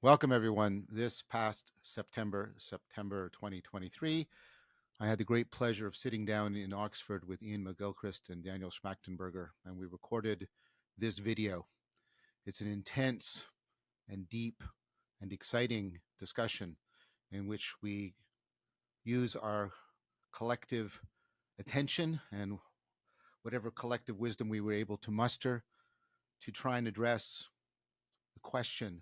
Welcome, everyone. This past September 2023, I had the great pleasure of sitting down in Oxford with Iain McGilchrist and Daniel Schmachtenberger, and we recorded this video. It's an intense and deep and exciting discussion in which we use our collective attention and whatever collective wisdom we were able to muster to try and address the question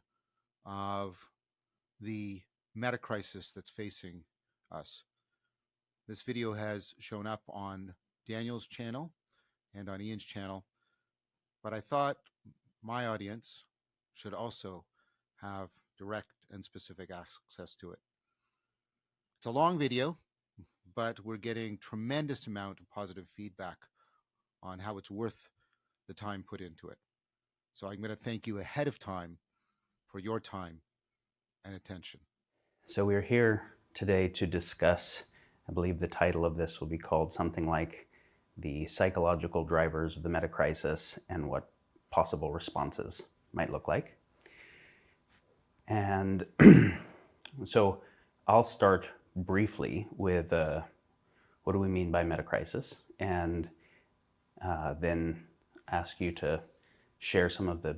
of the metacrisis that's facing us. This video has shown up on Daniel's channel and on Iain's channel, but I thought my audience should also have direct and specific access to it. It's a long video, but we're getting tremendous amount of positive feedback on how it's worth the time put into it. So I'm going to thank you ahead of time for your time and attention. So we're here today to discuss, I believe the title of this will be called something like the psychological drivers of the metacrisis and what possible responses might look like. And so I'll start briefly with what do we mean by metacrisis, and then ask you to share some of the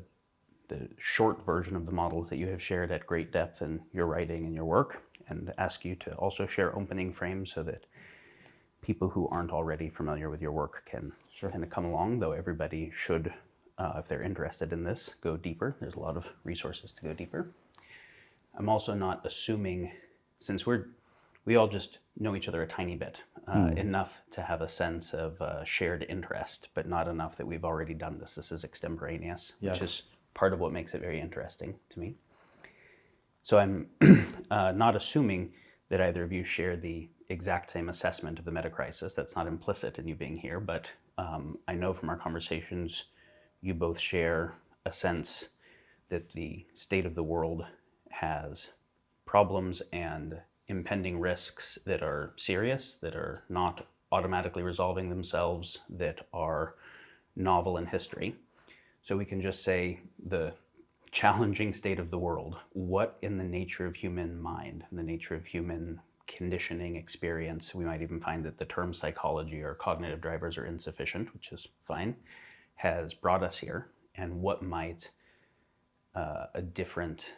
short version of the models that you have shared at great depth in your writing and your work, and ask you to also share opening frames so that people who aren't already familiar with your work can kind of come along, though everybody should, if they're interested in this, go deeper. There's a lot of resources to go deeper. I'm also not assuming, since we all just know each other a tiny bit, enough to have a sense of shared interest, but not enough that we've already done this. This is extemporaneous, which is part of what makes it very interesting to me. So I'm not assuming that either of you share the exact same assessment of the metacrisis. That's not implicit in you being here, but I know from our conversations you both share a sense that the state of the world has problems and impending risks that are serious, that are not automatically resolving themselves, that are novel in history. So we can just say the challenging state of the world. What in the nature of human mind, in the nature of human conditioning experience, we might even find that the term psychology or cognitive drivers are insufficient, which is fine, has brought us here, and what might a different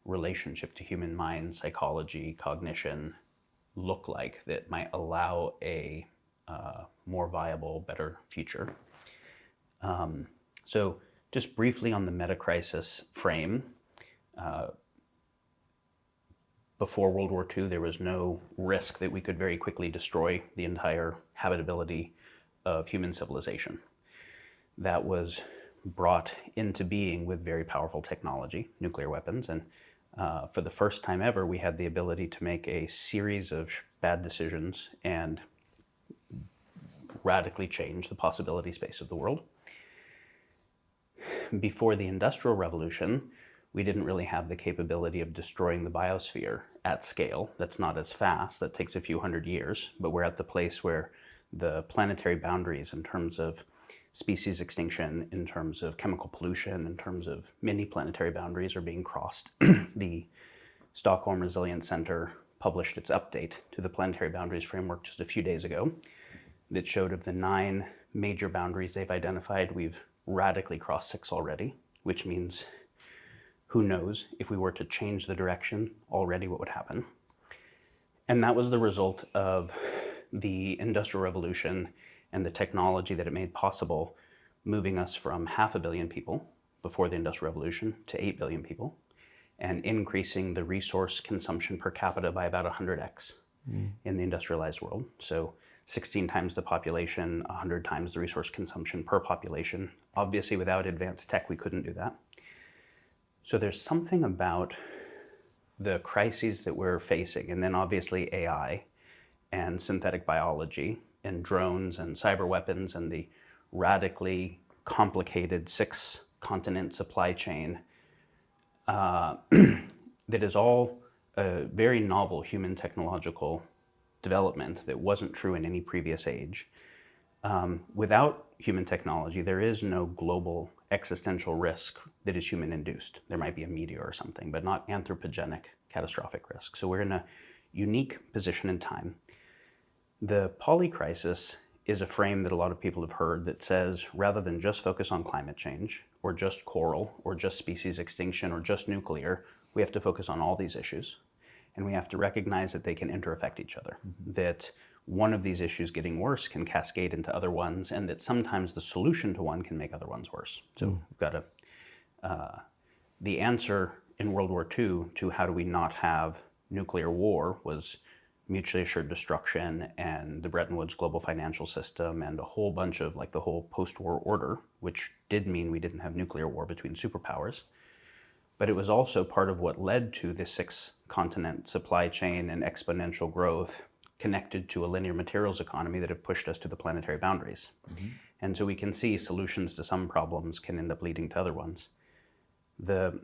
relationship to human mind, psychology, cognition look like that might allow a more viable, better future. So just briefly on the metacrisis frame, before World War II, there was no risk that we could very quickly destroy the entire habitability of human civilization. That was brought into being with very powerful technology, nuclear weapons, and for the first time ever, we had the ability to make a series of bad decisions and radically change the possibility space of the world. Before the Industrial Revolution, we didn't really have the capability of destroying the biosphere at scale. That's not as fast, that takes a few hundred years, but we're at the place where the planetary boundaries in terms of species extinction, in terms of chemical pollution, in terms of many planetary boundaries are being crossed. The Stockholm Resilience Center published its update to the planetary boundaries framework just a few days ago that showed of the 9 major boundaries they've identified, we've radically crossed 6 already, which means who knows if we were to change the direction already what would happen. And that was the result of the Industrial Revolution and the technology that it made possible, moving us from 500 million people before the Industrial Revolution to 8 billion people, and increasing the resource consumption per capita by about 100x in the industrialized world. So 16 times the population, 100 times the resource consumption per population. Obviously, without advanced tech, we couldn't do that. So there's something about the crises that we're facing, and then obviously AI and synthetic biology and drones and cyber weapons and the radically complicated 6-continent supply chain that is all a very novel human technological development that wasn't true in any previous age. Without human technology, there is no global existential risk that is human-induced. There might be a meteor or something, but not anthropogenic catastrophic risk. So we're in a unique position in time. The polycrisis is a frame that a lot of people have heard that says, rather than just focus on climate change, or just coral, or just species extinction, or just nuclear, we have to focus on all these issues. And we have to recognize that they can interaffect each other, that one of these issues getting worse can cascade into other ones, and that sometimes the solution to one can make other ones worse. So we've got the answer in World War II to how do we not have nuclear war was mutually assured destruction and the Bretton Woods global financial system and a whole bunch of the whole post-war order, which did mean we didn't have nuclear war between superpowers. But it was also part of what led to the 6-continent supply chain and exponential growth connected to a linear materials economy that have pushed us to the planetary boundaries. And so we can see solutions to some problems can end up leading to other ones. The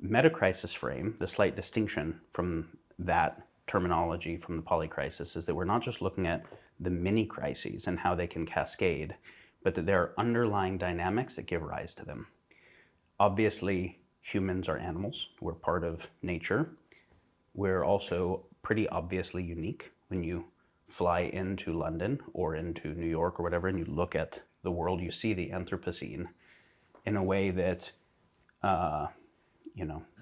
metacrisis frame, the slight distinction from that terminology from the polycrisis, is that we're not just looking at the mini crises and how they can cascade, but that there are underlying dynamics that give rise to them. Obviously, humans are animals. We're part of nature. We're also pretty obviously unique. When you fly into London or into New York or whatever, and you look at the world, you see the Anthropocene in a way that,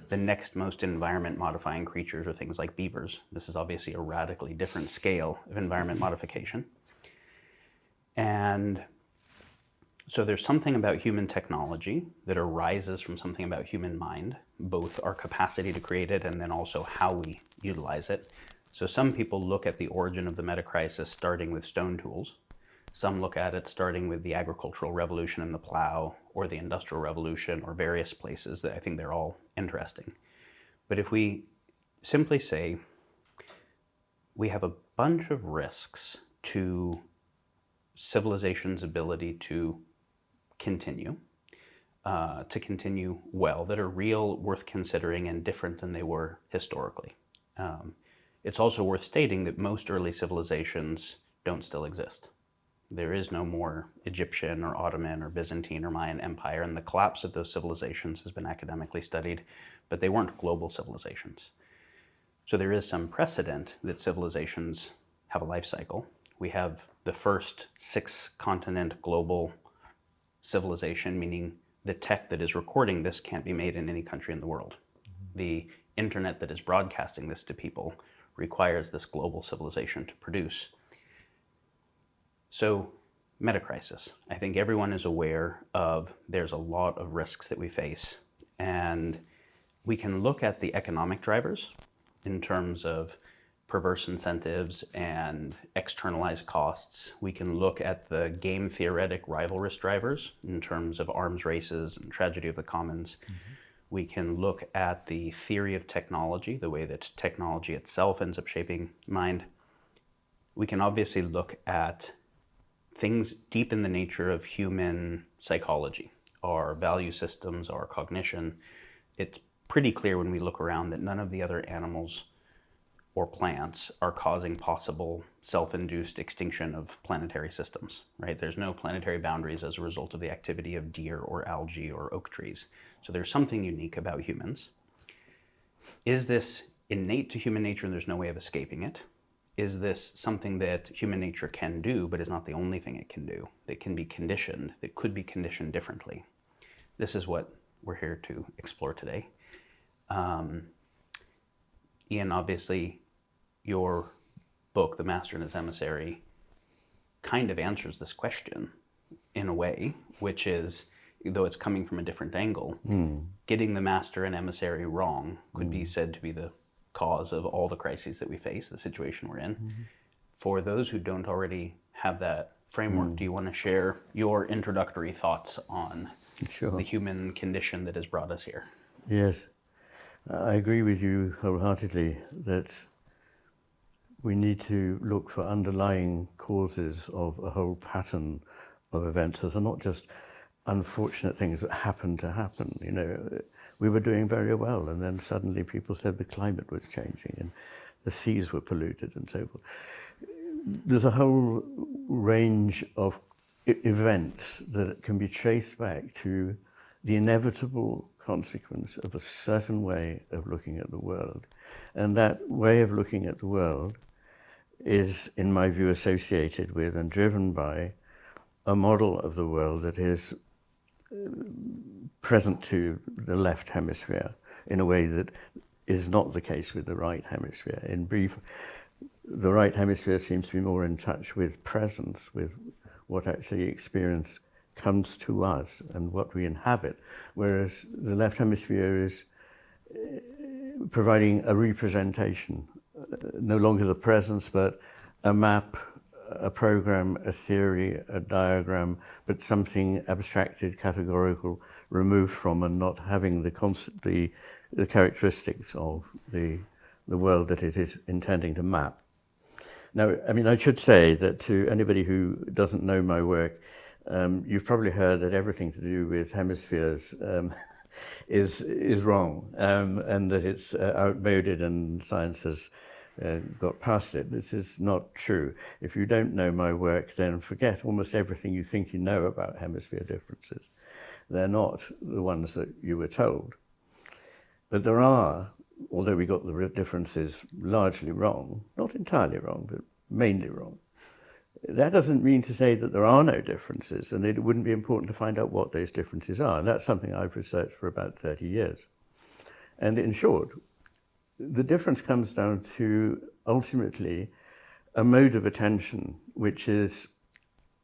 the next most environment modifying creatures are things like beavers. This is obviously a radically different scale of environment modification. And so there's something about human technology that arises from something about human mind, both our capacity to create it and then also how we utilize it. So some people look at the origin of the metacrisis starting with stone tools. Some look at it starting with the agricultural revolution and the plow, or the industrial revolution, or various places that I think they're all interesting. But if we simply say we have a bunch of risks to civilization's ability to continue well, that are real, worth considering, and different than they were historically. It's also worth stating that most early civilizations don't still exist. There is no more Egyptian or Ottoman or Byzantine or Mayan empire, and the collapse of those civilizations has been academically studied, but they weren't global civilizations. So there is some precedent that civilizations have a life cycle. We have the first 6-continent global civilization, meaning the tech that is recording this can't be made in any country in the world. The internet that is broadcasting this to people requires this global civilization to produce. So, metacrisis. I think everyone is aware of there's a lot of risks that we face, and we can look at the economic drivers in terms of perverse incentives and externalized costs. We can look at the game theoretic rivalrous drivers in terms of arms races and tragedy of the commons. We can look at the theory of technology, the way that technology itself ends up shaping mind. We can obviously look at things deep in the nature of human psychology, our value systems, our cognition. It's pretty clear when we look around that none of the other animals or plants are causing possible self-induced extinction of planetary systems, right? There's no planetary boundaries as a result of the activity of deer or algae or oak trees. So there's something unique about humans. Is this innate to human nature and there's no way of escaping it? Is this something that human nature can do, but is not the only thing it can do? That can be conditioned, that could be conditioned differently. This is what we're here to explore today. Iain, obviously, your book, The Master and His Emissary, kind of answers this question in a way, which is, though it's coming from a different angle, getting the master and emissary wrong could be said to be the cause of all the crises that we face, the situation we're in. For those who don't already have that framework, do you want to share your introductory thoughts on the human condition that has brought us here? Yes, I agree with you wholeheartedly that we need to look for underlying causes of a whole pattern of events that are not just unfortunate things that happen to happen. You know, we were doing very well, and then suddenly people said the climate was changing and the seas were polluted and so forth. There's a whole range of events that can be traced back to the inevitable consequence of a certain way of looking at the world. And that way of looking at the world is, in my view, associated with and driven by a model of the world that is present to the left hemisphere in a way that is not the case with the right hemisphere. In brief, the right hemisphere seems to be more in touch with presence, with what actually experience comes to us and what we inhabit, whereas the left hemisphere is providing a representation, no longer the presence, but a map, a program, a theory, a diagram, but something abstracted, categorical, removed from and not having the characteristics of the world that it is intending to map. Now, I mean, I should say that to anybody who doesn't know my work, you've probably heard that everything to do with hemispheres is wrong, and that it's outmoded and science has got past it. This is not true. If you don't know my work, then forget almost everything you think you know about hemisphere differences. They're not the ones that you were told. But there are, although we got the differences largely wrong, not entirely wrong, but mainly wrong, that doesn't mean to say that there are no differences, and it wouldn't be important to find out what those differences are. And that's something I've researched for about 30 years. And in short, the difference comes down to ultimately a mode of attention, which is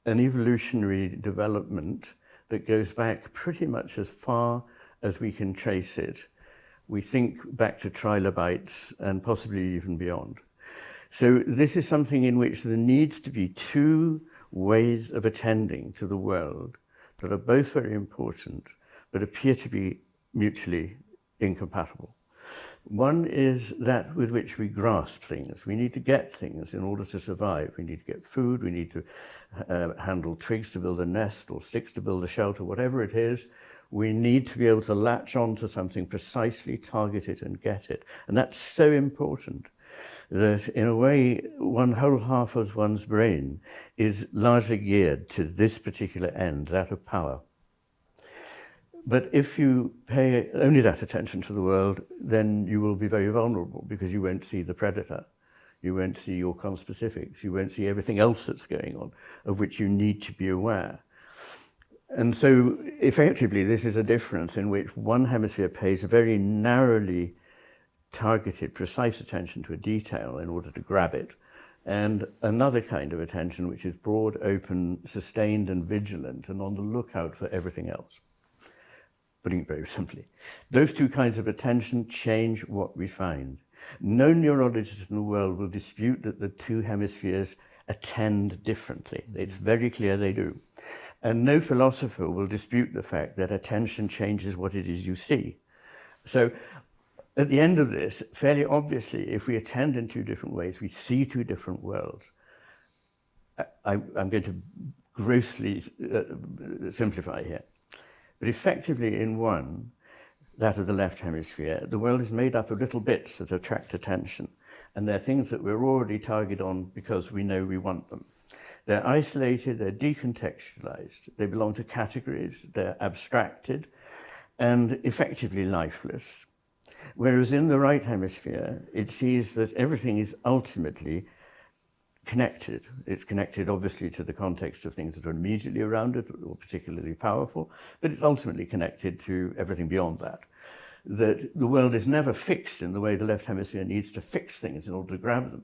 an evolutionary development that goes back pretty much as far as we can trace it. We think back to trilobites and possibly even beyond. So this is something in which there needs to be two ways of attending to the world that are both very important, but appear to be mutually incompatible. One is that with which we grasp things. We need to get things in order to survive. We need to get food, we need to handle twigs to build a nest or sticks to build a shelter, whatever it is. We need to be able to latch on to something precisely, target it and get it. And that's so important that in a way, one whole half of one's brain is largely geared to this particular end, that of power. But if you pay only that attention to the world, then you will be very vulnerable because you won't see the predator. You won't see your conspecifics. You won't see everything else that's going on, of which you need to be aware. And so effectively, this is a difference in which one hemisphere pays a very narrowly targeted, precise attention to a detail in order to grab it, and another kind of attention which is broad, open, sustained and vigilant and on the lookout for everything else. Putting it very simply, those two kinds of attention change what we find. No neurologist in the world will dispute that the two hemispheres attend differently. It's very clear they do. And no philosopher will dispute the fact that attention changes what it is you see. So at the end of this, fairly obviously, if we attend in two different ways, we see two different worlds. I'm going to grossly simplify here. But effectively in one, that of the left hemisphere, the world is made up of little bits that attract attention. And they're things that we're already targeted on because we know we want them. They're isolated, they're decontextualized, they belong to categories, they're abstracted, and effectively lifeless. Whereas in the right hemisphere, it sees that everything is ultimately connected. It's connected obviously to the context of things that are immediately around it or particularly powerful, but it's ultimately connected to everything beyond that. That the world is never fixed in the way the left hemisphere needs to fix things in order to grab them.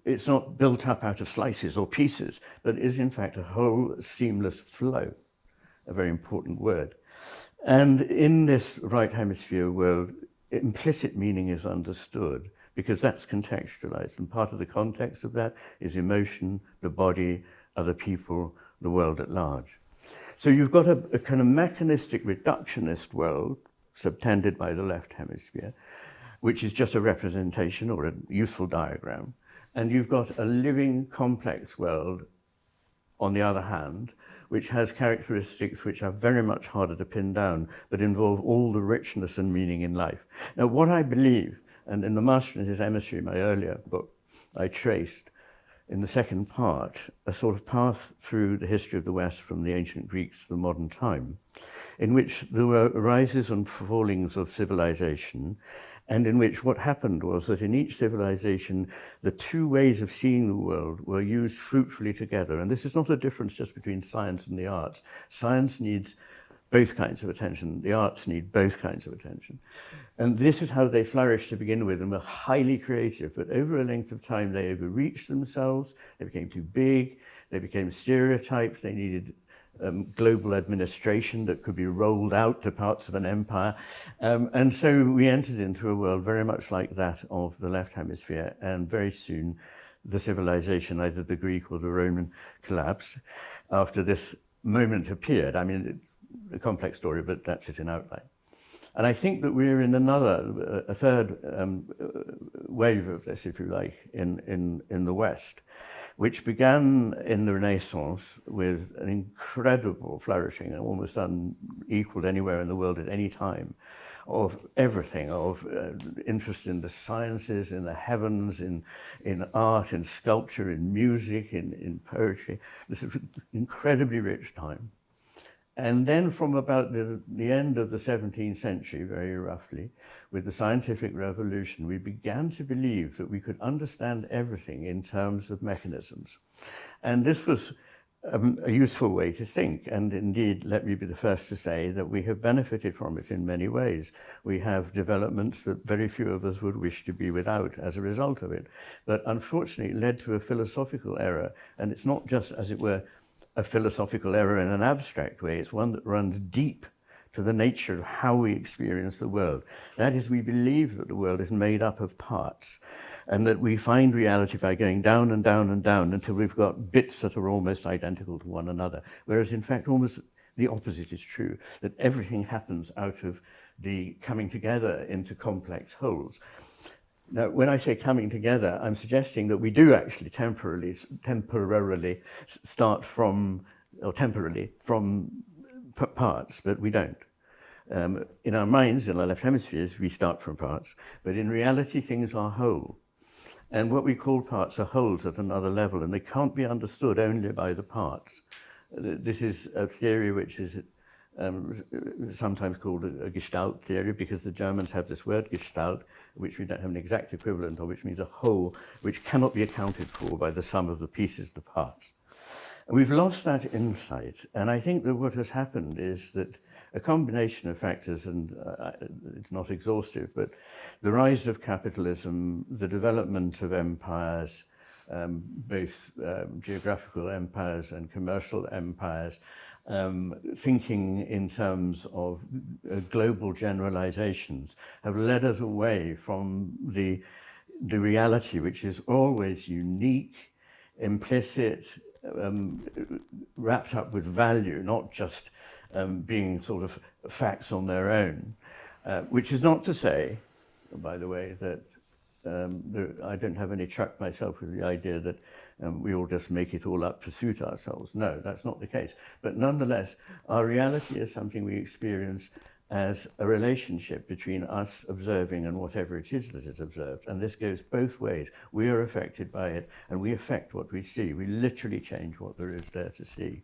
It's not built up out of slices or pieces, but is in fact a whole seamless flow, a very important word. And in this right hemisphere world, implicit meaning is understood because that's contextualized. And part of the context of that is emotion, the body, other people, the world at large. So you've got a kind of mechanistic reductionist world subtended by the left hemisphere, which is just a representation or a useful diagram. And you've got a living, complex world, on the other hand, which has characteristics which are very much harder to pin down, but involve all the richness and meaning in life. Now, what I believe, and in The Master and His Emissary, my earlier book, I traced in the second part, a sort of path through the history of the West from the ancient Greeks to the modern time, in which there were rises and fallings of civilization, and in which what happened was that in each civilization, the two ways of seeing the world were used fruitfully together. And this is not a difference just between science and the arts. Science needs both kinds of attention. The arts need both kinds of attention. And this is how they flourished to begin with, and were highly creative. But over a length of time, they overreached themselves. They became too big. They became stereotypes. They needed global administration that could be rolled out to parts of an empire. And so we entered into a world very much like that of the left hemisphere. And very soon, the civilization, either the Greek or the Roman, collapsed. After this moment appeared, I mean, a complex story, but that's it in outline. And I think that we're in a third wave of this, if you like, in the West, which began in the Renaissance with an incredible flourishing, almost unequaled anywhere in the world at any time, of everything, of interest in the sciences, in the heavens, in art, in sculpture, in music, in poetry. This is an incredibly rich time. And then from about the end of the 17th century, very roughly, with the scientific revolution, we began to believe that we could understand everything in terms of mechanisms. And this was a useful way to think. And indeed, let me be the first to say that we have benefited from it in many ways. We have developments that very few of us would wish to be without as a result of it. But unfortunately, it led to a philosophical error. And it's not just, as it were, a philosophical error in an abstract way. It's one that runs deep to the nature of how we experience the world. That is, we believe that the world is made up of parts, and that we find reality by going down and down and down until we've got bits that are almost identical to one another. Whereas in fact, almost the opposite is true, that everything happens out of the coming together into complex wholes. Now, when I say coming together, I'm suggesting that we do actually temporarily start from, or temporarily from parts, but we don't. In our minds, in our left hemispheres, we start from parts, but in reality, things are whole. And what we call parts are wholes at another level, and they can't be understood only by the parts. This is a theory which is sometimes called a Gestalt theory, because the Germans have this word Gestalt, which we don't have an exact equivalent of, which means a whole, which cannot be accounted for by the sum of the pieces, the parts. And we've lost that insight, and I think that what has happened is that a combination of factors, and it's not exhaustive, but the rise of capitalism, the development of empires, both geographical empires and commercial empires, thinking in terms of global generalizations, have led us away from the reality which is always unique, implicit, wrapped up with value, not just being sort of facts on their own, which is not to say, by the way, that I don't have any truck myself with the idea that we all just make it all up to suit ourselves. No, that's not the case. But nonetheless, our reality is something we experience as a relationship between us observing and whatever it is that is observed. And this goes both ways. We are affected by it, and we affect what we see. We literally change what there is there to see.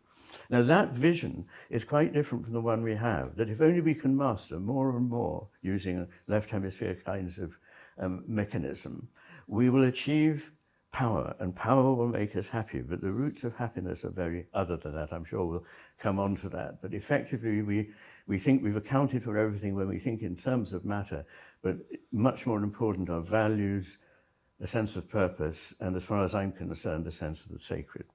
Now, that vision is quite different from the one we have, that if only we can master more and more using left hemisphere kinds of mechanism, we will achieve power, and power will make us happy. But the roots of happiness are very other than that. I'm sure we'll come on to that. But effectively, we think we've accounted for everything when we think in terms of matter, but much more important are values, a sense of purpose, and as far as I'm concerned, a sense of the sacred.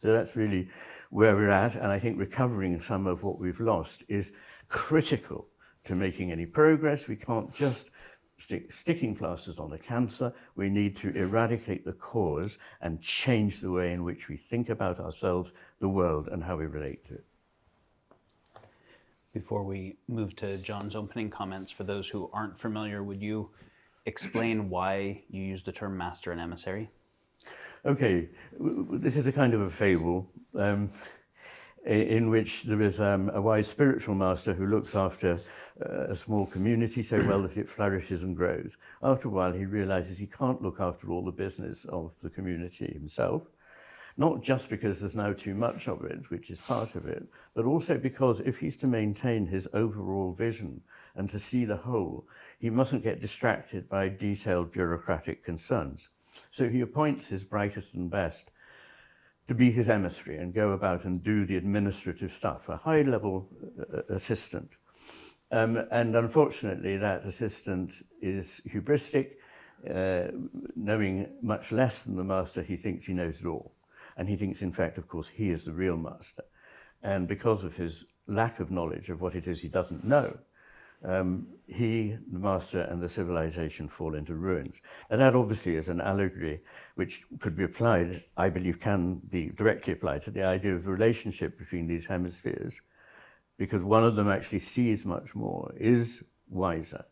So that's really where we're at, and I think recovering some of what we've lost is critical to making any progress. We can't just sticking plasters on a cancer. We need to eradicate the cause and change the way in which we think about ourselves, the world, and how we relate to it. Before we move to John's opening comments, for those who aren't familiar, would you explain why you use the term master and emissary? Okay, this is a kind of a fable. in which there is a wise spiritual master who looks after a small community so well that it flourishes and grows. After a while, he realizes he can't look after all the business of the community himself, not just because there's now too much of it, which is part of it, but also because if he's to maintain his overall vision and to see the whole, he mustn't get distracted by detailed bureaucratic concerns. So he appoints his brightest and best to be his emissary and go about and do the administrative stuff, a high-level assistant. And unfortunately, that assistant is hubristic, knowing much less than the master. He thinks he knows it all. And he thinks, in fact, of course, he is the real master. And because of his lack of knowledge of what it is he doesn't know, he, the master, and the civilization fall into ruins. And that obviously is an allegory which could be applied, I believe can be directly applied to the idea of the relationship between these hemispheres, because one of them actually sees much more, is wiser.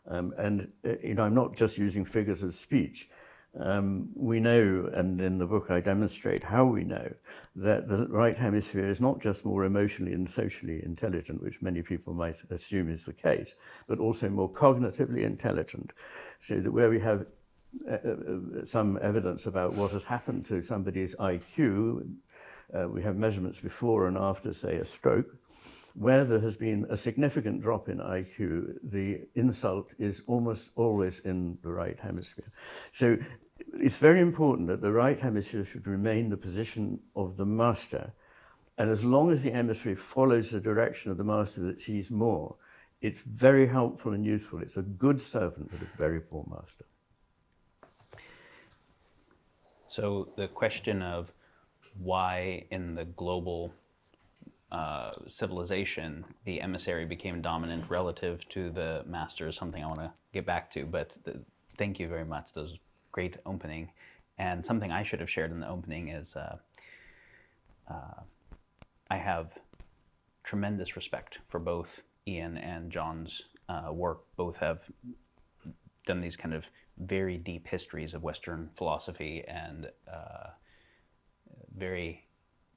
I'm not just using figures of speech. We know, and in the book I demonstrate how we know, that the right hemisphere is not just more emotionally and socially intelligent, which many people might assume is the case, but also more cognitively intelligent. So that where we have some evidence about what has happened to somebody's IQ, we have measurements before and after, say, a stroke. Where there has been a significant drop in IQ, the insult is almost always in the right hemisphere. So it's very important that the right hemisphere should remain the position of the master. And as long as the emissary follows the direction of the master that sees more, it's very helpful and useful. It's a good servant but a very poor master. So the question of why in the global civilization the emissary became dominant relative to the master is something I want to get back to, but thank you very much. That was a great opening. And something I should have shared in the opening is I have tremendous respect for both Ian and John's work. Both have done these kind of very deep histories of Western philosophy and very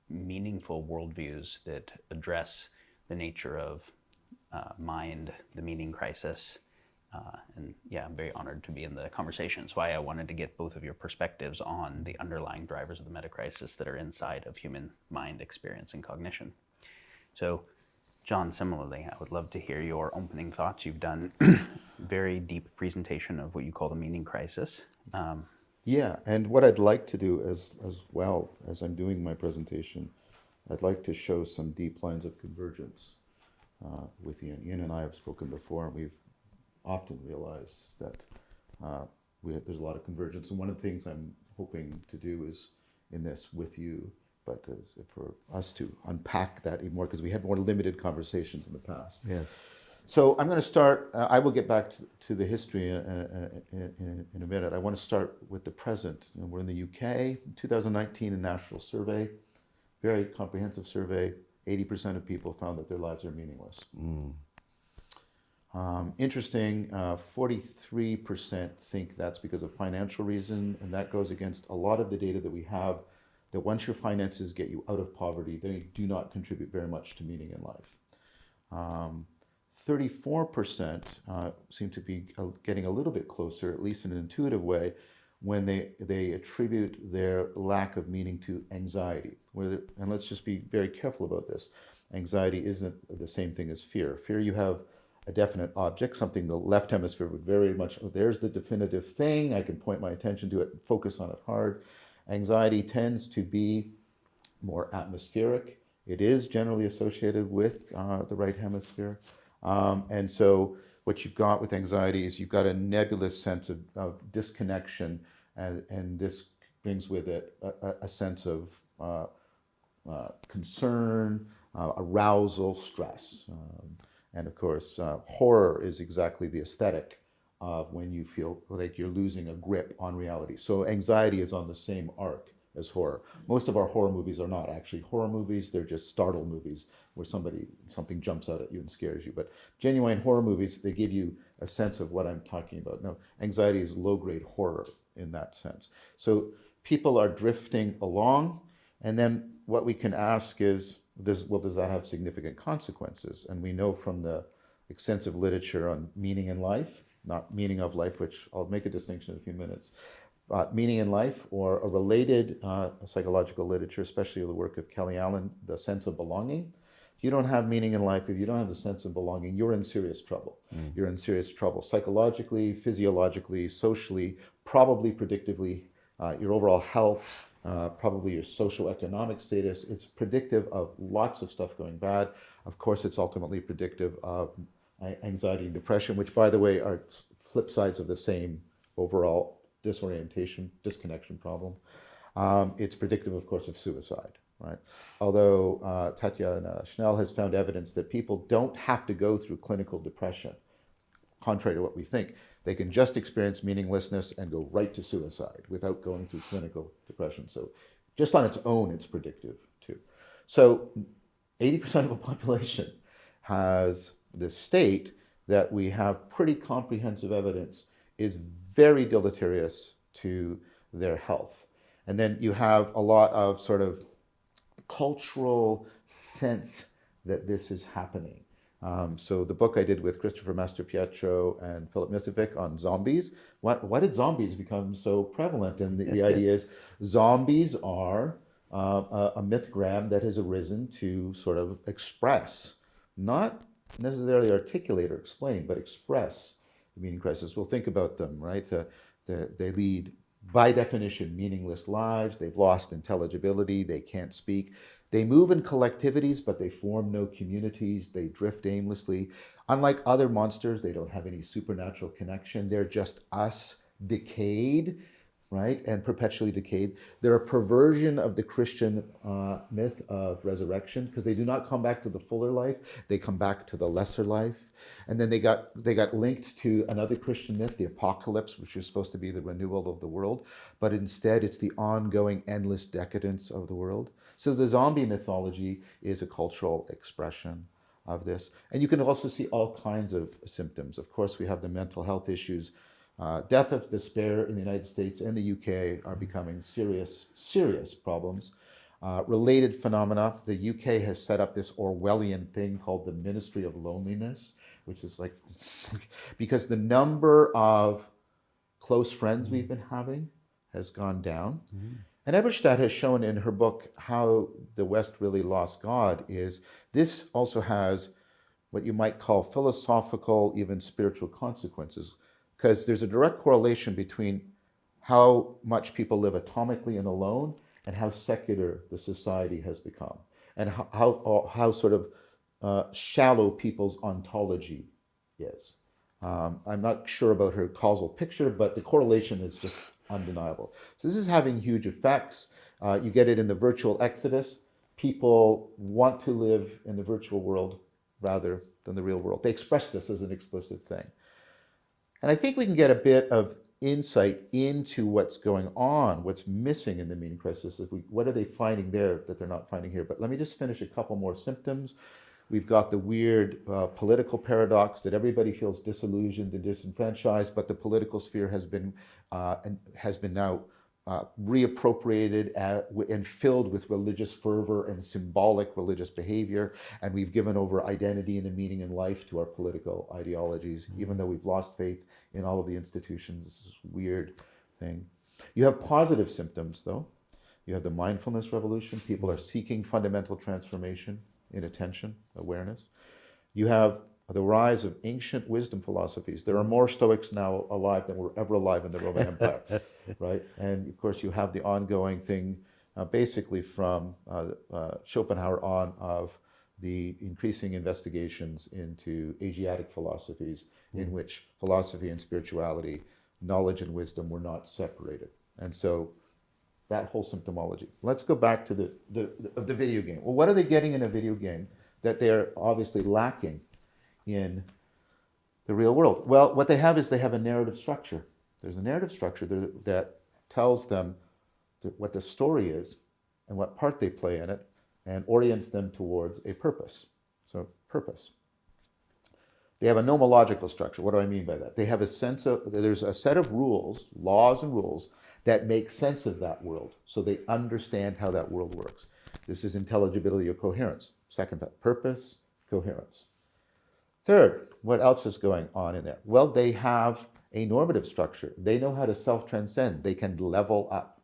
meaningful worldviews that address the nature of mind, the meaning crisis. And yeah, I'm very honored to be in the conversation. That's why I wanted to get both of your perspectives on the underlying drivers of the metacrisis that are inside of human mind, experience, and cognition. So, John, similarly, I would love to hear your opening thoughts. You've done very deep presentation of what you call the meaning crisis. Yeah, and what I'd like to do as well as I'm doing my presentation, I'd like to show some deep lines of convergence with Ian. Ian and I have spoken before, and we've often realized that there's a lot of convergence. And one of the things I'm hoping to do is in this with you, but for us to unpack that even more, because we had more limited conversations in the past. Yes. So I'm going to start, I will get back to the history in a minute. I want to start with the present. We're in the UK, 2019, a national survey, very comprehensive survey. 80% of people found that their lives are meaningless. Interesting, 43% think that's because of financial reason, and that goes against a lot of the data that we have, that once your finances get you out of poverty, they do not contribute very much to meaning in life. 34% seem to be getting a little bit closer, at least in an intuitive way, when they attribute their lack of meaning to anxiety. And let's just be very careful about this. Anxiety isn't the same thing as fear. Fear, you have a definite object, something the left hemisphere would very much, there's the definitive thing, I can point my attention to it, focus on it hard. Anxiety tends to be more atmospheric. It is generally associated with the right hemisphere. And so what you've got with anxiety is you've got a nebulous sense of disconnection, and this brings with it a sense of concern, arousal, stress. And of course, horror is exactly the aesthetic of when you feel like you're losing a grip on reality. So anxiety is on the same arc as horror. Most of our horror movies are not actually horror movies, they're just startle movies where something jumps out at you and scares you. But genuine horror movies, they give you a sense of what I'm talking about. No, anxiety is low-grade horror in that sense. So people are drifting along, and then what we can ask is, does that have significant consequences? And we know from the extensive literature on meaning in life, not meaning of life, which I'll make a distinction in a few minutes, meaning in life, or a related psychological literature, especially the work of Kelly Allen, the sense of belonging. If you don't have meaning in life, if you don't have the sense of belonging, you're in serious trouble. You're in serious trouble psychologically, physiologically, socially, probably predictively, your overall health, probably your socioeconomic status. It's predictive of lots of stuff going bad. Of course, it's ultimately predictive of anxiety and depression, which, by the way, are flip sides of the same overall disorientation, disconnection problem. It's predictive, of course, of suicide, right? Although Tatjana Schnell has found evidence that people don't have to go through clinical depression, contrary to what we think. They can just experience meaninglessness and go right to suicide without going through clinical depression. So just on its own, it's predictive too. So 80% of the population has this state that we have pretty comprehensive evidence is very deleterious to their health. And then you have a lot of sort of cultural sense that this is happening. So the book I did with Christopher Mastropietro and Philip Misevic on zombies, why did zombies become so prevalent? And the idea is zombies are a mythgram that has arisen to sort of express, not necessarily articulate or explain, but express the meaning crisis. We'll think about them, right? They lead, by definition, meaningless lives. They've lost intelligibility. They can't speak. They move in collectivities, but they form no communities. They drift aimlessly. Unlike other monsters, they don't have any supernatural connection. They're just us, decayed, right? And perpetually decayed. They're a perversion of the Christian myth of resurrection, because they do not come back to the fuller life. They come back to the lesser life. And then they got linked to another Christian myth, the apocalypse, which is supposed to be the renewal of the world. But instead, it's the ongoing, endless decadence of the world. So the zombie mythology is a cultural expression of this. And you can also see all kinds of symptoms. Of course, we have the mental health issues. Death of despair in the United States and the UK are becoming serious, serious problems. Related phenomena, the UK has set up this Orwellian thing called the Ministry of Loneliness, which is like, because the number of close friends we've been having has gone down. And Eberstadt has shown in her book how the West really lost God is this also has what you might call philosophical, even spiritual consequences, because there's a direct correlation between how much people live atomically and alone and how secular the society has become, and how sort of shallow people's ontology is. I'm not sure about her causal picture, but the correlation is just undeniable. So this is having huge effects. You get it in the virtual exodus. People want to live in the virtual world rather than the real world. They express this as an explicit thing. And I think we can get a bit of insight into what's going on, what's missing in the meaning crisis. What are they finding there that they're not finding here? But let me just finish a couple more symptoms. We've got the weird political paradox that everybody feels disillusioned and disenfranchised, but the political sphere has been now reappropriated and filled with religious fervor and symbolic religious behavior, and we've given over identity and a meaning in life to our political ideologies, even though we've lost faith in all of the institutions. This is a weird thing. You have positive symptoms, though. You have the mindfulness revolution. People are seeking fundamental transformation in attention, awareness. You have the rise of ancient wisdom philosophies. There are more Stoics now alive than were ever alive in the Roman Empire, right? And of course, you have the ongoing thing, basically from Schopenhauer on, of the increasing investigations into Asiatic philosophies, in which philosophy and spirituality, knowledge and wisdom were not separated. And so that whole symptomology. Let's go back to the video game. Well, what are they getting in a video game that they're obviously lacking in the real world? Well, what they have is they have a narrative structure. There's a narrative structure that tells them what the story is and what part they play in it, and orients them towards a purpose. So, purpose. They have a nomological structure. What do I mean by that? They have a sense of, there's a set of rules, laws and rules, that make sense of that world, so they understand how that world works. This is intelligibility or coherence. Second factor, purpose, coherence. Third, what else is going on in there? Well, they have a normative structure. They know how to self-transcend. They can level up.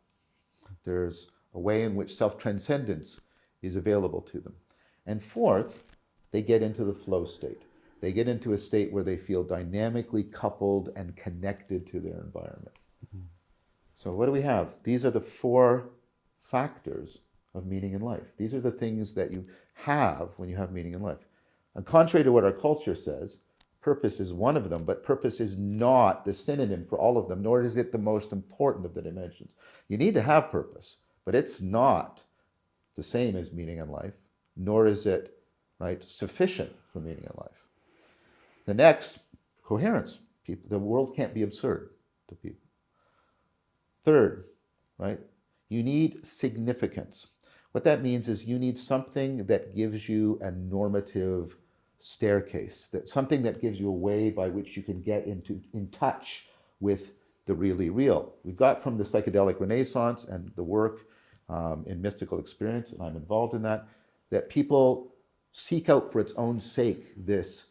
There's a way in which self-transcendence is available to them. And fourth, they get into the flow state. They get into a state where they feel dynamically coupled and connected to their environment. Mm-hmm. So what do we have? These are the four factors of meaning in life. These are the things that you have when you have meaning in life. And contrary to what our culture says, purpose is one of them, but purpose is not the synonym for all of them, nor is it the most important of the dimensions. You need to have purpose, but it's not the same as meaning in life, nor is it, right, sufficient for meaning in life. The next, coherence. The world can't be absurd to people. Third, right, you need significance. What that means is you need something that gives you a normative staircase, something that gives you a way by which you can get in touch with the really real. We've got from the psychedelic Renaissance and the work in mystical experience, and I'm involved in that people seek out for its own sake this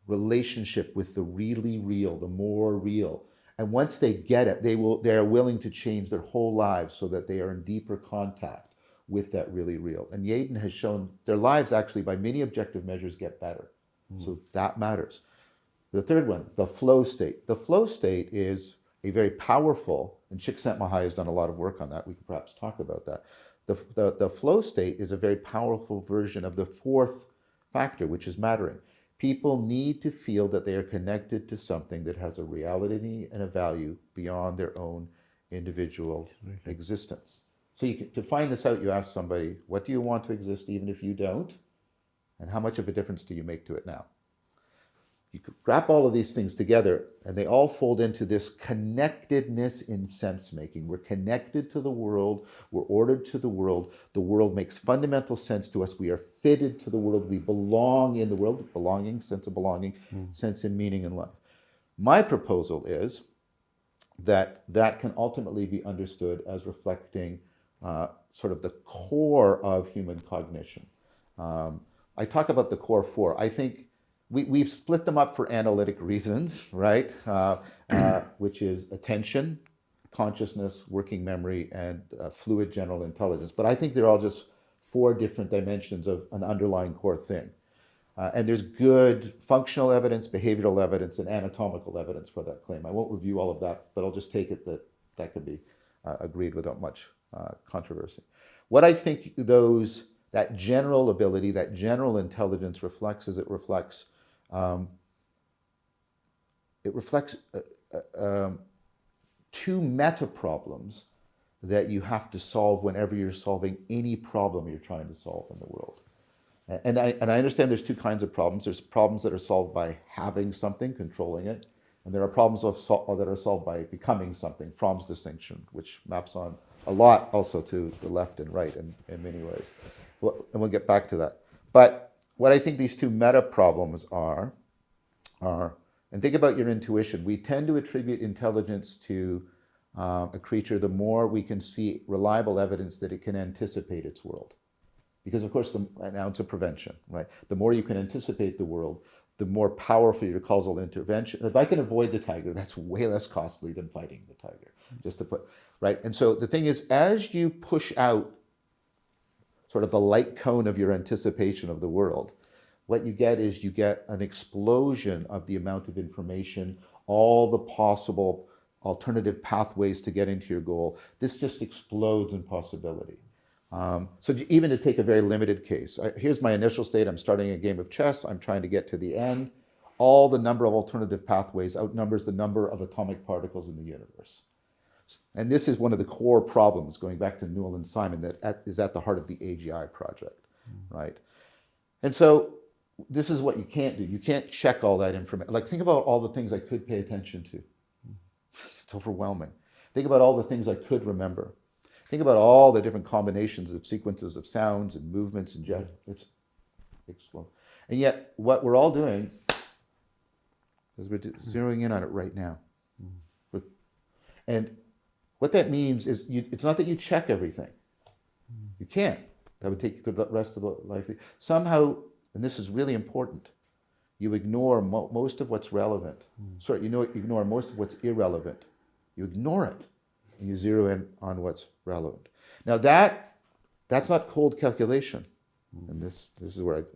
relationship with the really real, the more real. And once they get it, they are willing to change their whole lives so that they are in deeper contact with that really real. And Yaden has shown their lives actually by many objective measures get better. So that matters. The third one, the flow state. The flow state is a very powerful, and Csikszentmihalyi has done a lot of work on that. We could perhaps talk about that. The flow state is a very powerful version of the fourth factor, which is mattering. People need to feel that they are connected to something that has a reality and a value beyond their own individual existence. So to find this out, you ask somebody, what do you want to exist even if you don't? And how much of a difference do you make to it now? You could wrap all of these things together, and they all fold into this connectedness in sense-making. We're connected to the world. We're ordered to the world. The world makes fundamental sense to us. We are fitted to the world. We belong in the world. Belonging, sense of belonging, sense and meaning in life. My proposal is that can ultimately be understood as reflecting sort of the core of human cognition. I talk about the core four. I think we've split them up for analytic reasons, right? Which is attention, consciousness, working memory, and fluid general intelligence. But I think they're all just four different dimensions of an underlying core thing. And there's good functional evidence, behavioral evidence, and anatomical evidence for that claim. I won't review all of that, but I'll just take it that can be agreed without much controversy. What I think that general ability, that general intelligence reflects is it reflects two meta problems that you have to solve whenever you're solving any problem you're trying to solve in the world. And I understand there's two kinds of problems. There's problems that are solved by having something, controlling it, and there are problems that are solved by becoming something, Fromm's distinction, which maps on a lot also to the left and right in many ways. And we'll get back to that. But what I think these two meta problems are, and think about your intuition. We tend to attribute intelligence to a creature the more we can see reliable evidence that it can anticipate its world. Because of course, now it's a prevention, right? The more you can anticipate the world, the more powerful your causal intervention. If I can avoid the tiger, that's way less costly than fighting the tiger, just to put, right? And so the thing is, as you push out sort of the light cone of your anticipation of the world, what you get is you get an explosion of the amount of information, all the possible alternative pathways to get into your goal. This just explodes in possibility. So even to take a very limited case, here's my initial state. I'm starting a game of chess. I'm trying to get to the end. All the number of alternative pathways outnumbers the number of atomic particles in the universe. And this is one of the core problems, going back to Newell and Simon, that is at the heart of the AGI project, right? And so this is what you can't do. You can't check all that information. Like, think about all the things I could pay attention to. It's overwhelming. Think about all the things I could remember. Think about all the different combinations of sequences of sounds and movements and it's exploding. And yet, what we're all doing is we're zeroing in on it right now. And what that means is it's not that you check everything. You can't. that would take you the rest of the life. Somehow, and this is really important, you ignore most of what's relevant. Sorry, you ignore most of what's irrelevant. You ignore it, and you zero in on what's relevant. Now that's not cold calculation, and this is where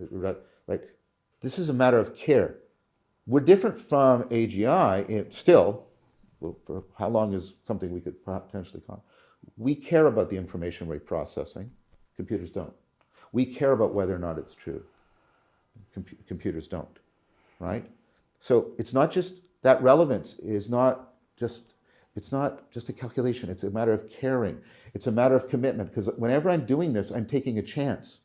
right. This is a matter of care. We're different from AGI still. Well, for how long is something we could potentially call? We care about the information rate processing. Computers don't. We care about whether or not it's true. Computers don't, right? So it's not just that relevance is not just, it's not just a calculation. It's a matter of caring. It's a matter of commitment, because whenever I'm doing this, I'm taking a chance.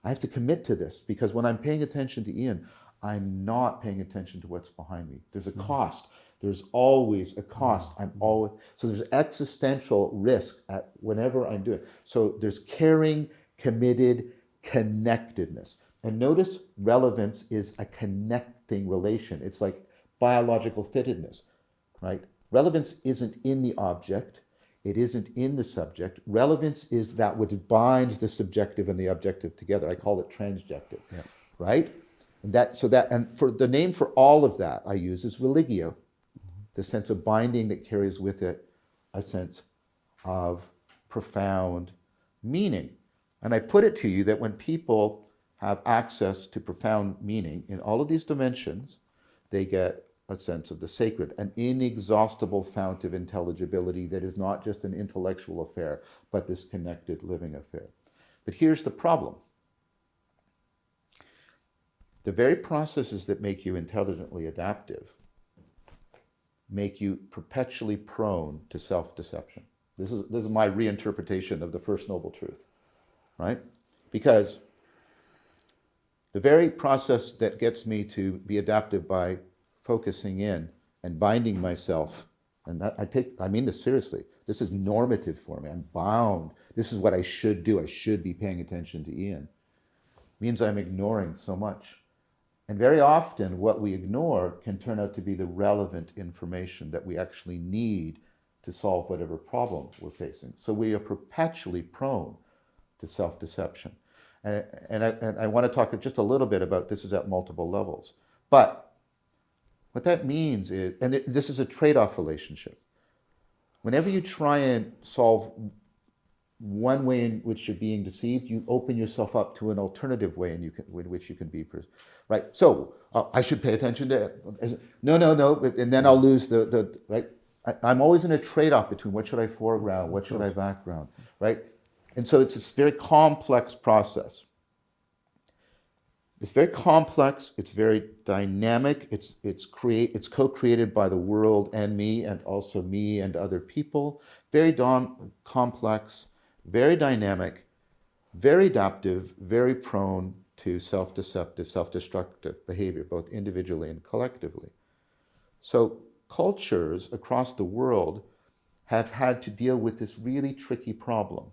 I have to commit to this, because when I'm paying attention to Ian, I'm not paying attention to what's behind me. There's a cost. There's always a cost. So there's existential risk at whenever I'm doing it. So there's caring, committed, connectedness. And notice relevance is a connecting relation. It's like biological fittedness, right? Relevance isn't in the object. It isn't in the subject. Relevance is that which binds the subjective and the objective together. I call it transjective, right? And for the name for all of that I use is religio, the sense of binding that carries with it a sense of profound meaning. And I put it to you that when people have access to profound meaning in all of these dimensions, they get a sense of the sacred, an inexhaustible fount of intelligibility that is not just an intellectual affair, but this connected living affair. But here's the problem. The very processes that make you intelligently adaptive make you perpetually prone to self-deception. This is my reinterpretation of the first noble truth, right? Because the very process that gets me to be adaptive by focusing in and binding myself, and I mean this seriously. This is normative for me. I'm bound. This is what I should do. I should be paying attention to Ian. It means I'm ignoring so much. And very often what we ignore can turn out to be the relevant information that we actually need to solve whatever problem we're facing. So we are perpetually prone to self-deception. And I want to talk just a little bit about this is at multiple levels. But what that means is, and this is a trade-off relationship. Whenever you try and solve one way in which you're being deceived, you open yourself up to an alternative way in which you can be, right? So I should pay attention to it. No, and then I'll lose the right? I'm always in a trade-off between what should I foreground, what should I background, right? And so it's this very complex process. It's very complex, it's very dynamic, it's co-created by the world and me, and also me and other people. Very complex, very dynamic, very adaptive, very prone to self-deceptive, self-destructive behavior, both individually and collectively. So cultures across the world have had to deal with this really tricky problem.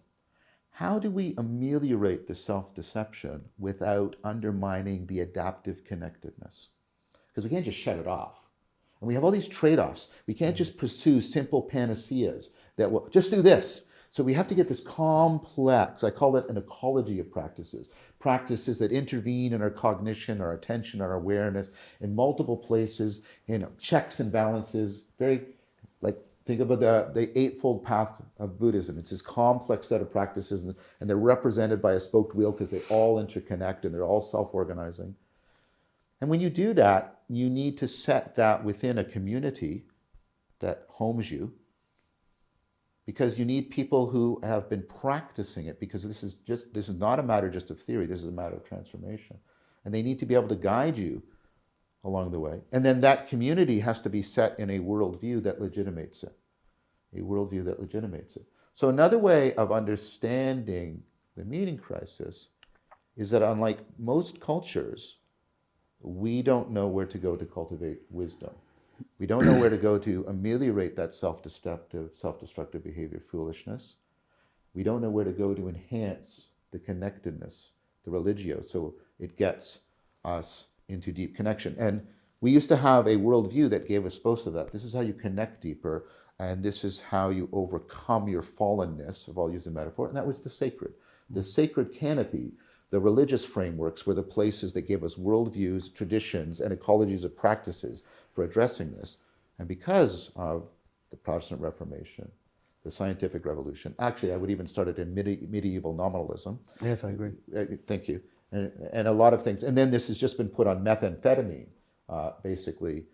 How do we ameliorate the self-deception without undermining the adaptive connectedness? Because we can't just shut it off. And we have all these trade-offs. We can't just pursue simple panaceas that will just do this. So we have to get this complex, I call it an ecology of practices, practices that intervene in our cognition, our attention, our awareness in multiple places, checks and balances, very think about the Eightfold Path of Buddhism. It's this complex set of practices, and they're represented by a spoked wheel because they all interconnect and they're all self-organizing. And when you do that, you need to set that within a community that homes you, because you need people who have been practicing it, because this is not a matter just of theory, this is a matter of transformation. And they need to be able to guide you along the way. And then that community has to be set in a worldview that legitimates it. A worldview that legitimates it. So another way of understanding the meaning crisis is that unlike most cultures, we don't know where to go to cultivate wisdom. We don't know where to go to ameliorate that self-destructive behavior, foolishness. We don't know where to go to enhance the connectedness, the religio, so it gets us into deep connection. And we used to have a worldview that gave us both of that. This is how you connect deeper, and this is how you overcome your fallenness, if I'll use a metaphor, and that was the sacred. The sacred canopy, the religious frameworks, were the places that gave us worldviews, traditions, and ecologies of practices for addressing this. And because of the Protestant Reformation, the scientific revolution, actually I would even start it in medieval nominalism. Yes, I agree. Thank you. And a lot of things. And then this has just been put on methamphetamine, basically,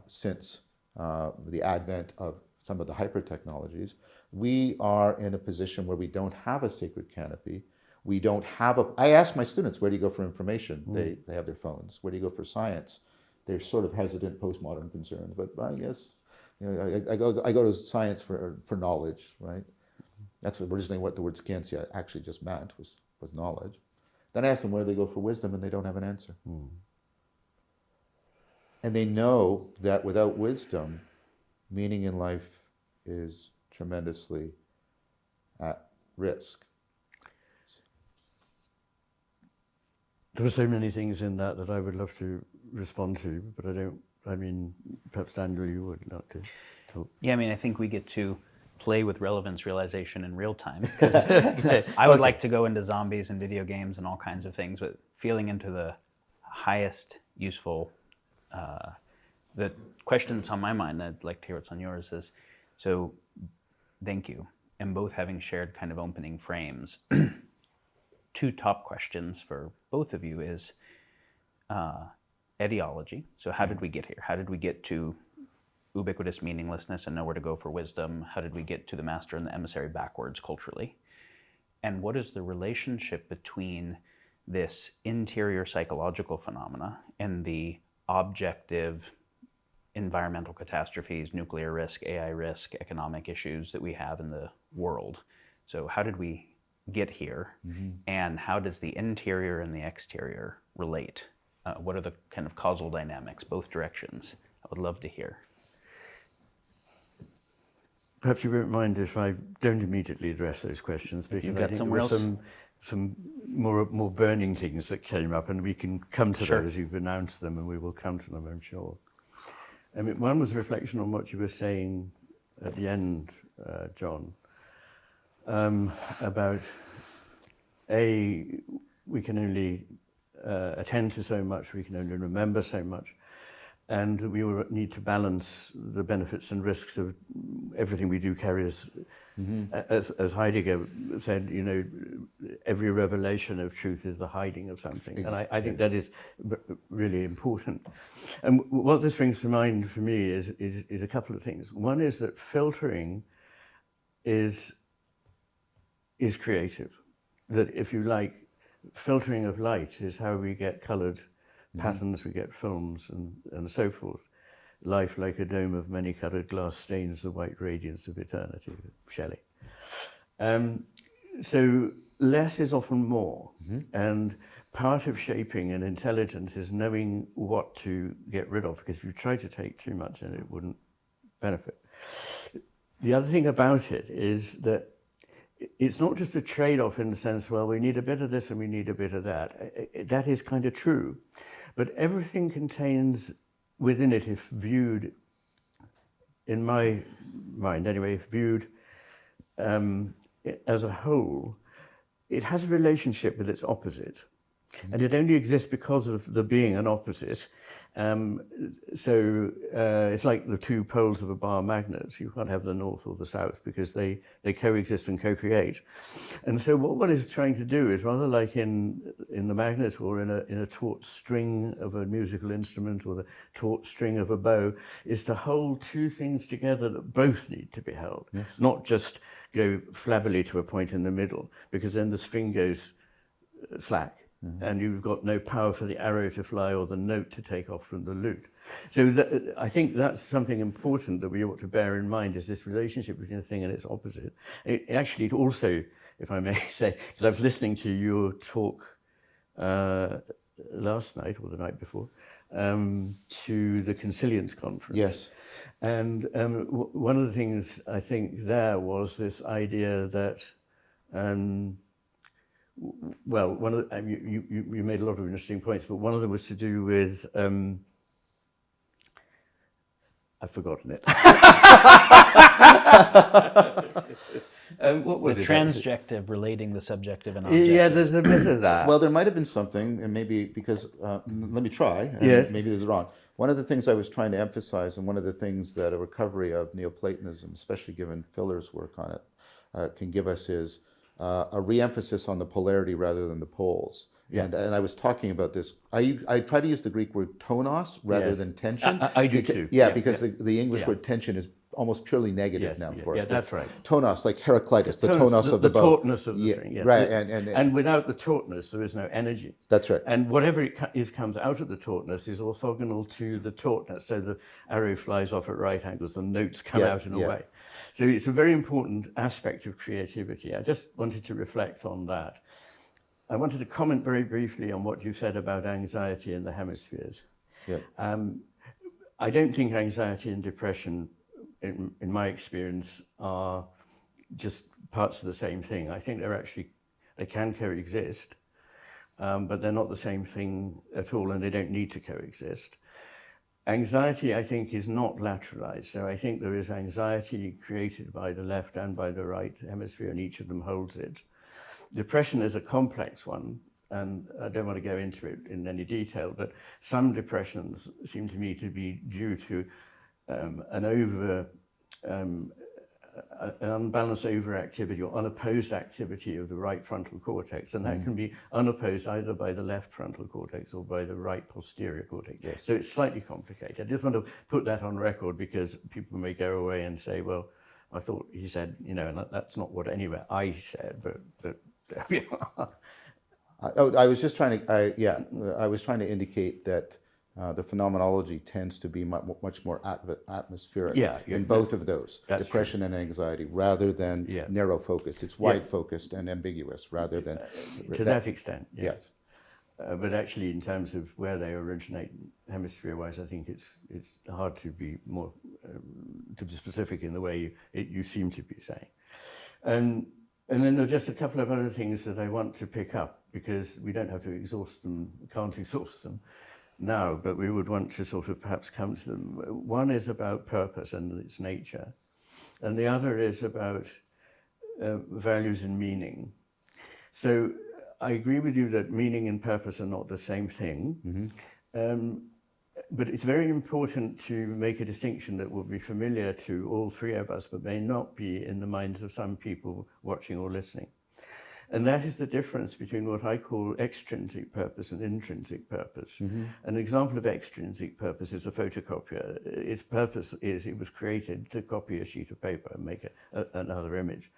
since the advent of some of the hyper technologies. We are in a position where we don't have a sacred canopy. We don't have I ask my students, where do you go for information? They have their phones. Where do you go for science? They're sort of hesitant postmodern concerns, but I guess, I go to science for knowledge, right? That's originally what the word scientia actually just meant, was knowledge. Then I ask them where they go for wisdom, and they don't have an answer. And they know that without wisdom, meaning in life is tremendously at risk. There are so many things in that I would love to respond to, but perhaps Daniel, you would like to talk. Yeah, I think we get to play with relevance realization in real time, because I would like to go into zombies and video games and all kinds of things, but feeling into the highest useful, the question that's on my mind, I'd like to hear what's on yours, is, so thank you, and both having shared kind of opening frames. Two top questions for both of you is etiology. So how did we get here? How did we get to ubiquitous meaninglessness and nowhere to go for wisdom? How did we get to the master and the emissary backwards culturally? And what is the relationship between this interior psychological phenomena and the objective environmental catastrophes, nuclear risk, AI risk, economic issues that we have in the world? So how did we get here, and how does the interior and the exterior relate? What are the kind of causal dynamics, both directions? I would love to hear. Perhaps you won't mind if I don't immediately address those questions, because I think there were some more burning things that came up, and we can come to those as you've announced them, and we will come to them, I'm sure. One was a reflection on what you were saying at the end, John, about we can only attend to so much, we can only remember so much, and we will need to balance the benefits and risks of everything we do carry us. As Heidegger said, every revelation of truth is the hiding of something, and I think that is really important. And what this brings to mind for me is a couple of things. One is that filtering is creative. That, if you like, filtering of light is how we get coloured patterns, we get films and so forth. Life like a dome of many-coloured glass stains the white radiance of eternity, Shelley. So less is often more, and part of shaping an intelligence is knowing what to get rid of, because if you try to take too much, then it wouldn't benefit. The other thing about it is that it's not just a trade-off in the sense, well, we need a bit of this and we need a bit of that. That is kind of true. But everything contains within it, if viewed, in my mind anyway, if viewed as a whole, it has a relationship with its opposite. And it only exists because of there being an opposite. So it's like the two poles of a bar magnet. You can't have the north or the south because they coexist and co-create. And so what one is trying to do is, rather like in the magnet or in a taut string of a musical instrument or the taut string of a bow, is to hold two things together that both need to be held, not just go flabbily to a point in the middle, because then the string goes slack. And you've got no power for the arrow to fly or the note to take off from the lute. So I think that's something important that we ought to bear in mind, is this relationship between a thing and its opposite. It also, if I may say, because I was listening to your talk last night or the night before, to the Consilience Conference. Yes. And one of the things I think there was this idea that well, one of the, you made a lot of interesting points, but one of them was to do with I've forgotten it. What was The it? transjective relating the subjective and objective. Yeah, there's a bit of that. Well, there might have been something, and maybe because, let me try, and Yes. maybe this is wrong. One of the things I was trying to emphasize, and one of the things that a recovery of Neoplatonism, especially given Filler's work on it, can give us is a re-emphasis on the polarity rather than the poles. Yeah. And I was talking about this. I try to use the Greek word tonos rather Yes. than tension. I do too. Yeah, Yeah, because yeah. the English Yeah. word tension is almost purely negative Yes, now yeah, for us. yeah, that's right. Tonos, like Heraclitus, the tonos of the boat. tautness of the thing. Yeah. Right, and without the tautness, there is no energy. That's right. And whatever comes out of the tautness is orthogonal to the tautness. So the arrow flies off at right angles, the notes come out in a way. So it's a very important aspect of creativity. I just wanted to reflect on that. I wanted to comment very briefly on what you said about anxiety in the hemispheres. Yeah. I don't think anxiety and depression, in my experience, are just parts of the same thing. I think they can coexist, but they're not the same thing at all, and they don't need to coexist. Anxiety, I think, is not lateralized. So I think there is anxiety created by the left and by the right hemisphere, and each of them holds it. Depression is a complex one, and I don't want to go into it in any detail, but some depressions seem to me to be due to an unbalanced overactivity or unopposed activity of the right frontal cortex, and that can be unopposed either by the left frontal cortex or by the right posterior cortex. Yes. So it's slightly complicated. I just want to put that on record because people may go away and say, well, I thought he said, and that's not what anywhere I said, but I was just trying to, I was trying to indicate that the phenomenology tends to be much more atmospheric in both of those, depression and anxiety, rather than narrow focused. It's wide focused and ambiguous rather than... To that extent, yes. But actually, in terms of where they originate hemisphere-wise, I think it's hard to be more to be specific in the way you seem to be saying. And then there are just a couple of other things that I want to pick up, because we don't have to exhaust them, can't exhaust them now, but we would want to sort of perhaps come to them. One is about purpose and its nature, and the other is about values and meaning. So I agree with you that meaning and purpose are not the same thing, but it's very important to make a distinction that will be familiar to all three of us, but may not be in the minds of some people watching or listening. And that is the difference between what I call extrinsic purpose and intrinsic purpose. An example of extrinsic purpose is a photocopier. Its purpose is it was created to copy a sheet of paper and make another image.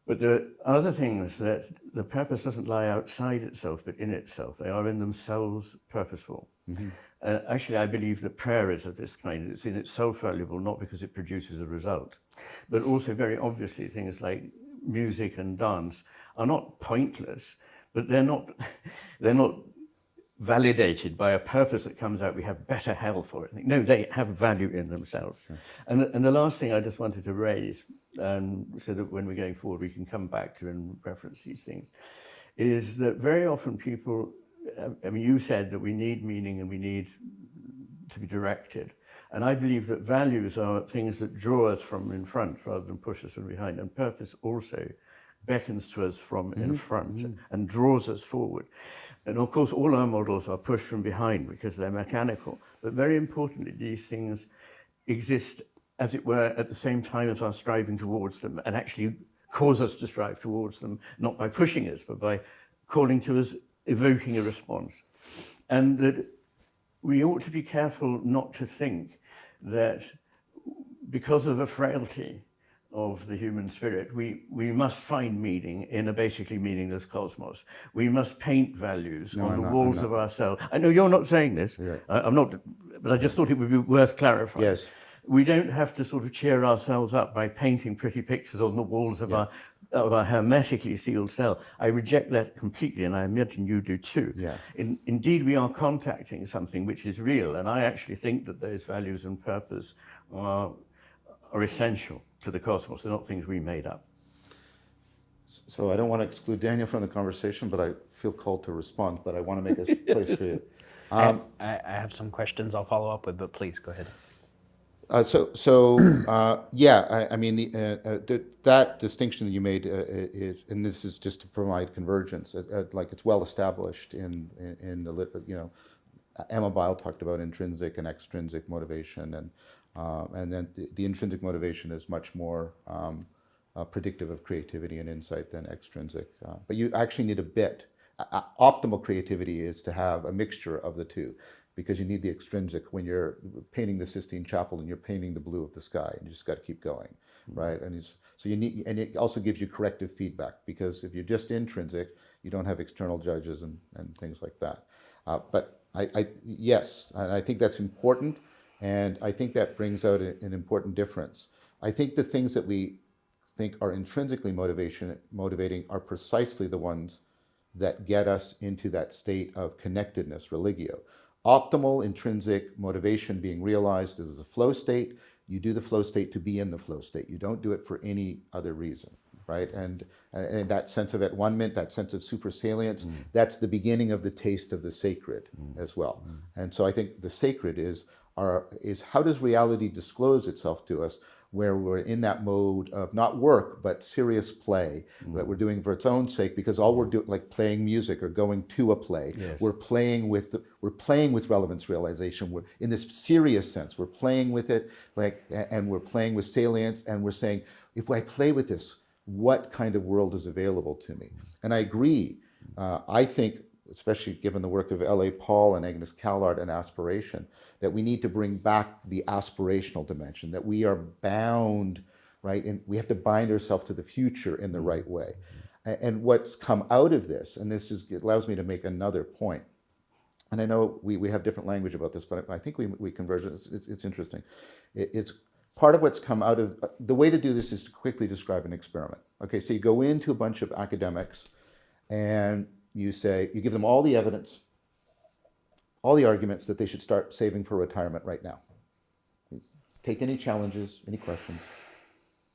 But there are other things that the purpose doesn't lie outside itself, but in itself. They are in themselves purposeful. Actually, I believe that prayer is of this kind. It's in itself valuable, not because it produces a result, but also very obviously things like music and dance are not pointless, but they're not validated by a purpose that comes out, we have better health or anything. No, they have value in themselves. Sure. And the last thing I just wanted to raise, so that when we're going forward we can come back to and reference these things, is that very often people, I mean, you said that we need meaning and we need to be directed. And I believe that values are things that draw us from in front rather than push us from behind. And purpose also beckons to us from in front and draws us forward. And of course, all our models are pushed from behind because they're mechanical. But very importantly, these things exist, as it were, at the same time as our striving towards them, and actually cause us to strive towards them, not by pushing us, but by calling to us, evoking a response. And that we ought to be careful not to think that because of a frailty of the human spirit, we must find meaning in a basically meaningless cosmos. We must paint values on the walls of ourselves. I know you're not saying this, I'm not, but I just thought it would be worth clarifying. Yes. We don't have to sort of cheer ourselves up by painting pretty pictures on the walls of our hermetically sealed cell. I reject that completely, and I imagine you do too. Yeah. Indeed, we are contacting something which is real, and I actually think that those values and purpose are essential to the cosmos. They're not things we made up. So I don't want to exclude Daniel from the conversation, but I feel called to respond, but I want to make a place for you. I have some questions I'll follow up with, but please go ahead. I mean, that distinction that you made is, and this is just to provide convergence. Like it's well established in the Emma Bile talked about intrinsic and extrinsic motivation, and then the intrinsic motivation is much more predictive of creativity and insight than extrinsic. But you actually need a bit. Optimal creativity is to have a mixture of the two, because you need the extrinsic when you're painting the Sistine Chapel and you're painting the blue of the sky, and you just got to keep going, right? And so you need, and it also gives you corrective feedback, because if you're just intrinsic, you don't have external judges and things like that. But yes, and I think that's important, and I think that brings out an important difference. I think the things that we think are intrinsically motivating are precisely the ones that get us into that state of connectedness, religio. Optimal intrinsic motivation being realized is a flow state. You do the flow state to be in the flow state. You don't do it for any other reason, right? And that sense of at-one-ment, that sense of supersalience, that's the beginning of the taste of the sacred as well. And so I think the sacred is how does reality disclose itself to us, where we're in that mode of not work, but serious play that we're doing for its own sake, because all we're doing, like playing music or going to a play, we're playing with relevance realization. We're in this serious sense, we're playing with it, and we're playing with salience, and we're saying, if I play with this, what kind of world is available to me? And I agree. I think, especially given the work of L.A. Paul and Agnes Callard and aspiration, that we need to bring back the aspirational dimension, that we are bound, right? And we have to bind ourselves to the future in the right way. And what's come out of this, and it allows me to make another point, and I know we have different language about this, but I think we converge. It's interesting. It's part of what's come out of, the way to do this is to quickly describe an experiment. Okay, so you go into a bunch of academics, and you give them all the evidence, all the arguments that they should start saving for retirement right now. Take any challenges, any questions.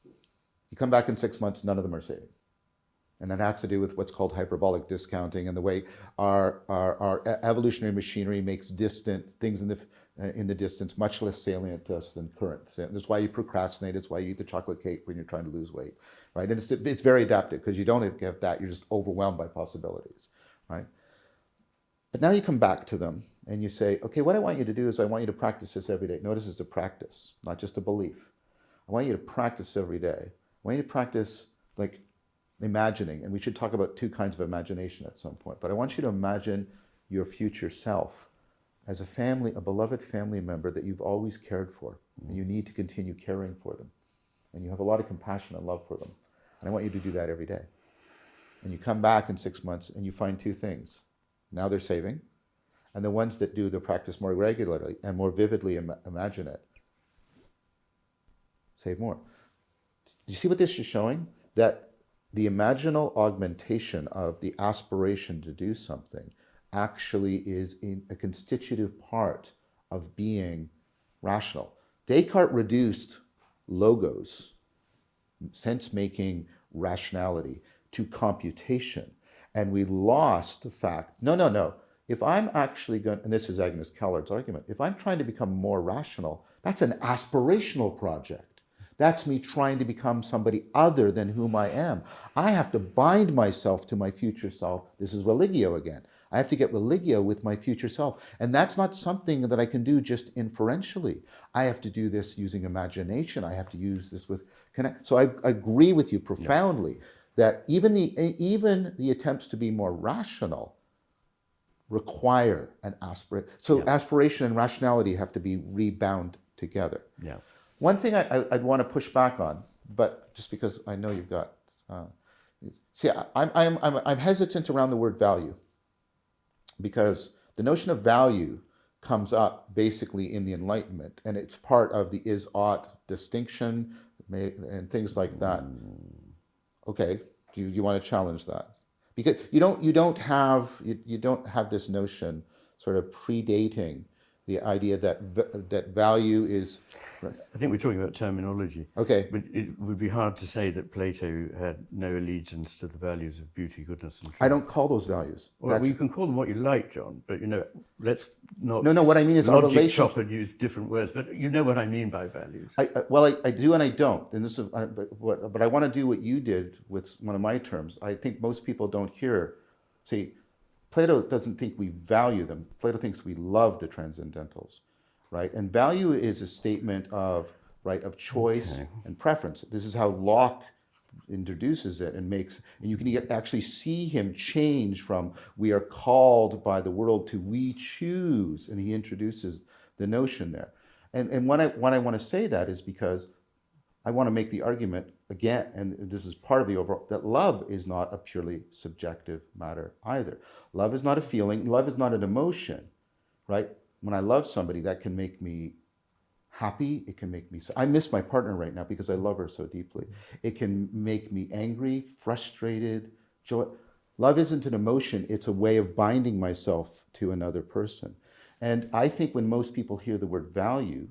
You come back in 6 months, none of them are saving. And that has to do with what's called hyperbolic discounting, and the way our evolutionary machinery makes distant things in the distance much less salient to us than current. That's why you procrastinate. It's why you eat the chocolate cake when you're trying to lose weight, right? And it's very adaptive, because you don't have that. You're just overwhelmed by possibilities, right? But now you come back to them and you say, okay, what I want you to do is I want you to practice this every day. Notice it's a practice, not just a belief. I want you to practice every day. I want you to practice like imagining, and we should talk about two kinds of imagination at some point, but I want you to imagine your future self as a beloved family member that you've always cared for, and you need to continue caring for them. And you have a lot of compassion and love for them. And I want you to do that every day. And you come back in 6 months and you find two things. Now they're saving. And the ones that do the practice more regularly and more vividly imagine it, save more. Do you see what this is showing? That the imaginal augmentation of the aspiration to do something actually is a constitutive part of being rational. Descartes reduced logos, sense-making rationality, to computation. And we lost the fact, no. If I'm actually going, and this is Agnes Callard's argument, if I'm trying to become more rational, that's an aspirational project. That's me trying to become somebody other than whom I am. I have to bind myself to my future self. This is religio again. I have to get religio with my future self. And that's not something that I can do just inferentially. I have to do this using imagination. I have to use this with connect. So I agree with you profoundly that even the attempts to be more rational require an aspiration. So aspiration and rationality have to be rebound together. Yeah. One thing I'd want to push back on, but just because I know you've got, I'm hesitant around the word value, because the notion of value comes up basically in the Enlightenment, and it's part of the is-ought distinction and things like that. Okay, do you want to challenge that? Because you don't have this notion sort of predating The idea that that value is. I think we're talking about terminology. Okay. But it would be hard to say that Plato had no allegiance to the values of beauty, goodness, and truth. I don't call those values. Well, you can call them what you like, John, but let's not. No. What I mean is our logic relationship. shop and use different words, but you know what I mean by values. I do and I don't, and this is. But I want to do what you did with one of my terms. I think most people don't hear. See, Plato doesn't think we value them. Plato thinks we love the transcendentals, right? And value is a statement of choice and preference. This is how Locke introduces it and you can actually see him change from we are called by the world to we choose, and he introduces the notion there. And when I want to say that is because I want to make the argument again, and this is part of the overall, that love is not a purely subjective matter either. Love is not a feeling, love is not an emotion, right? When I love somebody, that can make me happy, it can make me, I miss my partner right now because I love her so deeply. It can make me angry, frustrated, joy. Love isn't an emotion, it's a way of binding myself to another person. And I think when most people hear the word value,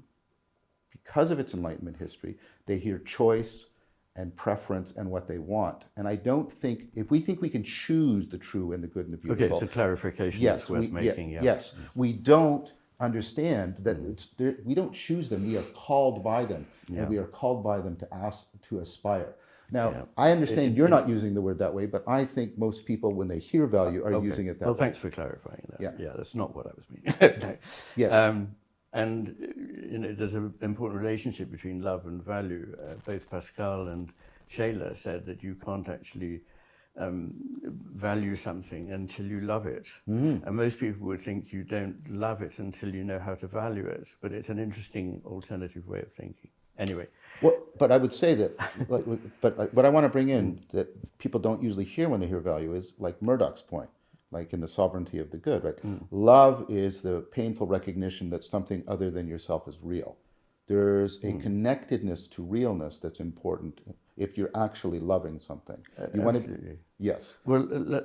because of its Enlightenment history, they hear choice and preference and what they want. And I don't think, if we think we can choose the true and the good and the beautiful. Okay, it's a clarification that's worth making. Yes, we don't understand that we don't choose them, we are called by them. And we are called by them to aspire. Now, I understand you're not using the word that way, but I think most people, when they hear value, are using it that way. Well, thanks for clarifying that. Yeah, that's not what I was meaning. No. Yes. And there's an important relationship between love and value. Both Pascal and Shayla said that you can't actually value something until you love it. And most people would think you don't love it until you know how to value it. But it's an interesting alternative way of thinking. Anyway. Well, but I would say that, but what I want to bring in that people don't usually hear when they hear value is like Murdoch's point. Like in the sovereignty of the good, right? Love is the painful recognition that something other than yourself is real. There's a connectedness to realness that's important if you're actually loving something. Absolutely. Yes. Well,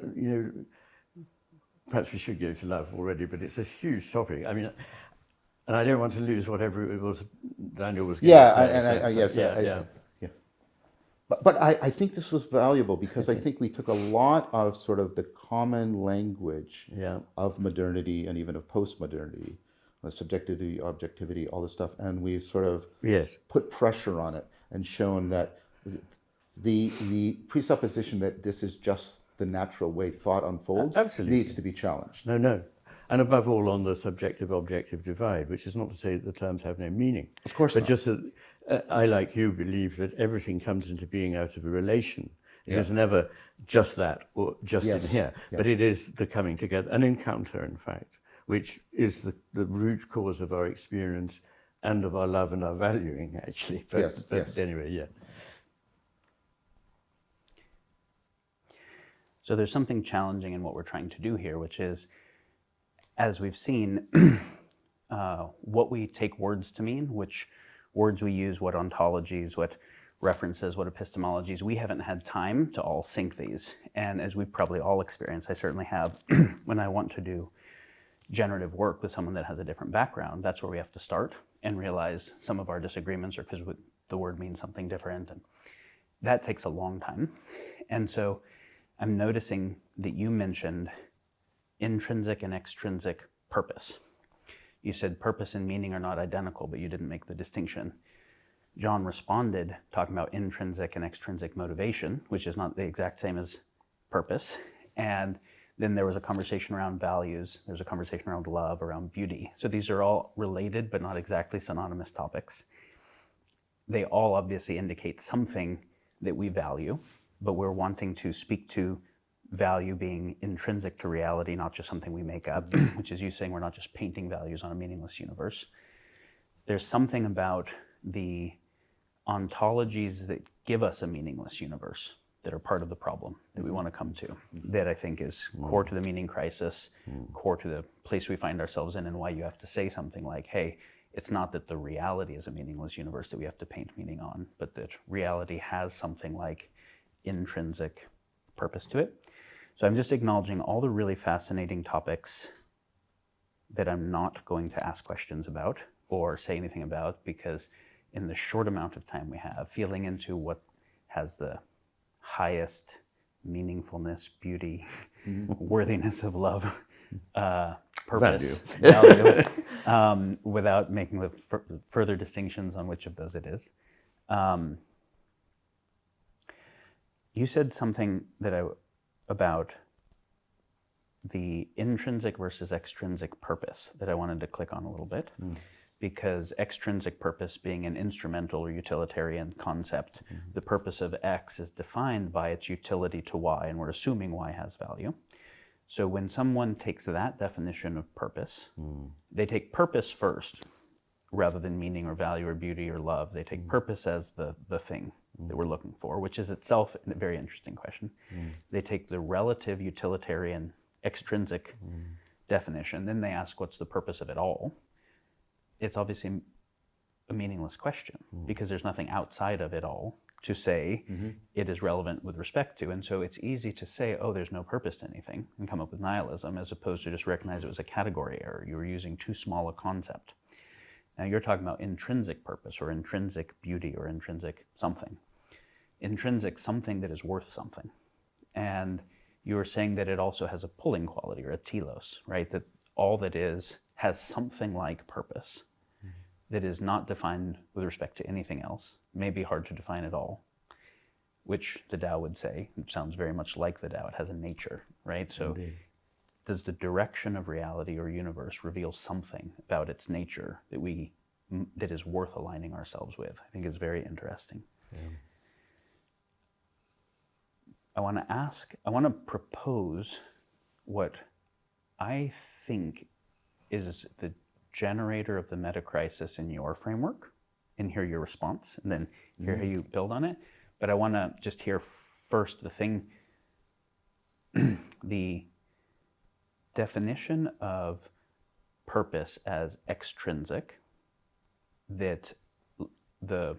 perhaps we should go to love already, but it's a huge topic. I mean, and I don't want to lose whatever it was Daniel was going to say. But I think this was valuable because I think we took a lot of sort of the common language of modernity and even of postmodernity, subjectivity, objectivity, all this stuff, and we've sort of put pressure on it and shown that the presupposition that this is just the natural way thought unfolds needs to be challenged. No. And above all, on the subjective-objective divide, which is not to say that the terms have no meaning. Of course but not. Just that I, like you, believe that everything comes into being out of a relation. It is never just that or just in here, but it is the coming together, an encounter, in fact, which is the root cause of our experience and of our love and our valuing, actually. But anyway, So there's something challenging in what we're trying to do here, which is, as we've seen, what we take words to mean, which words we use, what ontologies, what references, what epistemologies, we haven't had time to all sync these. And as we've probably all experienced, I certainly have, when I want to do generative work with someone that has a different background, that's where we have to start and realize some of our disagreements are because the word means something different. And that takes a long time. And so I'm noticing that you mentioned intrinsic and extrinsic purpose. You said purpose and meaning are not identical, but you didn't make the distinction. John responded talking about intrinsic and extrinsic motivation, which is not the exact same as purpose. And then there was a conversation around values. There's a conversation around love, around beauty. So these are all related, but not exactly synonymous topics. They all obviously indicate something that we value, but we're wanting to speak to value being intrinsic to reality, not just something we make up, which is you saying we're not just painting values on a meaningless universe. There's something about the ontologies that give us a meaningless universe that are part of the problem that we want to come to, that I think is core to the meaning crisis, core to the place we find ourselves in, and why you have to say something like, hey, it's not that the reality is a meaningless universe that we have to paint meaning on, but that reality has something like intrinsic purpose to it. So I'm just acknowledging all the really fascinating topics that I'm not going to ask questions about or say anything about, because in the short amount of time we have, feeling into what has the highest meaningfulness, beauty, worthiness of love, purpose, value, without making the further distinctions on which of those it is. You said something about the intrinsic versus extrinsic purpose that I wanted to click on a little bit, because extrinsic purpose being an instrumental or utilitarian concept, the purpose of X is defined by its utility to Y, and we're assuming Y has value. So when someone takes that definition of purpose, they take purpose first, rather than meaning or value or beauty or love. They take purpose as the thing that we're looking for, which is itself a very interesting question. They take the relative utilitarian extrinsic definition, then they ask what's the purpose of it all. It's obviously a meaningless question because there's nothing outside of it all to say it is relevant with respect to. And so it's easy to say, oh, there's no purpose to anything and come up with nihilism, as opposed to just recognize it was a category error. You were using too small a concept. Now you're talking about intrinsic purpose or intrinsic beauty or intrinsic something. Intrinsic something that is worth something. And you were saying that it also has a pulling quality or a telos, right? That all that is has something like purpose that is not defined with respect to anything else. May be hard to define at all, which the Tao would say, it sounds very much like the Tao, it has a nature, right? So does the direction of reality or universe reveal something about its nature that is worth aligning ourselves with? I think is very interesting. I want to propose what I think is the generator of the metacrisis in your framework, and hear your response, and then hear how you build on it. But I want to just hear first the definition of purpose as extrinsic that the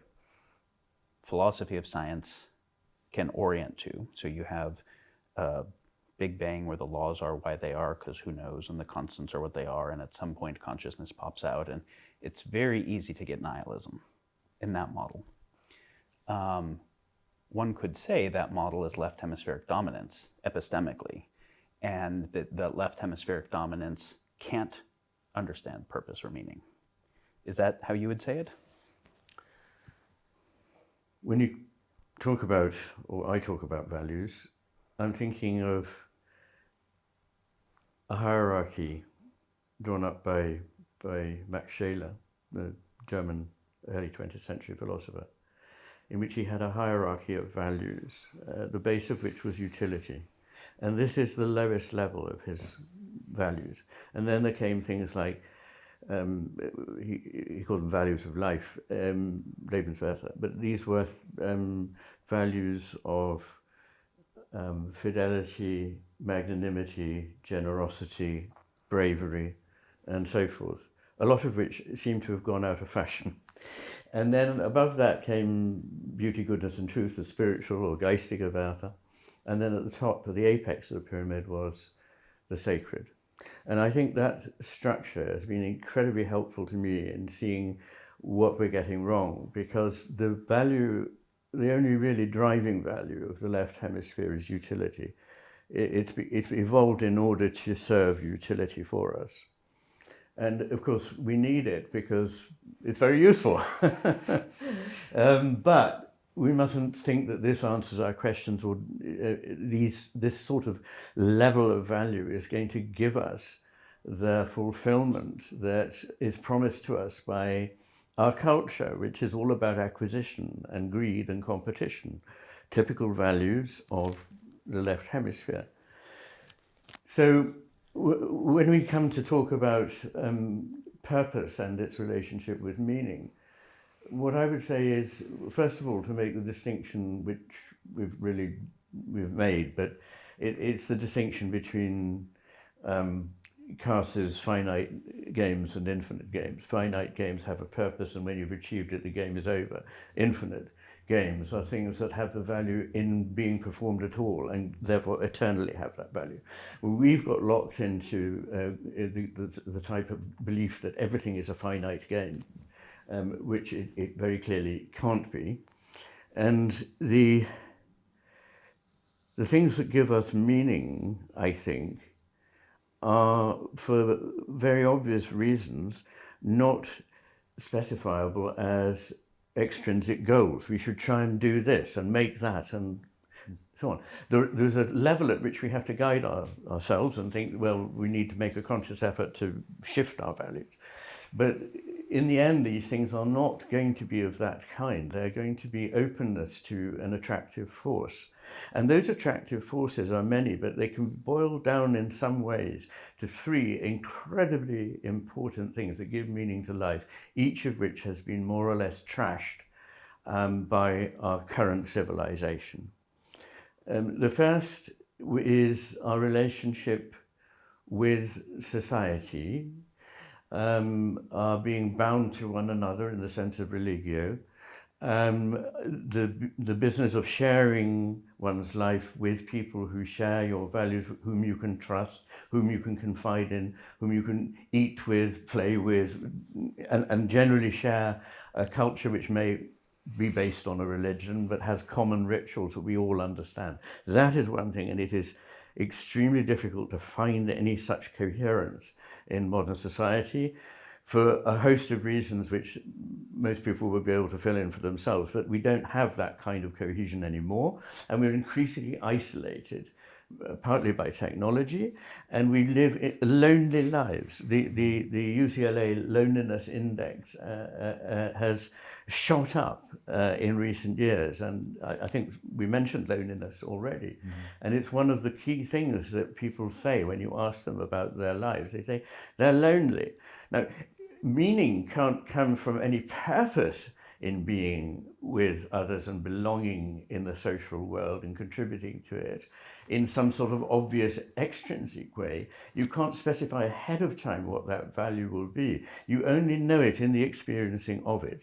philosophy of science can orient to. So you have Big Bang where the laws are why they are, because who knows, and the constants are what they are, and at some point consciousness pops out, and it's very easy to get nihilism in that model. One could say that model is left hemispheric dominance epistemically, and that left hemispheric dominance can't understand purpose or meaning. Is that how you would say it? When you talk about, or I talk about values, I'm thinking of a hierarchy drawn up by Max Scheler, the German early 20th century philosopher, in which he had a hierarchy of values, the base of which was utility. And this is the lowest level of his values. And then there came things like, he called them values of life, Lebenswerte, but these were values of fidelity, magnanimity, generosity, bravery, and so forth, a lot of which seem to have gone out of fashion. And then above that came beauty, goodness, and truth, the spiritual or geistige Werte. And then at the top, the apex of the pyramid, was the sacred. And I think that structure has been incredibly helpful to me in seeing what we're getting wrong, because the only really driving value of the left hemisphere is utility. It's evolved in order to serve utility for us. And of course, we need it because it's very useful. But we mustn't think that this answers our questions, or this sort of level of value is going to give us the fulfillment that is promised to us by our culture, which is all about acquisition and greed and competition, typical values of the left hemisphere. So when we come to talk about purpose and its relationship with meaning, what I would say is, first of all, to make the distinction which we've made, but it's the distinction between Cars's finite games and infinite games. Finite games have a purpose, and when you've achieved it, the game is over. Infinite games are things that have the value in being performed at all and therefore eternally have that value. We've got locked into the type of belief that everything is a finite game, which it very clearly can't be. And the things that give us meaning, I think, are, for very obvious reasons, not specifiable as extrinsic goals. We should try and do this and make that and so on. There's a level at which we have to guide ourselves and think, well, we need to make a conscious effort to shift our values. But in the end, these things are not going to be of that kind. They're going to be openness to an attractive force. And those attractive forces are many, but they can boil down in some ways to three incredibly important things that give meaning to life, each of which has been more or less trashed by our current civilization. The first is our relationship with society, are being bound to one another in the sense of religio, the business of sharing one's life with people who share your values, whom you can trust, whom you can confide in, whom you can eat with, play with, and generally share a culture which may be based on a religion but has common rituals that we all understand. That is one thing, and it is extremely difficult to find any such coherence in modern society for a host of reasons which most people will be able to fill in for themselves. But we don't have that kind of cohesion anymore, and we're increasingly isolated, partly by technology, and we live lonely lives. The UCLA loneliness index has shot up in recent years, and I think we mentioned loneliness already. Mm-hmm. And it's one of the key things that people say when you ask them about their lives. They say they're lonely. Now, meaning can't come from any purpose in being with others and belonging in the social world and contributing to it in some sort of obvious extrinsic way. You can't specify ahead of time what that value will be. You only know it in the experiencing of it.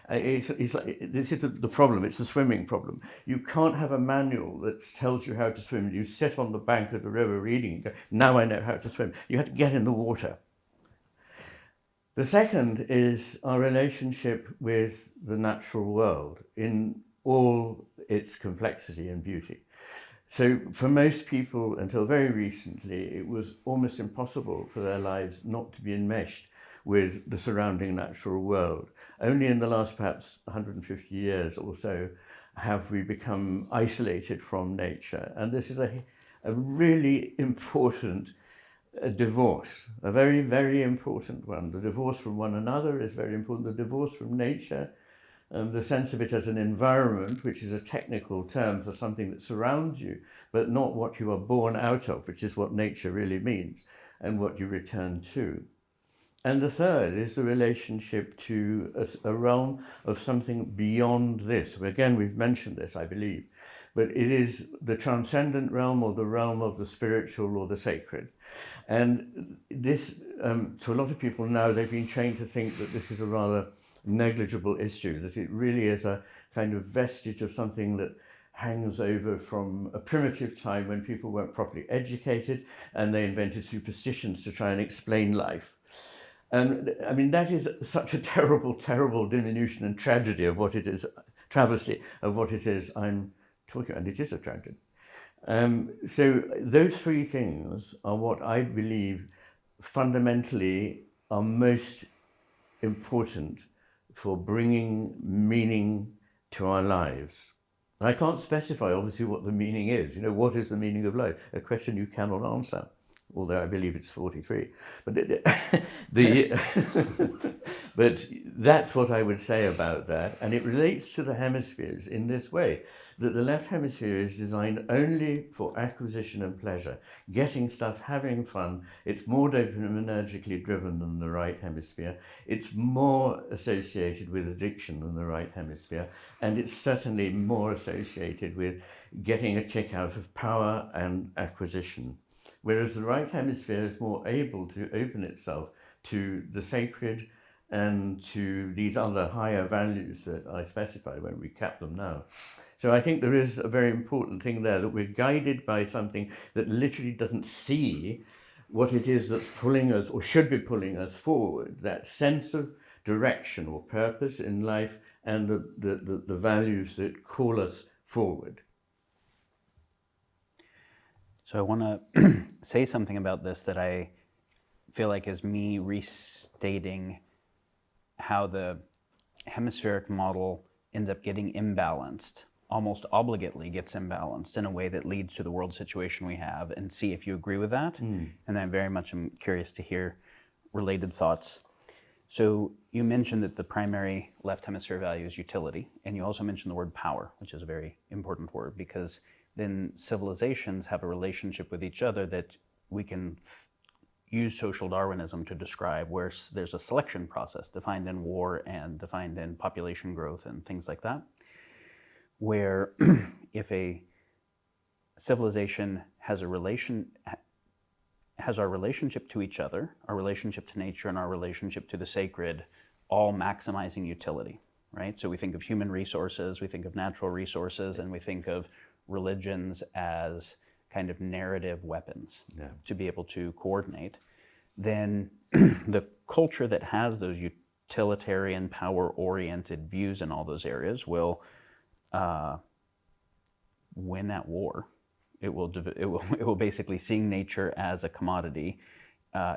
It's like, this is the problem, it's the swimming problem. You can't have a manual that tells you how to swim. You sit on the bank of the river reading and go, now I know how to swim. You have to get in the water. The second is our relationship with the natural world in all its complexity and beauty. So for most people, until very recently, it was almost impossible for their lives not to be enmeshed with the surrounding natural world. Only in the last perhaps 150 years or so have we become isolated from nature. And this is a really important divorce, a very, very important one. The divorce from one another is very important. The divorce from nature, the sense of it as an environment, which is a technical term for something that surrounds you, but not what you are born out of, which is what nature really means, and what you return to. And the third is the relationship to a realm of something beyond this. Again, we've mentioned this, I believe, but it is the transcendent realm or the realm of the spiritual or the sacred. And this, to a lot of people now, they've been trained to think that this is a rather negligible issue, that it really is a kind of vestige of something that hangs over from a primitive time when people weren't properly educated and they invented superstitions to try and explain life. And I mean, that is such a terrible, terrible diminution and tragedy of what it is, travesty of what it is I'm talking about, and it is a tragedy. So those three things are what I believe fundamentally are most important for bringing meaning to our lives. And I can't specify obviously what the meaning is. You know, what is the meaning of life? A question you cannot answer, although I believe it's 43. But but that's what I would say about that. And it relates to the hemispheres in this way, that the left hemisphere is designed only for acquisition and pleasure, getting stuff, having fun. It's more dopaminergically driven than the right hemisphere. It's more associated with addiction than the right hemisphere. And it's certainly more associated with getting a kick out of power and acquisition. Whereas the right hemisphere is more able to open itself to the sacred and to these other higher values that I specify when we cap them now. So I think there is a very important thing there, that we're guided by something that literally doesn't see what it is that's pulling us, or should be pulling us forward, that sense of direction or purpose in life, and the values that call us forward. So I want to say something about this that I feel like is me restating how the hemispheric model ends up getting imbalanced, almost obligately gets imbalanced in a way that leads to the world situation we have, and see if you agree with that. And I very much am curious to hear related thoughts. So you mentioned that the primary left hemisphere value is utility, and you also mentioned the word power, which is a very important word, because then civilizations have a relationship with each other that we can use social Darwinism to describe, where there's a selection process defined in war and defined in population growth and things like that, where if a civilization has our relationship to each other, our relationship to nature, and our relationship to the sacred, all maximizing utility, right? So we think of human resources, we think of natural resources, and we think of religions as kind of narrative weapons to be able to coordinate. Then the culture that has those utilitarian, power-oriented views in all those areas will win at war. It will basically, seeing nature as a commodity,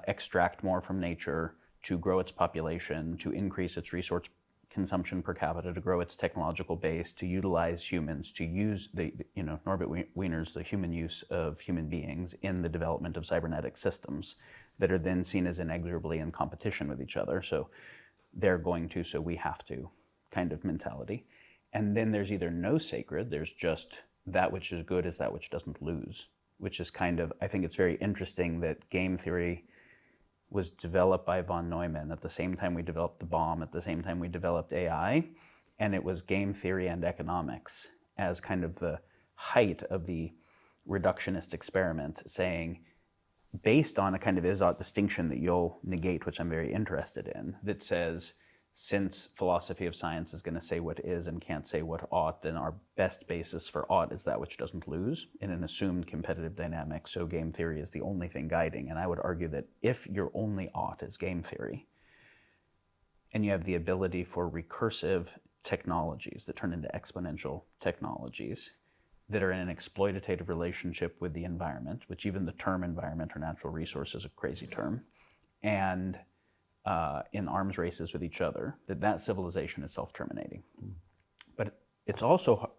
extract more from nature to grow its population, to increase its resource consumption per capita, to grow its technological base, to utilize humans, to use Norbert Wiener's the human use of human beings in the development of cybernetic systems that are then seen as inexorably in competition with each other. So they're going to, so we have to kind of mentality. And then there's either no sacred, there's just that which is good is that which doesn't lose, which is kind of, I think it's very interesting that game theory was developed by von Neumann at the same time we developed the bomb, at the same time we developed AI, and it was game theory and economics as kind of the height of the reductionist experiment, saying, based on a kind of Izzat distinction that you'll negate, which I'm very interested in, that says, since philosophy of science is going to say what is and can't say what ought, then our best basis for ought is that which doesn't lose in an assumed competitive dynamic. So game theory is the only thing guiding. And I would argue that if your only ought is game theory, and you have the ability for recursive technologies that turn into exponential technologies that are in an exploitative relationship with the environment, which even the term environment or natural resource is a crazy term, and in arms races with each other, that civilization is self-terminating. But it's also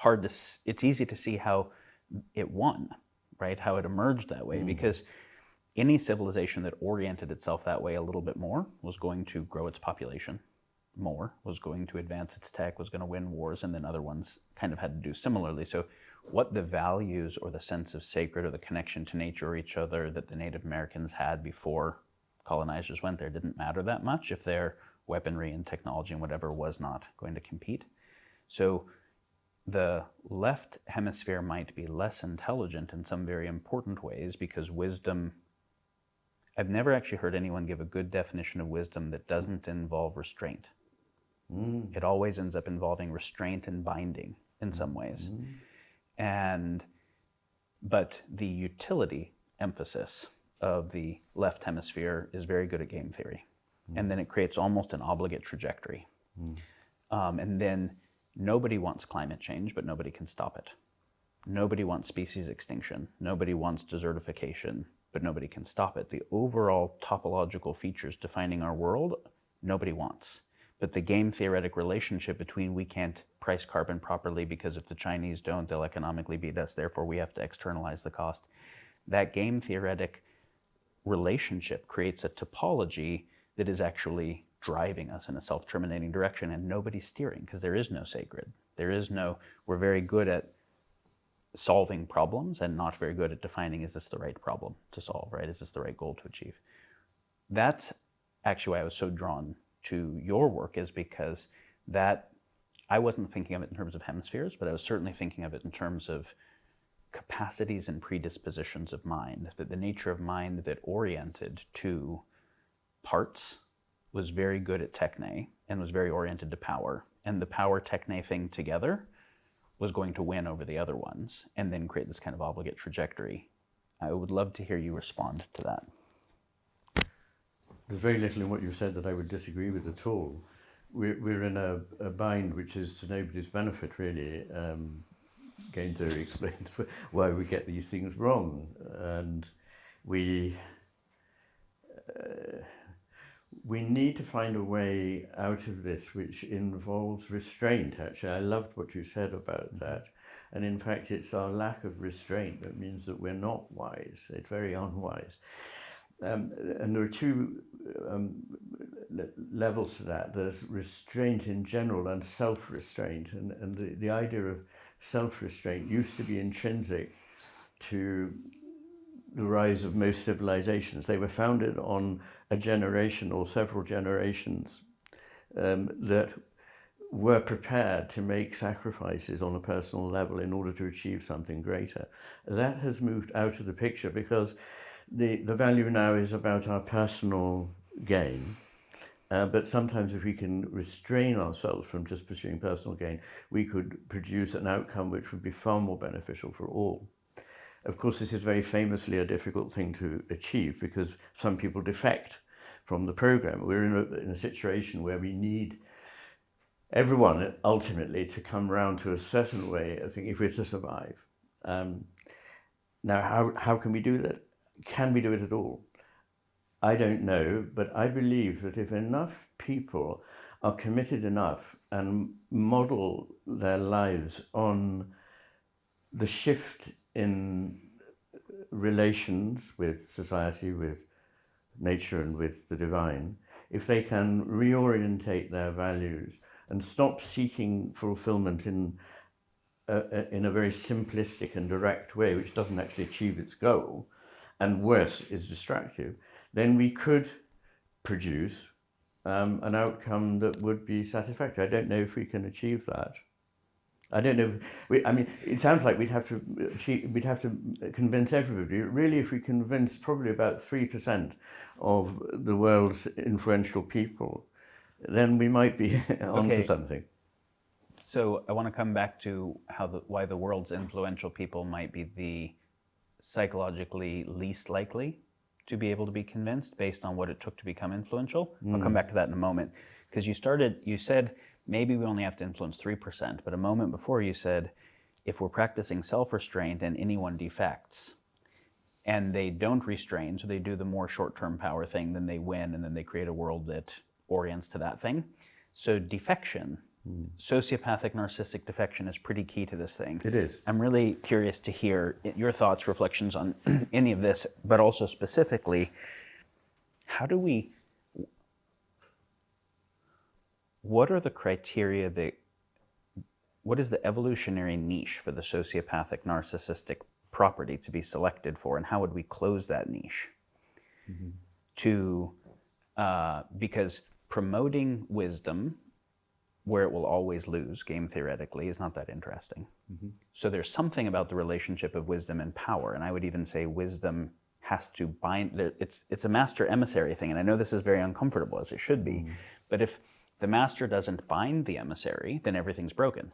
it's easy to see how it won, right? How it emerged that way, because any civilization that oriented itself that way a little bit more was going to grow its population more, was going to advance its tech, was going to win wars, and then other ones kind of had to do similarly. So what the values or the sense of sacred or the connection to nature or each other that the Native Americans had before colonizers went there didn't matter that much if their weaponry and technology and whatever was not going to compete. So the left hemisphere might be less intelligent in some very important ways, because wisdom, I've never actually heard anyone give a good definition of wisdom that doesn't involve restraint. It always ends up involving restraint and binding in some ways. But the utility emphasis of the left hemisphere is very good at game theory. And then it creates almost an obligate trajectory. And then nobody wants climate change, but nobody can stop it. Nobody wants species extinction. Nobody wants desertification, but nobody can stop it. The overall topological features defining our world, nobody wants. But the game theoretic relationship between we can't price carbon properly because if the Chinese don't, they'll economically beat us, therefore we have to externalize the cost. That game theoretic relationship creates a topology that is actually driving us in a self-terminating direction, and nobody's steering, because there is no sacred. We're very good at solving problems and not very good at defining, is this the right problem to solve, right? Is this the right goal to achieve? That's actually why I was so drawn to your work, is because that, I wasn't thinking of it in terms of hemispheres, but I was certainly thinking of it in terms of capacities and predispositions of mind, that the nature of mind that oriented to parts was very good at techne and was very oriented to power, and the power techne thing together was going to win over the other ones and then create this kind of obligate trajectory. I would love to hear you respond to that. There's very little in what you said that I would disagree with at all. We're in a bind which is to nobody's benefit, really. Game theory explains why we get these things wrong, and we need to find a way out of this which involves restraint. Actually, I loved what you said about that. And in fact, it's our lack of restraint that means that we're not wise. It's very unwise. And there are two levels to that. There's restraint in general and self-restraint. And the idea of self-restraint used to be intrinsic to the rise of most civilizations. They were founded on a generation or several generations that were prepared to make sacrifices on a personal level in order to achieve something greater. That has moved out of the picture because the value now is about our personal gain. But sometimes if we can restrain ourselves from just pursuing personal gain, we could produce an outcome which would be far more beneficial for all. Of course, this is very famously a difficult thing to achieve because some people defect from the program. We're in a situation where we need everyone ultimately to come around to a certain way of thinking if we're to survive. Now, how can we do that? Can we do it at all? I don't know, but I believe that if enough people are committed enough and model their lives on the shift in relations with society, with nature and with the divine, if they can reorientate their values and stop seeking fulfillment in a very simplistic and direct way, which doesn't actually achieve its goal, and worse, is destructive, then we could produce an outcome that would be satisfactory. I don't know if we can achieve that. I don't know. I mean, it sounds like we'd have to convince everybody. Really, if we convince probably about 3% of the world's influential people, then we might be onto something. So I want to come back to why the world's influential people might be the psychologically least likely to be able to be convinced based on what it took to become influential. I'll come back to that in a moment. Because you said maybe we only have to influence 3%, but a moment before you said, if we're practicing self-restraint and anyone defects, and they don't restrain, so they do the more short-term power thing, then they win, and then they create a world that orients to that thing. So defection, sociopathic narcissistic defection is pretty key to this thing. It is. I'm really curious to hear your thoughts, reflections on any of this, but also specifically, what are the criteria what is the evolutionary niche for the sociopathic narcissistic property to be selected for, and how would we close that niche? Because promoting wisdom where it will always lose, game theoretically, is not that interesting. So there's something about the relationship of wisdom and power, and I would even say wisdom has to bind, it's a master emissary thing, and I know this is very uncomfortable, as it should be, but if the master doesn't bind the emissary, then everything's broken.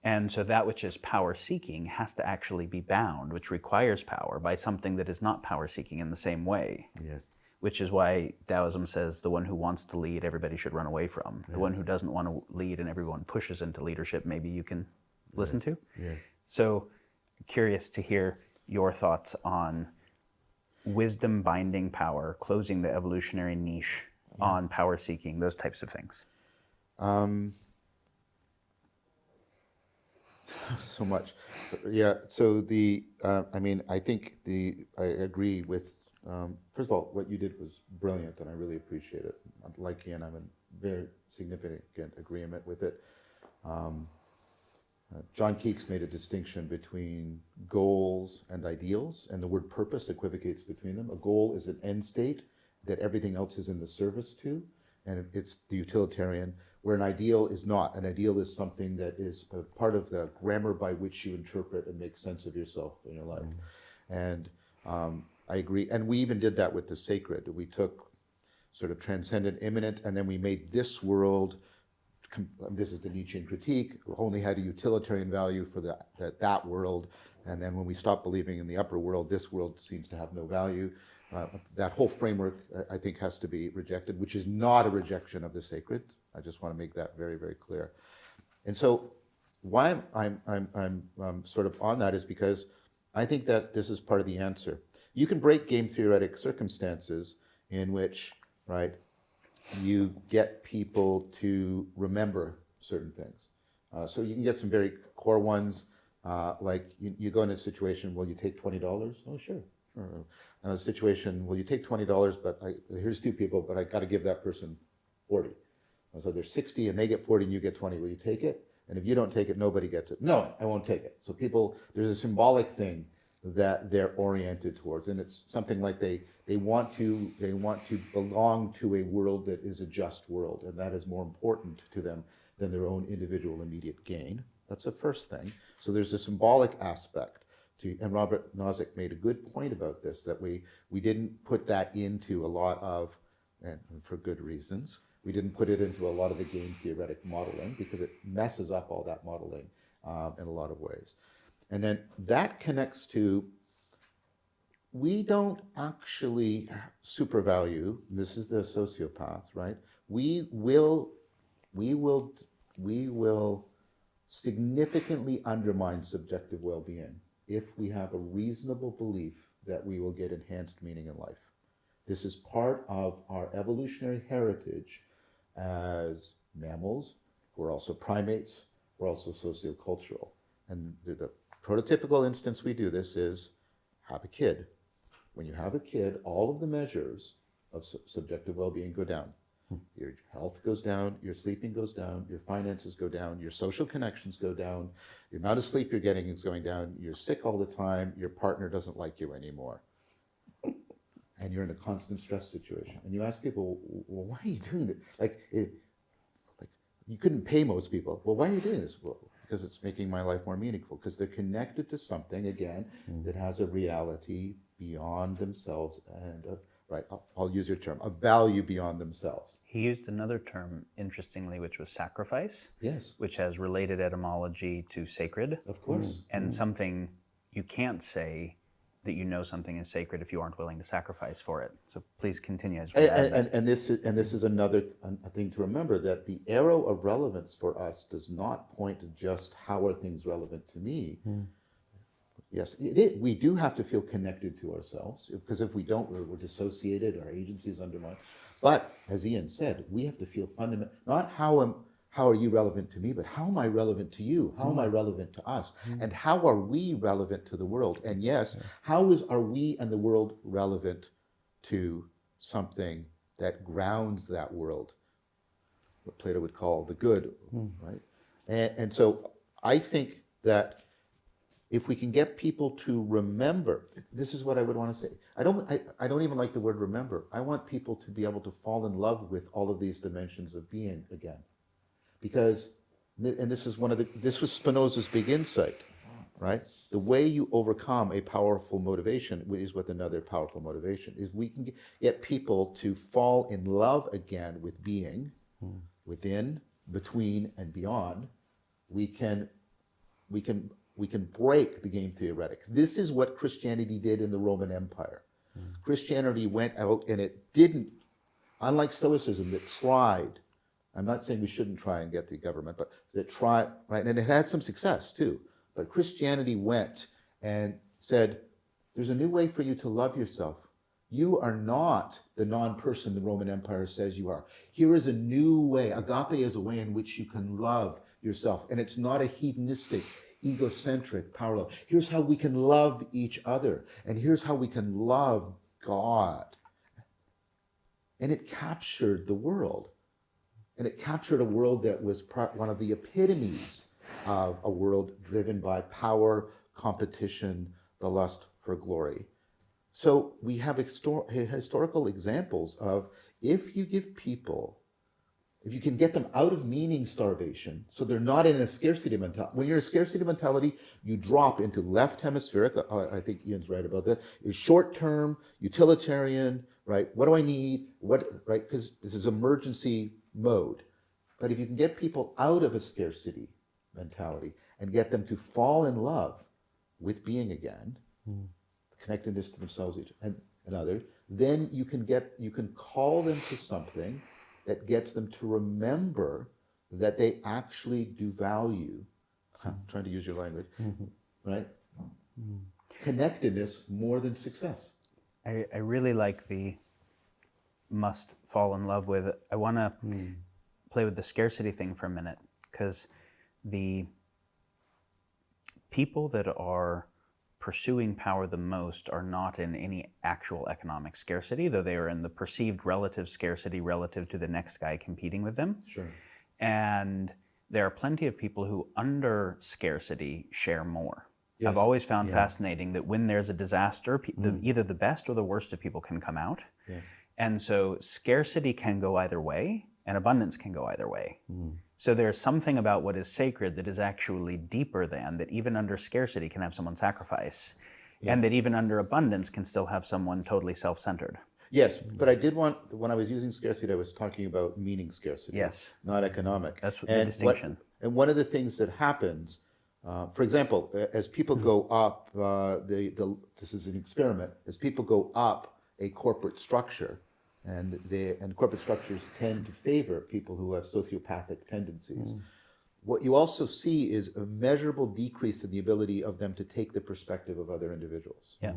And so that which is power-seeking has to actually be bound, which requires power, by something that is not power-seeking in the same way. Yes. Which is why Taoism says the one who wants to lead, everybody should run away from. The one who doesn't want to lead and everyone pushes into leadership, maybe you can listen to. So curious to hear your thoughts on wisdom binding power, closing the evolutionary niche on power-seeking, those types of things. So much. So I think I agree with, first of all, what you did was brilliant and I really appreciate it. Like Ian, I'm in very significant agreement with it. John Keeks made a distinction between goals and ideals, and the word purpose equivocates between them. A goal is an end state that everything else is in the service to, and it's the utilitarian, where an ideal is not. An ideal is something that is a part of the grammar by which you interpret and make sense of yourself in your life. And I agree. And we even did that with the sacred. We took sort of transcendent, immanent, and then we made this world, this is the Nietzschean critique, only had a utilitarian value for that world, and then when we stop believing in the upper world, this world seems to have no value. That whole framework, I think, has to be rejected, which is not a rejection of the sacred. I just want to make that very, very clear. And so why I'm sort of on that is because I think that this is part of the answer. You can break game theoretic circumstances in which, right, you get people to remember certain things. So you can get some very core ones, like you go in a situation, will you take $20? Oh, sure. A situation, will you take $20, but here's two people, but I got to give that person 40. So there's 60 and they get 40 and you get 20. Will you take it? And if you don't take it, nobody gets it. No, I won't take it. So people, there's a symbolic thing that they're oriented towards, and it's something like they want to belong to a world that is a just world, and that is more important to them than their own individual immediate gain. That's the first thing. So there's a symbolic aspect to, and Robert Nozick made a good point about this, that we didn't put that into a lot of, and for good reasons, we didn't put it into a lot of the game theoretic modeling because it messes up all that modeling in a lot of ways. And then that connects to, we don't actually supervalue, this is the sociopath, right? We will significantly undermine subjective well-being if we have a reasonable belief that we will get enhanced meaning in life. This is part of our evolutionary heritage as mammals. We're also primates. We're also sociocultural. And the prototypical instance we do this is have a kid. When you have a kid, all of the measures of subjective well-being go down. Your health goes down, your sleeping goes down, your finances go down, your social connections go down, the amount of sleep you're getting is going down, you're sick all the time, your partner doesn't like you anymore. And you're in a constant stress situation. And you ask people, well, why are you doing this? Like you couldn't pay most people. Well, why are you doing this? Well, because it's making my life more meaningful, because they're connected to something, again, that has a reality beyond themselves and, right, I'll use your term, a value beyond themselves. He used another term, interestingly, which was sacrifice. Yes. Which has related etymology to sacred. Of course. And something you can't say that you know something is sacred if you aren't willing to sacrifice for it. So please continue. And this is another thing to remember, that the arrow of relevance for us does not point to just how are things relevant to me. Yes, we do have to feel connected to ourselves, because if we don't, we're dissociated, our agency is undermined. But as Ian said, we have to feel fundamental, not how are you relevant to me, but how am I relevant to you? How am I relevant to us? And how are we relevant to the world? And yes, how are we and the world relevant to something that grounds that world, what Plato would call the good, right? And so I think that if we can get people to remember, this is what I would want to say. I don't even like the word remember. I want people to be able to fall in love with all of these dimensions of being again. Because, and this was Spinoza's big insight, right? The way you overcome a powerful motivation is with another powerful motivation, is we can get people to fall in love again with being, within, between, and beyond. We can break the game theoretic. This is what Christianity did in the Roman Empire. Christianity went out and it didn't, unlike Stoicism that tried, I'm not saying we shouldn't try and get the government, but that tried, right? And it had some success too. But Christianity went and said, there's a new way for you to love yourself. You are not the non-person the Roman Empire says you are. Here is a new way. Agape is a way in which you can love yourself. And it's not a hedonistic, egocentric power love. Here's how we can love each other. And here's how we can love God. And it captured the world. And it captured a world that was one of the epitomes of a world driven by power, competition, the lust for glory. So we have historical examples of, if you give people, if you can get them out of meaning starvation, so they're not in a scarcity mentality. When you're in a scarcity mentality, you drop into left hemispheric, I think Ian's right about that, is short-term, utilitarian, right? What do I need? What, right? Because this is emergency mode. But if you can get people out of a scarcity mentality and get them to fall in love with being again, connectedness to themselves and others, then you can call them to something that gets them to remember that they actually do value, I'm trying to use your language, right? Connectedness more than success. I really like the must fall in love with. I want to play with the scarcity thing for a minute, because the people that are pursuing power the most are not in any actual economic scarcity, though they are in the perceived relative scarcity relative to the next guy competing with them. Sure. And there are plenty of people who, under scarcity, share more. Yes. I've always found fascinating that when there's a disaster, either the best or the worst of people can come out. Yes. And so scarcity can go either way, and abundance can go either way. So there's something about what is sacred that is actually deeper than, that even under scarcity can have someone sacrifice, and that even under abundance can still have someone totally self-centered. Yes, but I did want, when I was using scarcity, I was talking about meaning scarcity. Yes. Not economic. That's the distinction. And one of the things that happens, for example, as people go up, this is an experiment, as people go up a corporate structure, and corporate structures tend to favor people who have sociopathic tendencies. What you also see is a measurable decrease in the ability of them to take the perspective of other individuals. Yeah.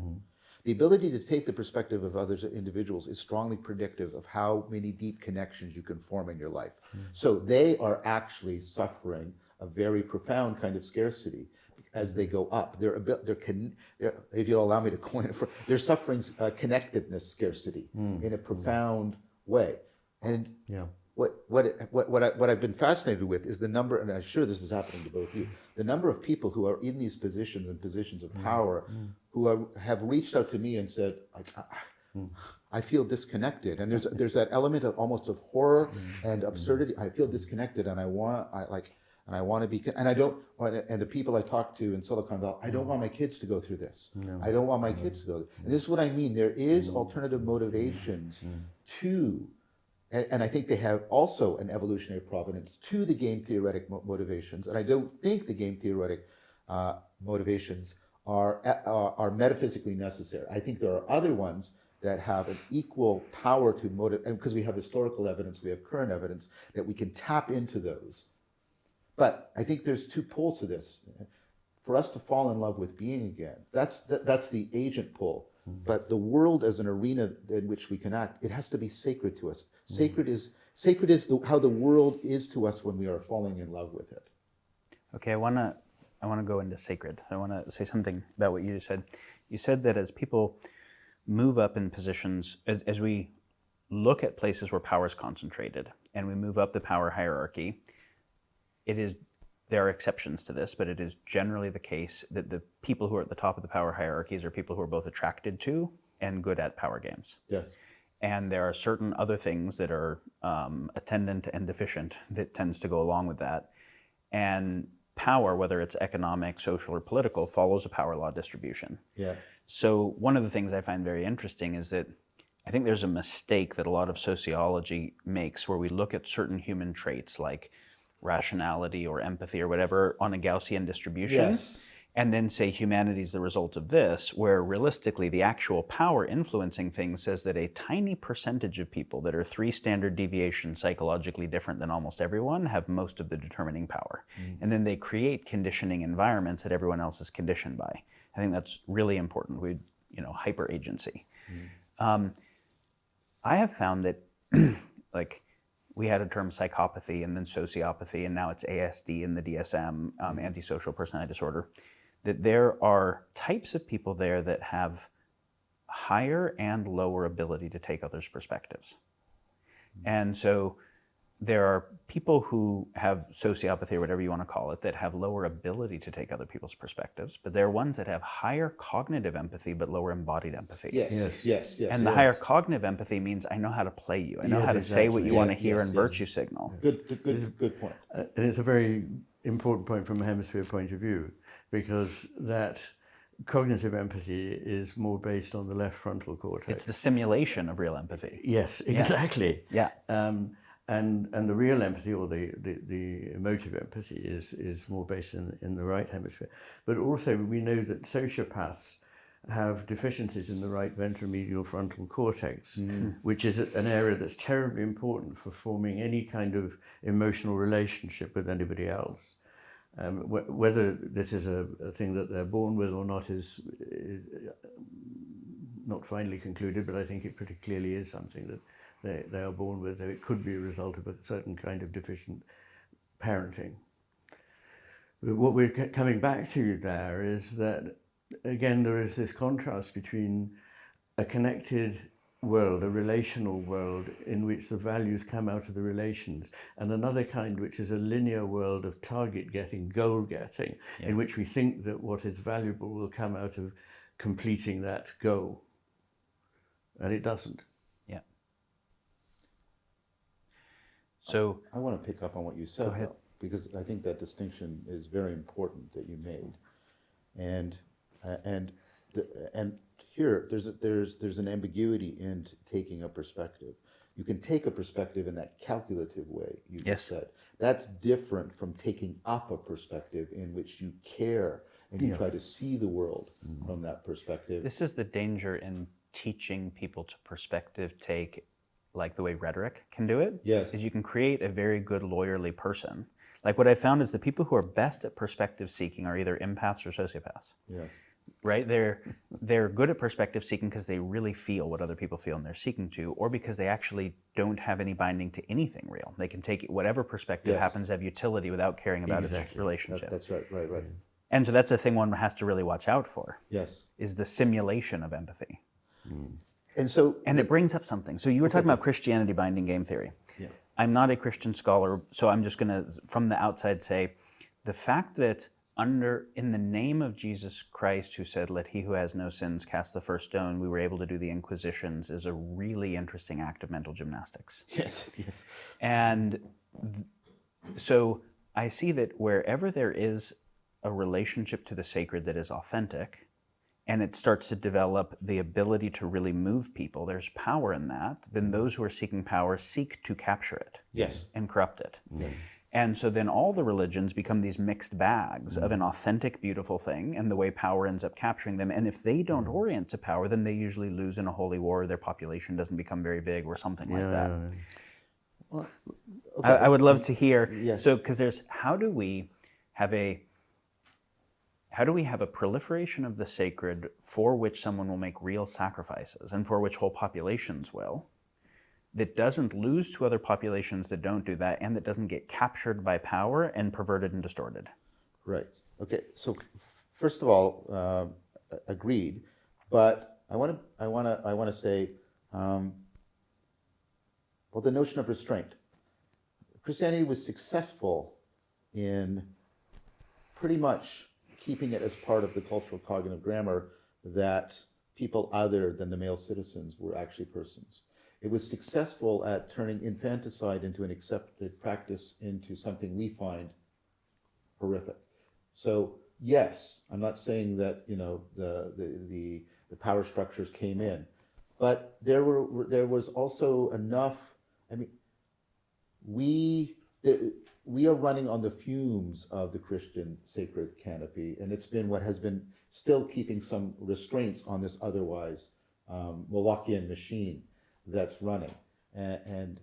The ability to take the perspective of other individuals is strongly predictive of how many deep connections you can form in your life. So they are actually suffering a very profound kind of scarcity as they go up. They're if you'll allow me to coin it, they're suffering connectedness scarcity in a profound way. And what I've been fascinated with is the number, and I'm sure this is happening to both of you, the number of people who are in these positions and positions of power who have reached out to me and said, like, I feel disconnected, and there's that element of almost of horror and absurdity. I feel disconnected, and I want to be, and I don't, and the people I talk to in Silicon Valley, I don't want my kids to go through this. I don't want my kids to go. And this is what I mean. There is alternative motivations to, and I think they have also an evolutionary provenance to the game theoretic motivations. And I don't think the game theoretic motivations are metaphysically necessary. I think there are other ones that have an equal power to motive, and because we have historical evidence, we have current evidence that we can tap into those. But I think there's two poles to this. For us to fall in love with being again, that's the agent pole. But the world as an arena in which we can act, it has to be sacred to us. Sacred is how the world is to us when we are falling in love with it. Okay, I want to go into sacred. I want to say something about what you said. You said that as people move up in positions, as we look at places where power is concentrated and we move up the power hierarchy, there are exceptions to this, but it is generally the case that the people who are at the top of the power hierarchies are people who are both attracted to and good at power games. Yes. And there are certain other things that are attendant and deficient that tends to go along with that. And power, whether it's economic, social, or political, follows a power law distribution. Yeah. So one of the things I find very interesting is that I think there's a mistake that a lot of sociology makes where we look at certain human traits like rationality or empathy or whatever on a Gaussian distribution, and then say humanity is the result of this, where realistically the actual power influencing things says that a tiny percentage of people that are 3 standard deviations psychologically different than almost everyone have most of the determining power. And then they create conditioning environments that everyone else is conditioned by. I think that's really important. Hyper agency. I have found that like we had a term psychopathy and then sociopathy, and now it's ASD in the DSM, antisocial personality disorder, that there are types of people there that have higher and lower ability to take others' perspectives. And so there are people who have sociopathy or whatever you want to call it that have lower ability to take other people's perspectives, but there are ones that have higher cognitive empathy but lower embodied empathy. Yes. And the higher cognitive empathy means I know how to play you. I know how to say what you want to hear and virtue signal. Good point. And it's a very important point from a hemisphere point of view, because that cognitive empathy is more based on the left frontal cortex. It's the simulation of real empathy. Yes, exactly. Yeah. And the real empathy, or the emotive empathy, is more based in the right hemisphere. But also we know that sociopaths have deficiencies in the right ventromedial frontal cortex, which is an area that's terribly important for forming any kind of emotional relationship with anybody else. Whether this is a thing that they're born with or not is not finally concluded, but I think it pretty clearly is something that they are born with. It could be a result of a certain kind of deficient parenting. But what we're coming back to there is that, again, there is this contrast between a connected world, a relational world in which the values come out of the relations, and another kind which is a linear world of target getting, goal getting, in which we think that what is valuable will come out of completing that goal. And it doesn't. Yeah. So I want to pick up on what you said, though, because I think that distinction is very important that you made, and here there's an ambiguity in taking a perspective. You can take a perspective in that calculative way you just said. That's different from taking up a perspective in which you care and you try to see the world from that perspective. this is the danger in teaching people to perspective take, like the way rhetoric can do it. Yes. Is you can create a very good lawyerly person. Like what I found is the people who are best at perspective seeking are either empaths or sociopaths. Yes. Right? They're good at perspective seeking because they really feel what other people feel and they're seeking to, or because they actually don't have any binding to anything real. They can take whatever perspective happens to have utility without caring about its relationship. That's right. And so that's a thing one has to really watch out for. Yes. Is the simulation of empathy. And it brings up something. So you were talking about Christianity binding game theory. Yeah. I'm not a Christian scholar, so I'm just going to, from the outside, say the fact that in the name of Jesus Christ, who said, "Let he who has no sins cast the first stone," we were able to do the Inquisitions is a really interesting act of mental gymnastics. Yes. And so I see that wherever there is a relationship to the sacred that is authentic, and it starts to develop the ability to really move people, there's power in that, then those who are seeking power seek to capture it and corrupt it. And so then all the religions become these mixed bags of an authentic, beautiful thing, and the way power ends up capturing them. And if they don't orient to power, then they usually lose in a holy war, their population doesn't become very big or something like that. Well, I would love to hear, Yes. so because there's, how do we have a proliferation of the sacred for which someone will make real sacrifices and for which whole populations will, that doesn't lose to other populations that don't do that, and that doesn't get captured by power and perverted and distorted? Right. Okay. So first of all, agreed. But I want to say, well, the notion of restraint. Christianity was successful in pretty much keeping it as part of the cultural cognitive grammar that people other than the male citizens were actually persons. It was successful at turning infanticide into an accepted practice into something we find horrific. So yes, I'm not saying that the power structures came in, but there was also enough. I mean, we are running on the fumes of the Christian sacred canopy, and it's been what has been still keeping some restraints on this otherwise Wallachian machine that's running. And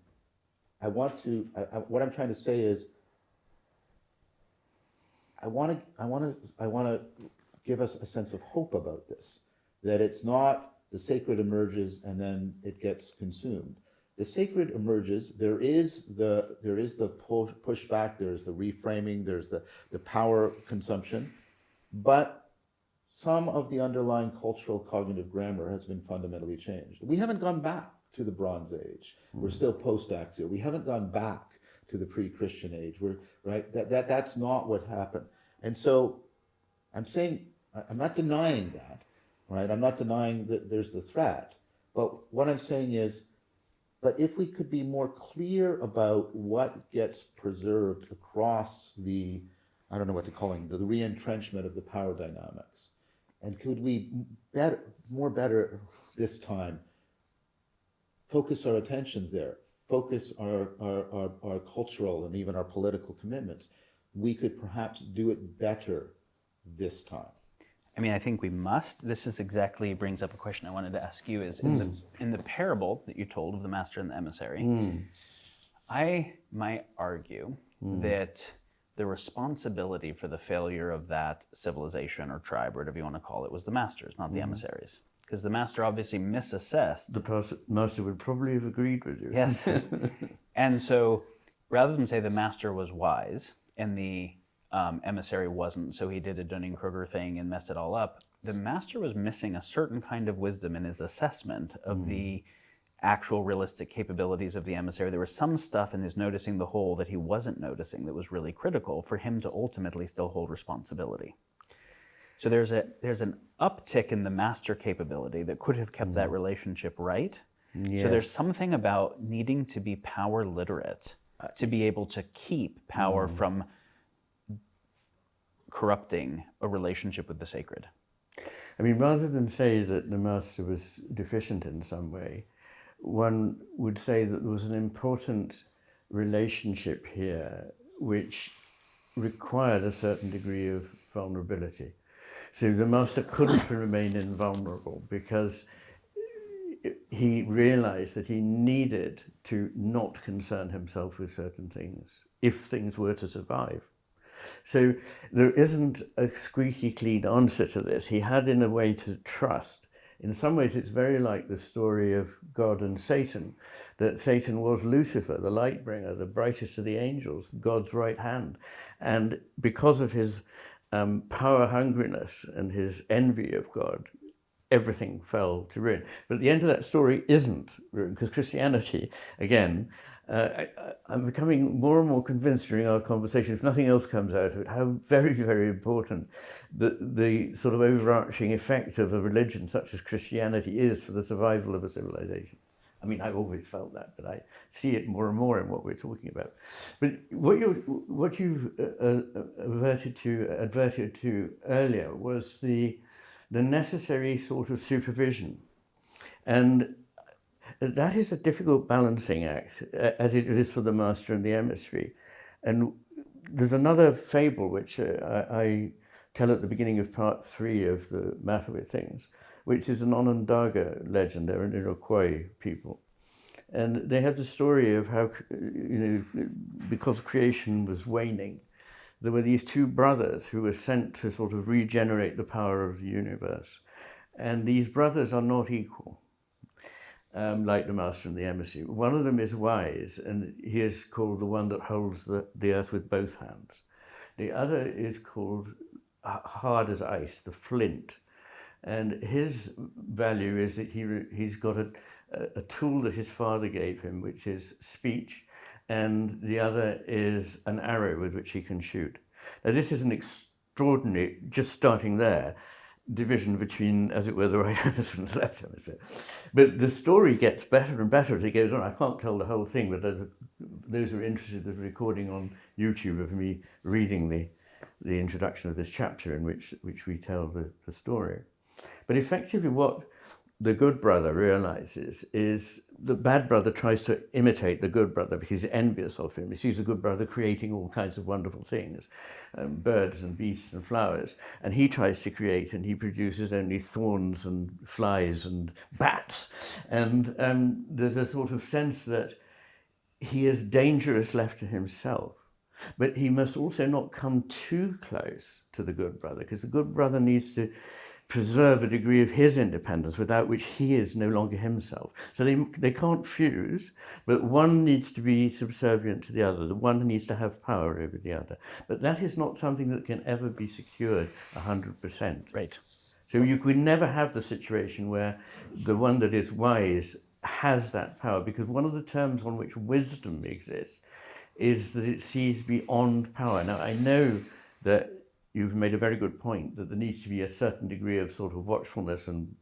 what I'm trying to say is, I want to give us a sense of hope about this, that it's not the sacred emerges and then it gets consumed. The sacred emerges. There is the pushback. There's the reframing. There's the power consumption, but some of the underlying cultural cognitive grammar has been fundamentally changed. We haven't gone back to the Bronze Age. We're still post-axial. We haven't gone back to the pre-Christian age. That's not what happened. And so I'm saying, I'm not denying that, right? I'm not denying that there's the threat. But what I'm saying is, but if we could be more clear about what gets preserved across the, I don't know what to call it, the re-entrenchment of the power dynamics, And could we better this time focus our attentions there, focus our cultural and even our political commitments? We could perhaps do it better this time. I mean, I think we must. This is exactly brings up a question I wanted to ask you. Is in the parable that you told of the master and the emissary, I might argue that the responsibility for the failure of that civilization or tribe, or whatever you want to call it, was the masters, not the emissaries. Because the master obviously misassessed. The master would probably have agreed with you. Yes. And so rather than say the master was wise and the emissary wasn't, so he did a Dunning-Kruger thing and messed it all up, the master was missing a certain kind of wisdom in his assessment of the actual realistic capabilities of the emissary. There was some stuff in his noticing the whole that he wasn't noticing that was really critical for him to ultimately still hold responsibility. So there's an uptick in the master capability that could have kept that relationship right. Yes. So there's something about needing to be power literate to be able to keep power from corrupting a relationship with the sacred. I mean, rather than say that the master was deficient in some way, one would say that there was an important relationship here which required a certain degree of vulnerability. So the master couldn't remain invulnerable because he realized that he needed to not concern himself with certain things if things were to survive. So there isn't a squeaky clean answer to this. He had, in a way, to trust. In some ways, it's very like the story of God and Satan, that Satan was Lucifer, the light bringer, the brightest of the angels, God's right hand. And because of his power hungriness and his envy of God, everything fell to ruin. But the end of that story isn't ruin, because Christianity, again, I'm becoming more and more convinced during our conversation, if nothing else comes out of it, how very, very important the sort of overarching effect of a religion such as Christianity is for the survival of a civilization. I mean, I've always felt that, but I see it more and more in what we're talking about. But what you adverted to earlier was the necessary sort of supervision. And that is a difficult balancing act, as it is for the master and the emissary. And there's another fable which I tell at the beginning of part 3 of the Matter with Things, which is an Onondaga legend. They're an Iroquois people. And they have the story of how, because creation was waning, there were these two brothers who were sent to sort of regenerate the power of the universe. And these brothers are not equal. Like the master and the emissary. One of them is wise, and he is called the one that holds the earth with both hands. The other is called hard as ice, the flint. And his value is that he's got a tool that his father gave him, which is speech, and the other is an arrow with which he can shoot. Now this is an extraordinary, just starting there, division between, as it were, the right hemisphere and the left hemisphere. But the story gets better and better as it goes on. I can't tell the whole thing, but those who are interested in the recording on YouTube of me reading the introduction of this chapter in which we tell the story. But effectively what the good brother realizes is the bad brother tries to imitate the good brother because he's envious of him. He sees the good brother creating all kinds of wonderful things, birds and beasts and flowers, and he tries to create, and he produces only thorns and flies and bats. And there's a sort of sense that he is dangerous left to himself. But he must also not come too close to the good brother, because the good brother needs to preserve a degree of his independence without which he is no longer himself. So they can't fuse, but one needs to be subservient to the other. The one needs to have power over the other. But that is not something that can ever be secured 100%. Right. So you could never have the situation where the one that is wise has that power, because one of the terms on which wisdom exists is that it sees beyond power. Now, I know that you've made a very good point that there needs to be a certain degree of sort of watchfulness and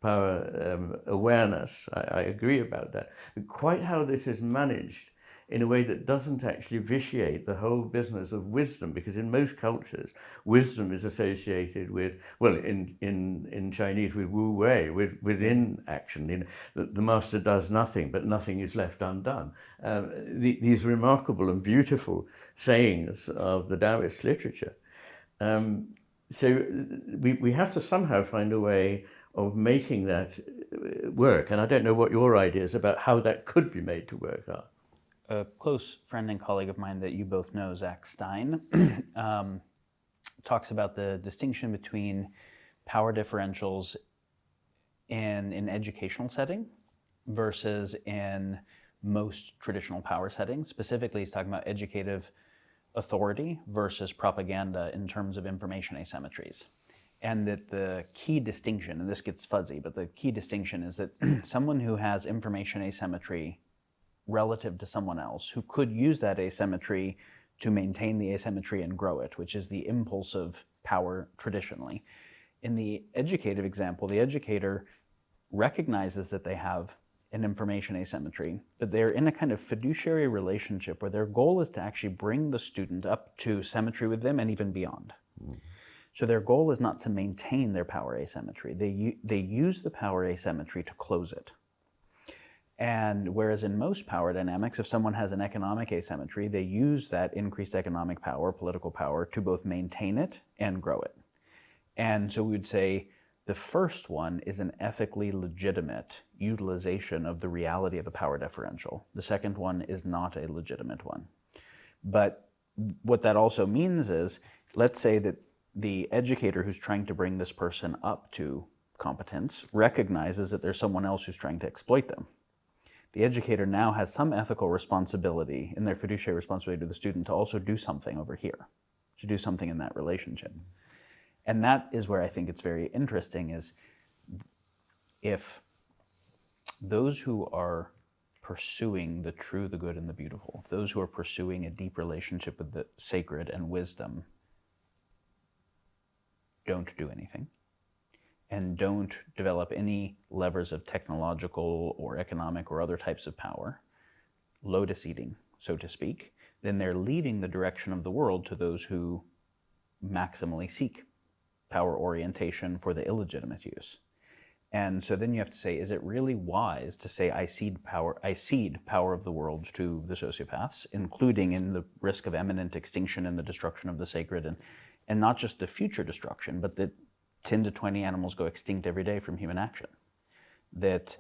power awareness. I agree about that. But quite how this is managed in a way that doesn't actually vitiate the whole business of wisdom, because in most cultures, wisdom is associated with, well, in Chinese, with wu wei, within action. You know, the master does nothing, but nothing is left undone. These remarkable and beautiful sayings of the Taoist literature. So we have to somehow find a way of making that work. And I don't know what your ideas about how that could be made to work are. A close friend and colleague of mine that you both know, Zach Stein, talks about the distinction between power differentials in an educational setting versus in most traditional power settings. Specifically, he's talking about educative authority versus propaganda in terms of information asymmetries. And that the key distinction, and this gets fuzzy, but the key distinction is that someone who has information asymmetry relative to someone else who could use that asymmetry to maintain the asymmetry and grow it, which is the impulse of power traditionally. In the educative example, the educator recognizes that they have an information asymmetry, but they're in a kind of fiduciary relationship where their goal is to actually bring the student up to symmetry with them and even beyond. So their goal is not to maintain their power asymmetry. They use the power asymmetry to close it. And whereas in most power dynamics, if someone has an economic asymmetry, they use that increased economic power, political power, to both maintain it and grow it. And so we would say the first one is an ethically legitimate utilization of the reality of a power differential. The second one is not a legitimate one. But what that also means is, let's say that the educator who's trying to bring this person up to competence recognizes that there's someone else who's trying to exploit them. The educator now has some ethical responsibility in their fiduciary responsibility to the student to also do something over here, to do something in that relationship. And that is where I think it's very interesting, is if those who are pursuing the true, the good, and the beautiful, if those who are pursuing a deep relationship with the sacred and wisdom don't do anything and don't develop any levers of technological or economic or other types of power, lotus eating, so to speak, then they're leaving the direction of the world to those who maximally seek power orientation for the illegitimate use. And so then you have to say, is it really wise to say I cede power of the world to the sociopaths, including in the risk of imminent extinction and the destruction of the sacred, and not just the future destruction, but that 10 to 20 animals go extinct every day from human action? That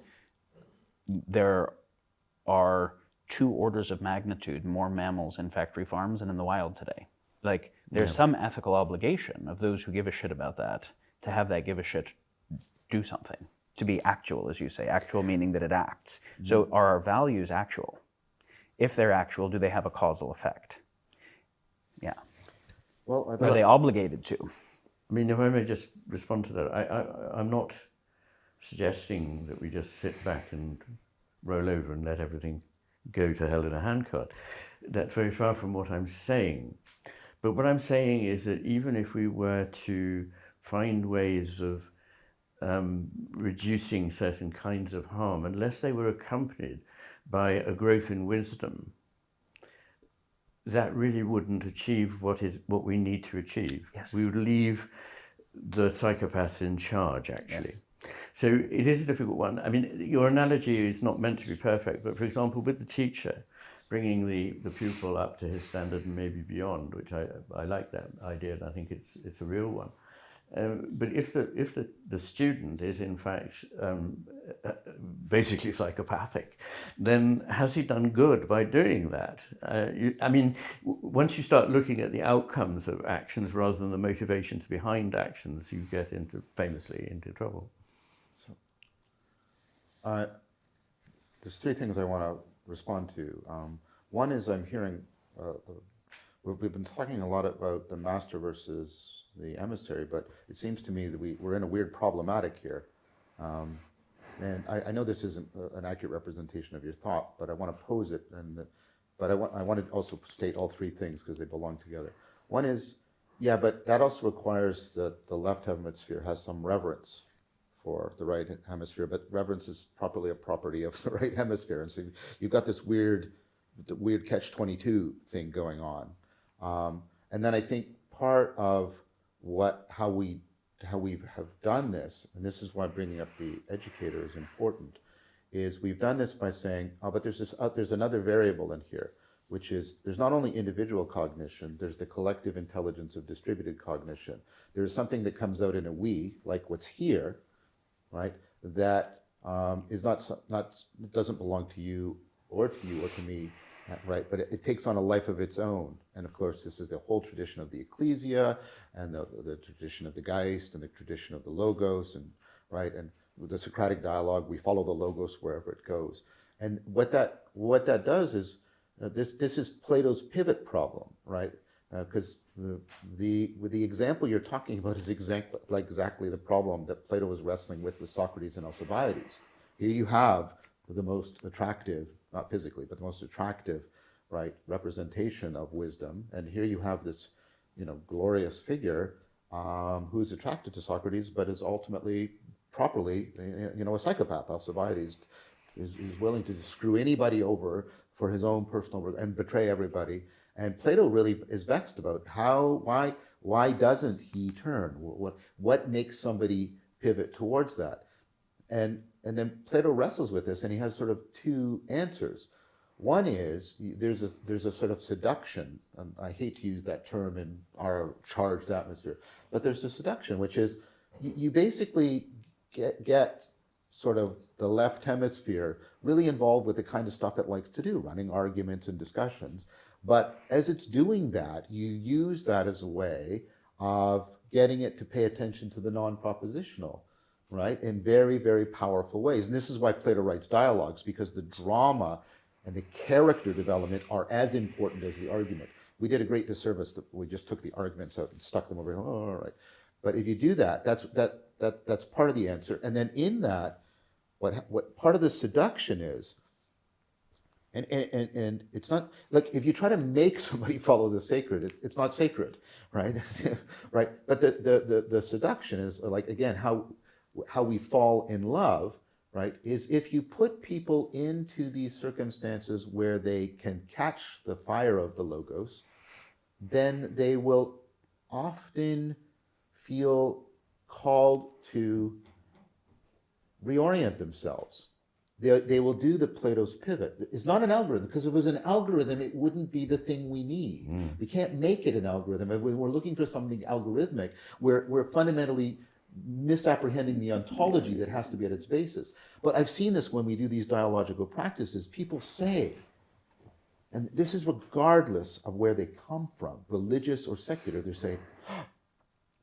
there are 2 orders of magnitude more mammals in factory farms than in the wild today. Like, there's some ethical obligation of those who give a shit about that to have that give a shit do something, to be actual, as you say. Actual meaning that it acts. So are our values actual? If they're actual, do they have a causal effect? Yeah. Well, Are they obligated to? I mean, if I may just respond to that, I'm not suggesting that we just sit back and roll over and let everything go to hell in a handcart. That's very far from what I'm saying. But what I'm saying is that even if we were to find ways of reducing certain kinds of harm, unless they were accompanied by a growth in wisdom, that really wouldn't achieve what we need to achieve. Yes. We would leave the psychopaths in charge, actually. Yes. So it is a difficult one. I mean, your analogy is not meant to be perfect, but for example, with the teacher, bringing the pupil up to his standard and maybe beyond, which I like that idea, and I think it's a real one. But if the student is in fact basically psychopathic, then has he done good by doing that? I mean, once you start looking at the outcomes of actions rather than the motivations behind actions, you get famously into trouble. So, there's 3 things I want to respond to. One is I'm hearing, we've been talking a lot about the master versus the emissary, but it seems to me that we're in a weird problematic here. And I know this isn't an accurate representation of your thought, but I want to pose it, but I want to also state all 3 things because they belong together. One is, yeah, but that also requires that the left hemisphere has some reverence for the right hemisphere, but reverence is properly a property of the right hemisphere. And so you've got this weird the weird catch-22 thing going on. And then I think part of how we have done this, and this is why bringing up the educator is important, is we've done this by saying, oh, but there's another variable in here, which is there's not only individual cognition, there's the collective intelligence of distributed cognition. There's something that comes out in a we, like what's here, right? That is not doesn't belong to you or to me, right? But it takes on a life of its own. And of course, this is the whole tradition of the ecclesia and the tradition of the Geist and the tradition of the logos, and right, and with the Socratic dialogue, we follow the logos wherever it goes. And what that does is this is Plato's pivot problem, right? Because the example you're talking about is exactly the problem that Plato was wrestling with Socrates and Alcibiades. Here you have the most attractive, not physically, but the most attractive, right, representation of wisdom, and here you have this, glorious figure who's attracted to Socrates, but is ultimately, properly, a psychopath. Alcibiades is willing to screw anybody over for his own personal and betray everybody. And Plato really is vexed about why doesn't he turn? What makes somebody pivot towards that? And then Plato wrestles with this, and he has sort of two answers. One is there's a sort of seduction, and I hate to use that term in our charged atmosphere, but there's a seduction, which is you basically get sort of the left hemisphere really involved with the kind of stuff it likes to do, running arguments and discussions. But as it's doing that, you use that as a way of getting it to pay attention to the non-propositional, right, in very, very powerful ways. And this is why Plato writes dialogues, because the drama and the character development are as important as the argument. We did a great disservice. We just took the arguments out and stuck them over here. Oh, all right. But if you do that, that's part of the answer. And then in that, what part of the seduction is, and it's not like if you try to make somebody follow the sacred, it's not sacred, right? Right. But the seduction is like, again, how we fall in love, right, is if you put people into these circumstances where they can catch the fire of the logos, then they will often feel called to reorient themselves. They will do the Plato's pivot. It's not an algorithm, because if it was an algorithm, it wouldn't be the thing we need. We can't make it an algorithm. If we're looking for something algorithmic, we're fundamentally misapprehending the ontology that has to be at its basis. But I've seen this when we do these dialogical practices. People say, and this is regardless of where they come from, religious or secular, they say,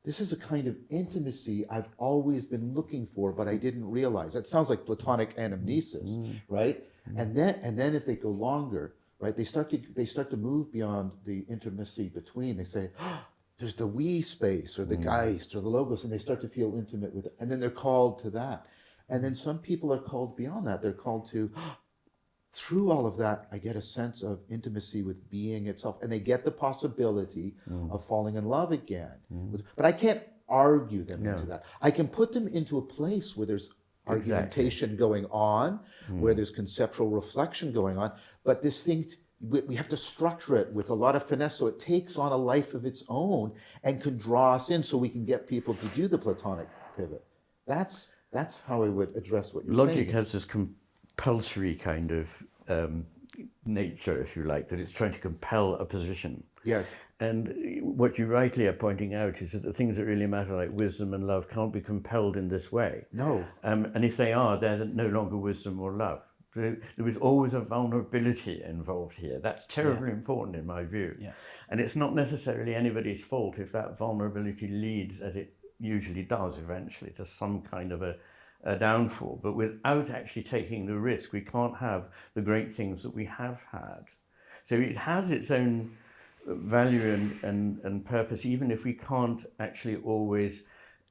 this is a kind of intimacy I've always been looking for, but I didn't realize. That sounds like Platonic anamnesis, right? And then if they go longer, right, they start to move beyond the intimacy between. They say, there's the we space or the Geist or the logos, and they start to feel intimate with it. And then they're called to that. And then some people are called beyond that. They're called to, through all of that, I get a sense of intimacy with being itself. And they get the possibility of falling in love again. But I can't argue them into that. I can put them into a place where there's argumentation going on, where there's conceptual reflection going on. But this thing, we have to structure it with a lot of finesse so it takes on a life of its own and can draw us in so we can get people to do the Platonic pivot. That's how I would address what you're saying. Logic has this compulsory kind of nature, if you like, that it's trying to compel a position. Yes. And what you rightly are pointing out is that the things that really matter, like wisdom and love, can't be compelled in this way. No. And if they are, they're no longer wisdom or love. There is always a vulnerability involved here. That's terribly important in my view. Yeah. And it's not necessarily anybody's fault if that vulnerability leads, as it usually does eventually, to some kind of a downfall. But without actually taking the risk, we can't have the great things that we have had. So it has its own value and purpose, even if we can't actually always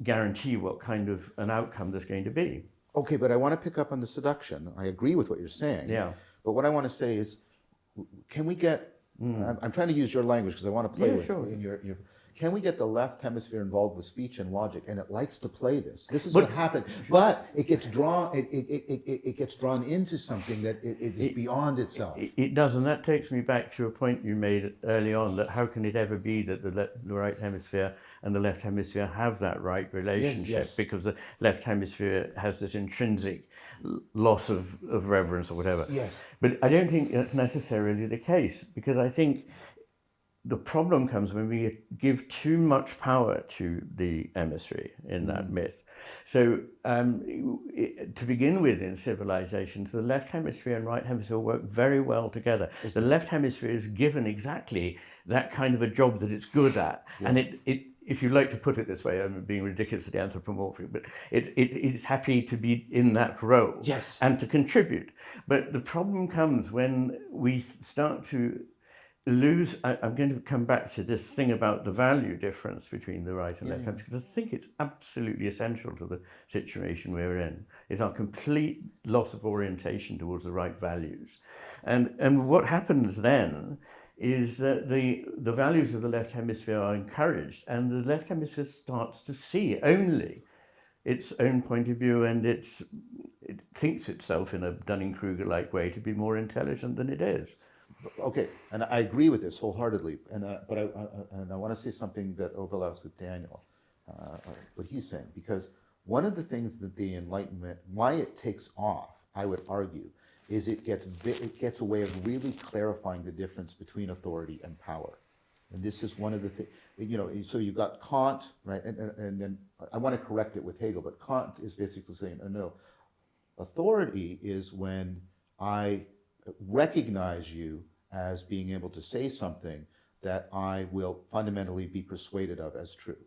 guarantee what kind of an outcome there's going to be. Okay, but I want to pick up on the seduction. I agree with what you're saying. Yeah. But what I want to say is, can we get? I'm trying to use your language because I want to play with sure. your. can we get the left hemisphere involved with speech and logic? And it likes to play this. This is what happened. But it gets drawn. It gets drawn into something that it is beyond itself. It does, and that takes me back to a point you made early on, that how can it ever be that the right hemisphere and the left hemisphere have that right relationship? Yes. Because the left hemisphere has this intrinsic loss of reverence or whatever. Yes. But I don't think that's necessarily the case, because I think the problem comes when we give too much power to the emissary in that myth. So to begin with, in civilizations, the left hemisphere and right hemisphere work very well together. The left hemisphere is given exactly that kind of a job that it's good at. Yeah. And it, if you like to put it this way, I'm being ridiculously anthropomorphic, but it's happy to be in that role. Yes. And to contribute. But the problem comes when we start to lose. I'm going to come back to this thing about the value difference between the right and left hemisphere, because I think it's absolutely essential to the situation we're in. It's our complete loss of orientation towards the right values. And what happens then is that the values of the left hemisphere are encouraged, and the left hemisphere starts to see only its own point of view, and it thinks itself in a Dunning-Kruger-like way to be more intelligent than it is. Okay, and I agree with this wholeheartedly, but I want to say something that overlaps with Daniel, what he's saying, because one of the things that the Enlightenment, why it takes off, I would argue, is it gets a way of really clarifying the difference between authority and power. And this is one of the things, so you've got Kant, right, and then I want to correct it with Hegel, but Kant is basically saying, no, authority is when I recognize you as being able to say something that I will fundamentally be persuaded of as true.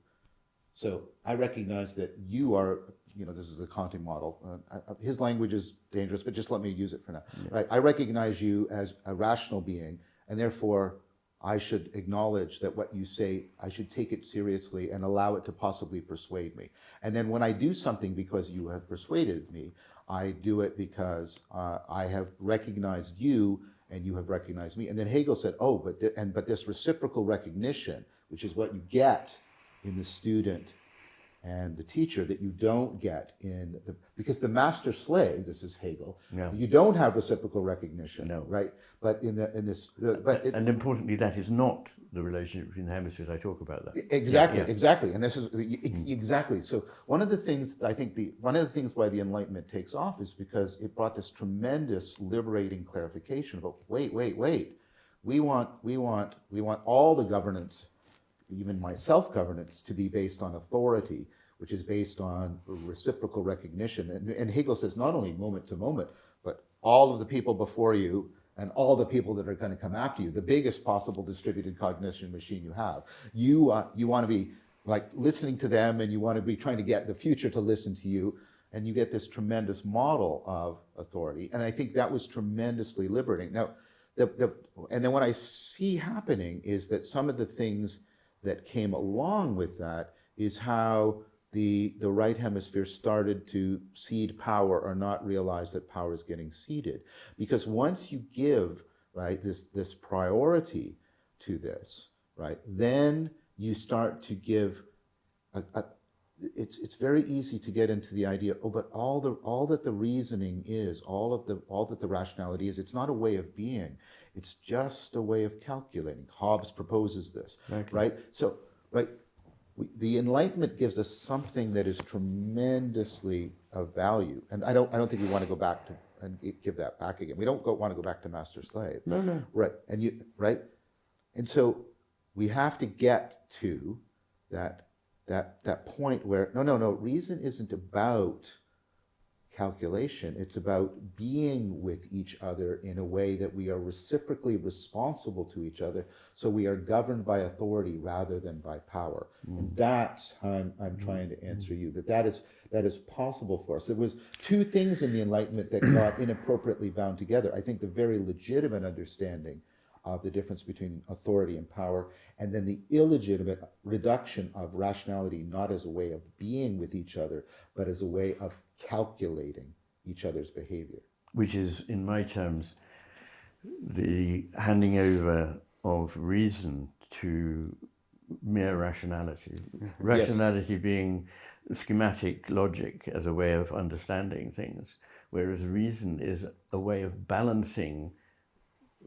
So I recognize that you are, this is the Kantian model. His language is dangerous, but just let me use it for now. Yeah. Right? I recognize you as a rational being, and therefore I should acknowledge that what you say, I should take it seriously and allow it to possibly persuade me. And then when I do something because you have persuaded me, I do it because I have recognized you and you have recognized me. And then Hegel said, but this reciprocal recognition, which is what you get in the student and the teacher that you don't get because the master slave, this is Hegel, you don't have reciprocal recognition, right? But and importantly, that is not the relationship between the hemispheres. I talk about that. Exactly, and this is exactly. So one of the things why the Enlightenment takes off is because it brought this tremendous liberating clarification about wait, we want all the governance, even my self-governance, to be based on authority, which is based on reciprocal recognition. And Hegel says not only moment to moment, but all of the people before you and all the people that are going to come after you, the biggest possible distributed cognition machine you have. You want to be like listening to them, and you want to be trying to get the future to listen to you, and you get this tremendous model of authority. And I think that was tremendously liberating. Now, and then what I see happening is that some of the things that came along with that is how the right hemisphere started to cede power or not realize that power is getting ceded. Because once you give, right, this priority to this, right, then you start to give it's very easy to get into the idea, but all that the reasoning is, all that the rationality is, it's not a way of being, it's just a way of calculating. Hobbes proposes this, right? So, right, the Enlightenment gives us something that is tremendously of value, and I don't think we want to go back to and give that back again. We don't want to go back to master slave. No. Right, and so we have to get to that point where no, reason isn't about calculation. It's about being with each other in a way that we are reciprocally responsible to each other. So we are governed by authority rather than by power. And that's how I'm trying to answer you, that is possible for us. There was two things in the Enlightenment that got inappropriately bound together. I think the very legitimate understanding of the difference between authority and power, and then the illegitimate reduction of rationality, not as a way of being with each other, but as a way of calculating each other's behavior. Which is, in my terms, the handing over of reason to mere rationality. Rationality being schematic logic as a way of understanding things, whereas reason is a way of balancing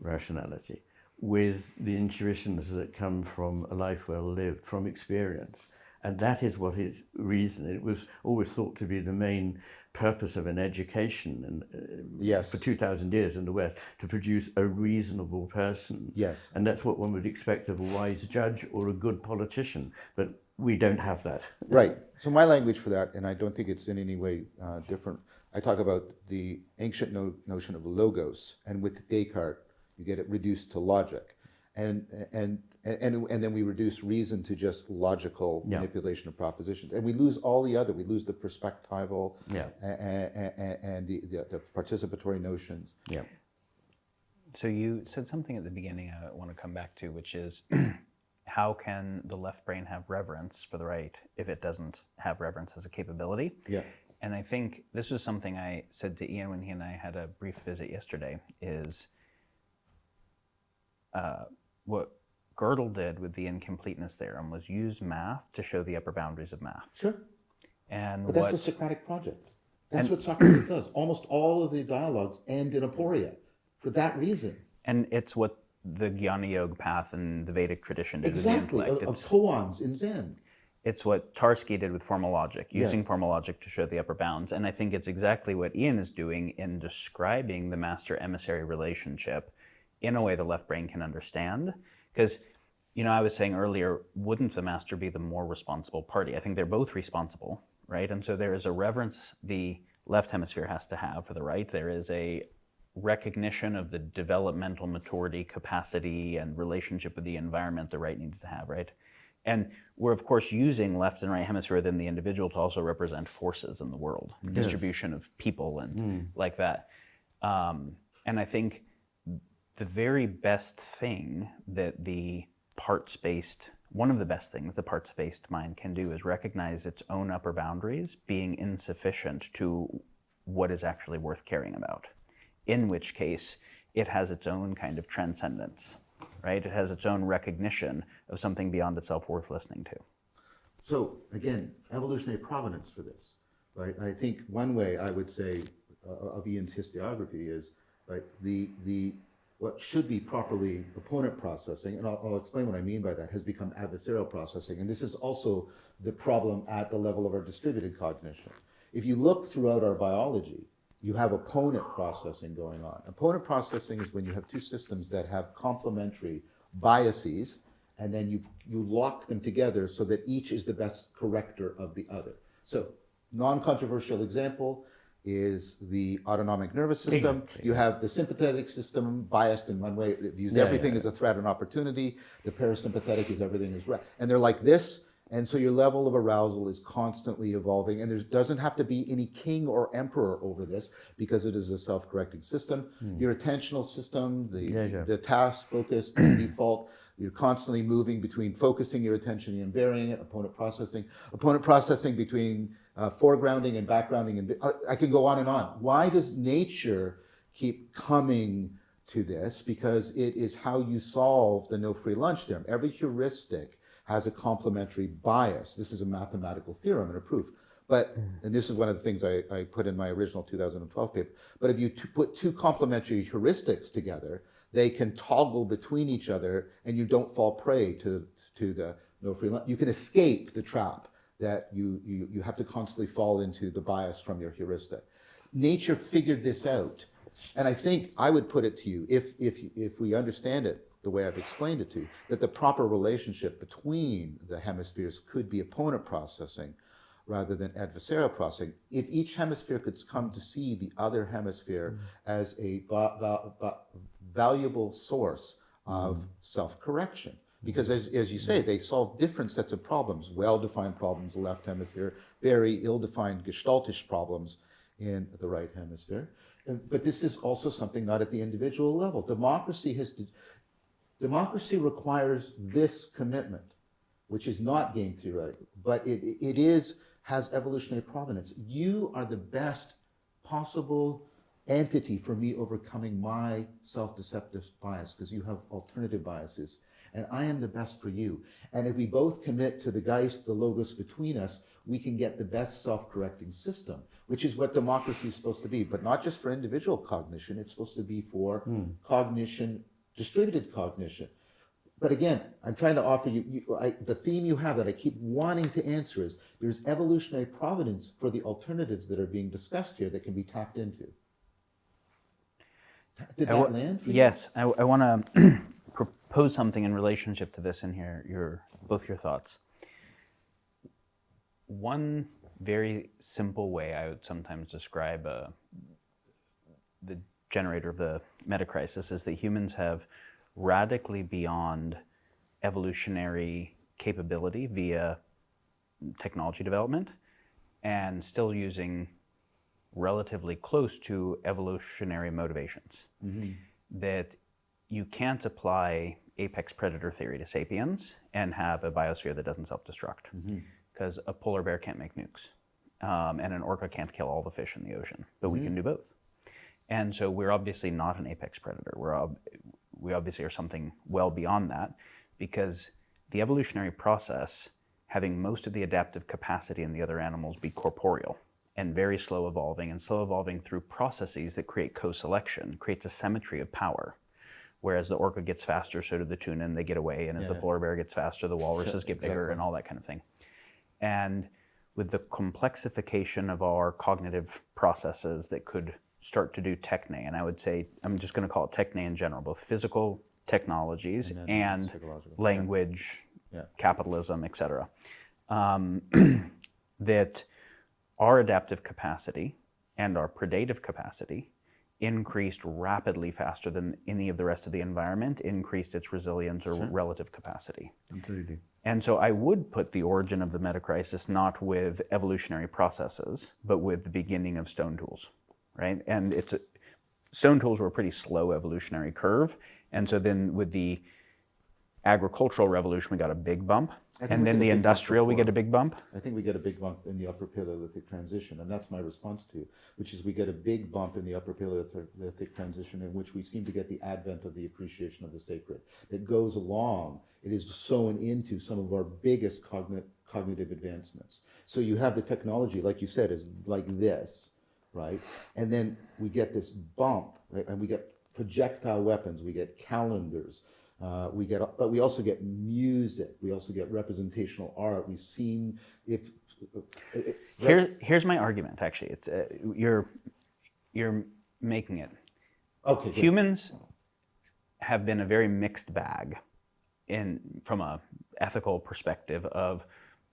rationality with the intuitions that come from a life well lived, from experience. And that is what is reason. It was always thought to be the main purpose of an education and for 2,000 years in the West, to produce a reasonable person. Yes. And that's what one would expect of a wise judge or a good politician. But we don't have that. Right. So my language for that, and I don't think it's in any way different, I talk about the ancient notion of logos, and with Descartes, you get it reduced to logic. And then we reduce reason to just logical manipulation of propositions, and we lose all the other. We lose the perspectival and the participatory notions. Yeah. So you said something at the beginning I want to come back to, which is how can the left brain have reverence for the right if it doesn't have reverence as a capability? Yeah. And I think this was something I said to Ian when he and I had a brief visit yesterday, is what Gödel did with the incompleteness theorem was use math to show the upper boundaries of math. Sure. And But that's the Socratic project. That's what Socrates does. Almost all of the dialogues end in aporia for that reason. And it's what the Jnana Yoga path and the Vedic tradition did Exactly, with the intellect. of koans in Zen. It's what Tarski did with formal logic, using formal logic to show the upper bounds. And I think it's exactly what Ian is doing in describing the master-emissary relationship in a way the left brain can understand. Because, you know, I was saying earlier, wouldn't the master be the more responsible party? I think they're both responsible, right? And so there is a reverence the left hemisphere has to have for the right. There is a recognition of the developmental maturity, capacity, and relationship with the environment the right needs to have, right? And we're, of course, using left and right hemisphere within the individual to also represent forces in the world, distribution of people and like that. And I think the very best thing that the parts-based, one of the best things the parts-based mind can do is recognize its own upper boundaries being insufficient to what is actually worth caring about, in which case it has its own kind of transcendence, right? It has its own recognition of something beyond itself worth listening to. So again, evolutionary provenance for this, right? I think one way I would say of Ian's historiography is, right, the what should be properly opponent processing, and I'll explain what I mean by that, has become adversarial processing. And this is also the problem at the level of our distributed cognition. If you look throughout our biology, you have opponent processing going on. Opponent processing is when you have two systems that have complementary biases, and then you lock them together so that each is the best corrector of the other. So, non-controversial example is the autonomic nervous system. You have the sympathetic system biased in one way. It views everything as a threat and opportunity. The parasympathetic is everything is right. And they're like this. And so your level of arousal is constantly evolving. And there doesn't have to be any king or emperor over this because it is a self-correcting system. Your attentional system, the task focus, the default, you're constantly moving between focusing your attention and varying it, opponent processing between foregrounding and backgrounding, and I can go on and on. Why does nature keep coming to this? Because it is how you solve the no free lunch theorem. Every heuristic has a complementary bias. This is a mathematical theorem and a proof. But, and this is one of the things I put in my original 2012 paper, but if you put two complementary heuristics together, they can toggle between each other and you don't fall prey to the no free lunch. You can escape the trap that you have to constantly fall into the bias from your heuristic. Nature figured this out. And I think I would put it to you, if we understand it the way I've explained it to you, that the proper relationship between the hemispheres could be opponent processing rather than adversarial processing. If each hemisphere could come to see the other hemisphere as a valuable source of self-correction. Because as you say, they solve different sets of problems, well-defined problems in the left hemisphere, very ill-defined gestaltish problems in the right hemisphere. But this is also something not at the individual level. Democracy requires this commitment, which is not game theoretic, but it has evolutionary provenance. You are the best possible entity for me overcoming my self-deceptive bias, because you have alternative biases. and I am the best for you. And if we both commit to the Geist, the Logos between us, we can get the best self-correcting system, which is what democracy is supposed to be, but not just for individual cognition. It's supposed to be for cognition, distributed cognition. But again, I'm trying to offer you, the theme you have that I keep wanting to answer is there's evolutionary providence for the alternatives that are being discussed here that can be tapped into. Did that land for you? Yes, I want to propose something in relationship to this and hear both your thoughts. One very simple way I would sometimes describe the generator of the Metacrisis is that humans have radically beyond evolutionary capability via technology development and still using relatively close to evolutionary motivations. That you can't apply apex predator theory to sapiens and have a biosphere that doesn't self-destruct, because a polar bear can't make nukes and an orca can't kill all the fish in the ocean, but we can do both. And so we're obviously not an apex predator. We obviously are something well beyond that, because the evolutionary process, having most of the adaptive capacity in the other animals be corporeal and very slow evolving through processes that create co-selection, creates a symmetry of power. Whereas the orca gets faster, so do the tuna, and they get away. And as the polar bear gets faster, the walruses get bigger and all that kind of thing. And with the complexification of our cognitive processes that could start to do techne, and I would say, I'm just going to call it techne in general, both physical technologies and language, capitalism, etc. That our adaptive capacity and our predative capacity increased rapidly faster than any of the rest of the environment, increased its resilience or relative capacity. Absolutely. And so I would put the origin of the Metacrisis not with evolutionary processes, but with the beginning of stone tools, right? And stone tools were a pretty slow evolutionary curve. And so then with the agricultural revolution, we got a big bump. And then the industrial, we get a big bump. I think we get a big bump in the upper Paleolithic transition, and that's my response to you, which is we get a big bump in the upper Paleolithic transition in which we seem to get the advent of the appreciation of the sacred that goes along. It is sewn into some of our biggest cognitive advancements. So you have the technology, like you said, is like this, right? And then we get this bump, right? And we get projectile weapons, we get calendars, but we also get music. We also get representational art. We've seen Here's my argument. Actually, it's you're making it. Okay. Humans have been a very mixed bag, from a ethical perspective of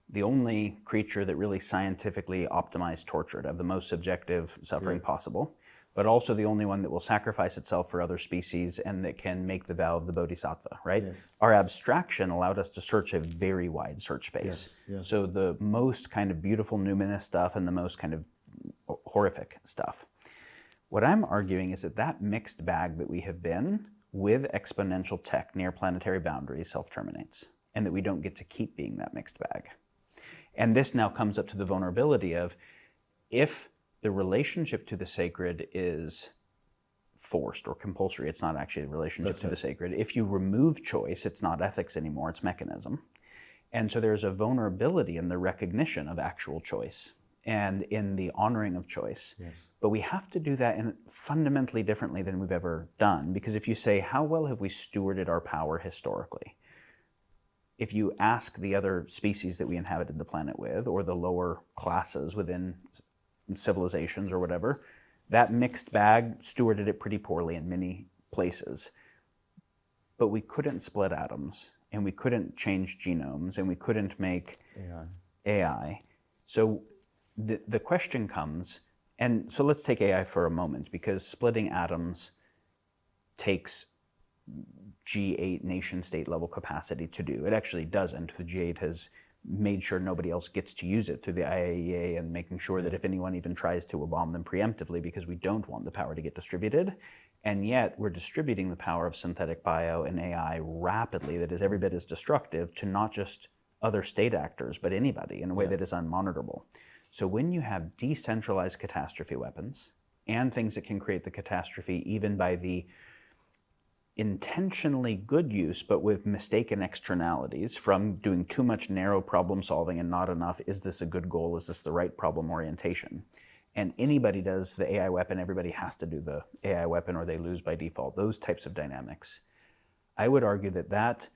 the only creature that really scientifically optimized torture to have the most subjective suffering possible, but also the only one that will sacrifice itself for other species and that can make the vow of the bodhisattva, right? Yes. Our abstraction allowed us to search a very wide search space. Yes. So the most kind of beautiful numinous stuff and the most kind of horrific stuff. What I'm arguing is that mixed bag that we have been with exponential tech near planetary boundaries self-terminates, and that we don't get to keep being that mixed bag. And this now comes up to the vulnerability of, if the relationship to the sacred is forced or compulsory, it's not actually a relationship to the sacred. If you remove choice, it's not ethics anymore, it's mechanism. And so there's a vulnerability in the recognition of actual choice and in the honoring of choice. Yes. But we have to do that fundamentally differently than we've ever done. Because if you say, how well have we stewarded our power historically? If you ask the other species that we inhabited the planet with, or the lower classes within civilizations or whatever, that mixed bag stewarded it pretty poorly in many places. But we couldn't split atoms, and we couldn't change genomes, and we couldn't make AI. So the question comes, and so let's take AI for a moment, because splitting atoms takes G8 nation state level capacity to do. It actually doesn't. The G8 has made sure nobody else gets to use it through the IAEA, and making sure that if anyone even tries to, we'll bomb them preemptively, because we don't want the power to get distributed. And yet we're distributing the power of synthetic bio and AI rapidly, that is every bit as destructive to not just other state actors, but anybody, in a way that is unmonitorable. So when you have decentralized catastrophe weapons and things that can create the catastrophe even by the intentionally good use, but with mistaken externalities from doing too much narrow problem solving and not enough, is this a good goal, is this the right problem orientation? And anybody does the AI weapon, everybody has to do the AI weapon or they lose by default, those types of dynamics. I would argue that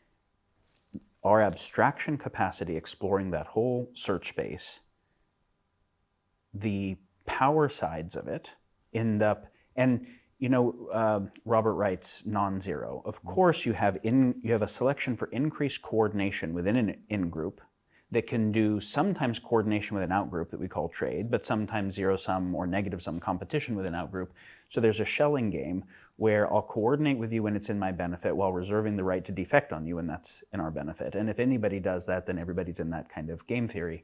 our abstraction capacity exploring that whole search space, the power sides of it end up, and Robert writes non-zero. Of course, you have a selection for increased coordination within an in-group that can do sometimes coordination with an out-group that we call trade, but sometimes zero-sum or negative-sum competition with an out-group. So there's a shelling game where I'll coordinate with you when it's in my benefit while reserving the right to defect on you when that's in our benefit. And if anybody does that, then everybody's in that kind of game theory.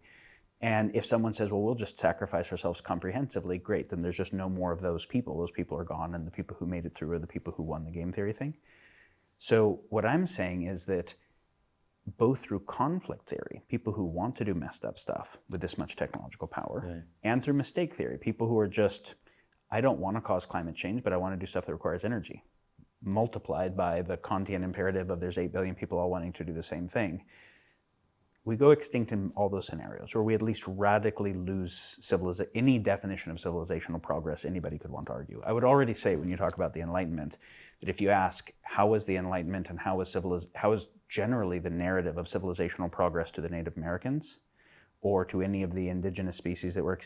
And if someone says, well, we'll just sacrifice ourselves comprehensively, great, then there's just no more of those people. Those people are gone, and the people who made it through are the people who won the game theory thing. So what I'm saying is that both through conflict theory, people who want to do messed up stuff with this much technological power, and through mistake theory, people who are just, I don't want to cause climate change, but I want to do stuff that requires energy, multiplied by the Kantian imperative of there's 8 billion people all wanting to do the same thing. We go extinct in all those scenarios, or we at least radically lose any definition of civilizational progress anybody could want to argue. I would already say, when you talk about the Enlightenment, that if you ask how was the Enlightenment and how is generally the narrative of civilizational progress to the Native Americans, or to any of the indigenous species that were,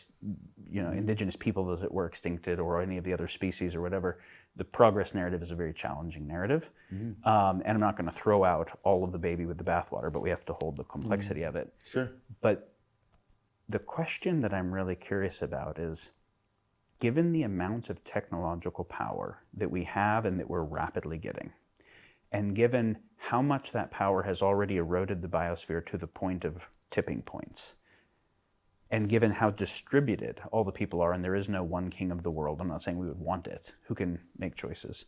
indigenous people that were extincted, or any of the other species or whatever, the progress narrative is a very challenging narrative. And I'm not going to throw out all of the baby with the bathwater, but we have to hold the complexity of it. Sure. But the question that I'm really curious about is, given the amount of technological power that we have and that we're rapidly getting, and given how much that power has already eroded the biosphere to the point of tipping points, and given how distributed all the people are, and there is no one king of the world, I'm not saying we would want it, who can make choices,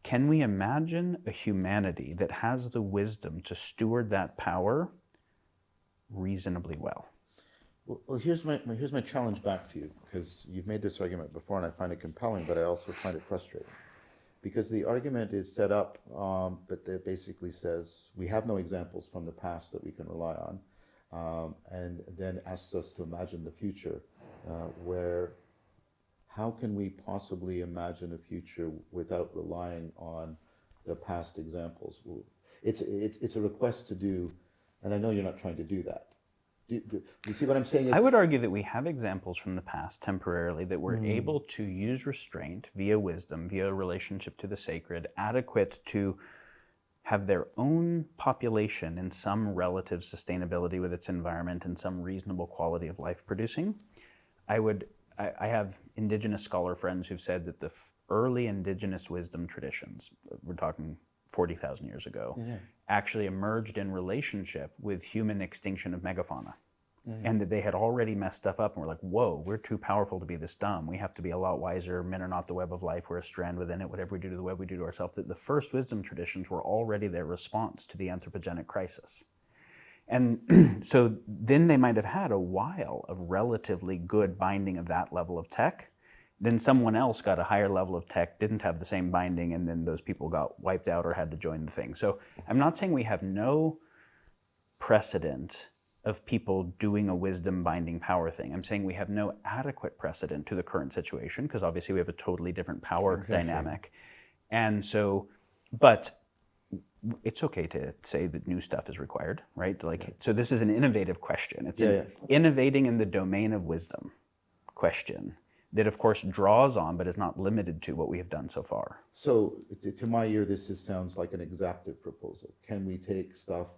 can we imagine a humanity that has the wisdom to steward that power reasonably well? Well, here's my challenge back to you, because you've made this argument before, and I find it compelling, but I also find it frustrating. Because the argument is set up, but it basically says we have no examples from the past that we can rely on. And then asks us to imagine the future, where how can we possibly imagine a future without relying on the past examples? It's a request to do, and I know you're not trying to do that. Do you see what I'm saying? I would argue that we have examples from the past temporarily that were able to use restraint via wisdom, via relationship to the sacred, adequate to have their own population in some relative sustainability with its environment and some reasonable quality of life producing. I have indigenous scholar friends who've said that the early indigenous wisdom traditions, we're talking 40,000 years ago, actually emerged in relationship with human extinction of megafauna. And that they had already messed stuff up and were like, whoa, we're too powerful to be this dumb. We have to be a lot wiser. Men are not the web of life. We're a strand within it. Whatever we do to the web, we do to ourselves. That the first wisdom traditions were already their response to the anthropogenic crisis. And so then they might have had a while of relatively good binding of that level of tech. Then someone else got a higher level of tech, didn't have the same binding, and then those people got wiped out or had to join the thing. So I'm not saying we have no precedent of people doing a wisdom binding power thing. I'm saying we have no adequate precedent to the current situation, because obviously we have a totally different power dynamic. And so, but it's okay to say that new stuff is required, right? So this is an innovative question. It's an innovating in the domain of wisdom question that of course draws on, but is not limited to what we have done so far. So to my ear, this sounds like an exactive proposal. Can we take stuff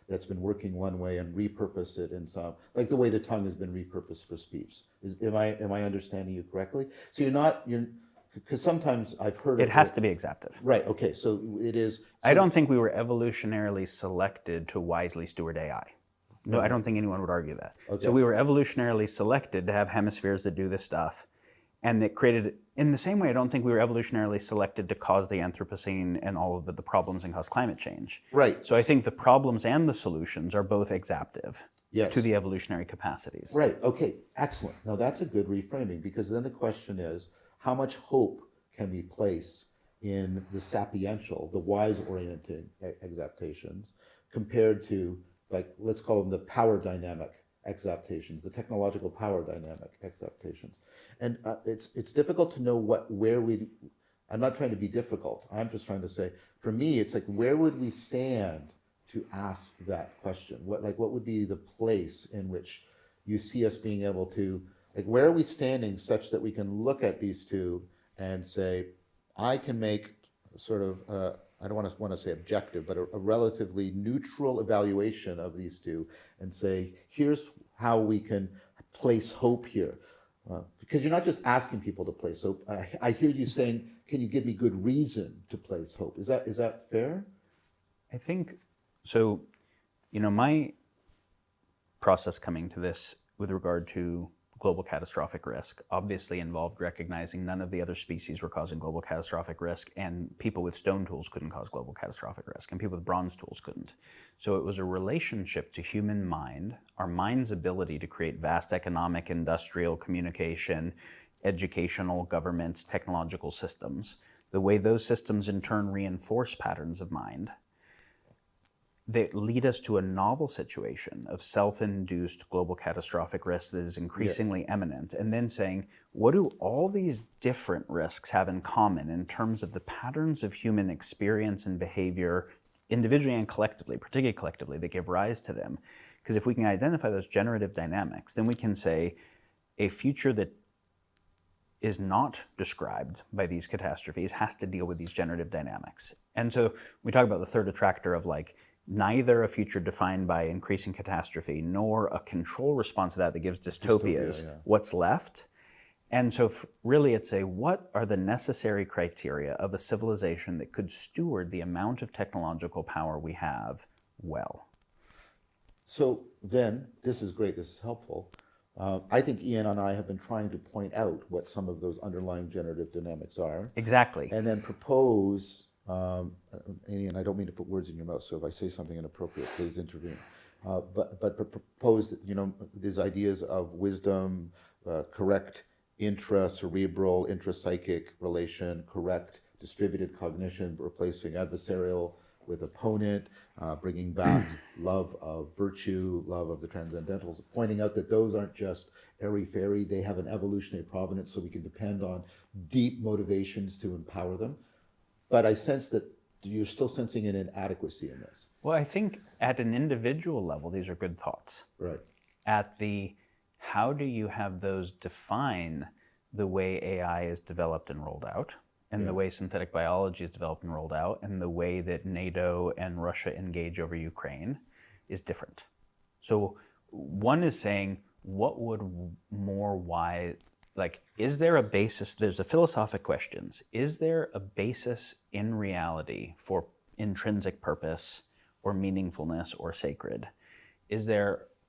that's been working one way and repurpose it in some, like the way the tongue has been repurposed for speech? Am I understanding you correctly? So because sometimes I've heard it has to be exactive. Right, okay, so it is. So I don't think we were evolutionarily selected to wisely steward AI. No, I don't think anyone would argue that. Okay. So we were evolutionarily selected to have hemispheres that do this stuff, and that created, in the same way, I don't think we were evolutionarily selected to cause the Anthropocene and all of the problems and cause climate change. Right. So I think the problems and the solutions are both exaptive to the evolutionary capacities. Right, okay, excellent. Now that's a good reframing, because then the question is, how much hope can we place in the sapiential, the wise-orienting exaptations, compared to, like, let's call them the power dynamic exaptations, the technological power dynamic exaptations. And it's difficult to know I'm not trying to be difficult. I'm just trying to say, for me, it's like, where would we stand to ask that question? What would be the place in which you see us being able to, like, where are we standing such that we can look at these two and say, I can make sort of, I don't want to say objective, but a relatively neutral evaluation of these two and say, here's how we can place hope here. Because you're not just asking people to place hope. I hear you saying, can you give me good reason to place hope? Is that fair? I think so. My process coming to this with regard to global catastrophic risk obviously involved recognizing none of the other species were causing global catastrophic risk, and people with stone tools couldn't cause global catastrophic risk, and people with bronze tools couldn't. So it was a relationship to human mind, our mind's ability to create vast economic, industrial, communication, educational, governments, technological systems, the way those systems in turn reinforce patterns of mind that lead us to a novel situation of self-induced global catastrophic risk that is increasingly imminent, and then saying, what do all these different risks have in common in terms of the patterns of human experience and behavior, individually and collectively, particularly collectively, that give rise to them? Because if we can identify those generative dynamics, then we can say a future that is not described by these catastrophes has to deal with these generative dynamics. And so we talk about the third attractor of, like, neither a future defined by increasing catastrophe nor a control response to that gives dystopias. What's left? And so really it's what are the necessary criteria of a civilization that could steward the amount of technological power we have well? So then, this is great, this is helpful. I think Iain and I have been trying to point out what some of those underlying generative dynamics are. Exactly. And then propose, Iain, I don't mean to put words in your mouth, so if I say something inappropriate, please intervene. But propose, these ideas of wisdom, correct intra-cerebral, intra-psychic relation, correct distributed cognition, replacing adversarial with opponent, bringing back love of virtue, love of the transcendentals, pointing out that those aren't just airy-fairy, they have an evolutionary provenance, so we can depend on deep motivations to empower them. But I sense that you're still sensing an inadequacy in this. Well, I think at an individual level, these are good thoughts. Right. At the how do you have those define the way AI is developed and rolled out, and the way synthetic biology is developed and rolled out, and the way that NATO and Russia engage over Ukraine is different. So one is saying, what would more wise, like, is there a basis, there's the philosophic questions, is there a basis in reality for intrinsic purpose or meaningfulness or sacred?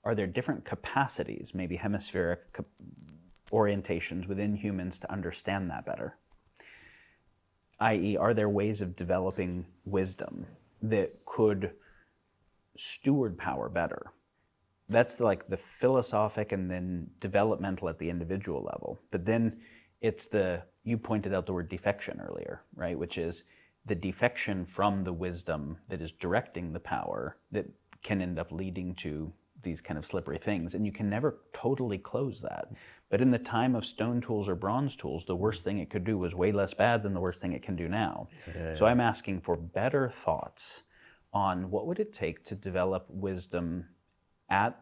Are there different capacities, maybe hemispheric orientations within humans to understand that better? i.e., are there ways of developing wisdom that could steward power better? That's like the philosophic and then developmental at the individual level. But then it's you pointed out the word defection earlier, right? Which is the defection from the wisdom that is directing the power that can end up leading to these kind of slippery things. And you can never totally close that. But in the time of stone tools or bronze tools, the worst thing it could do was way less bad than the worst thing it can do now. Yeah. So I'm asking for better thoughts on what would it take to develop wisdom at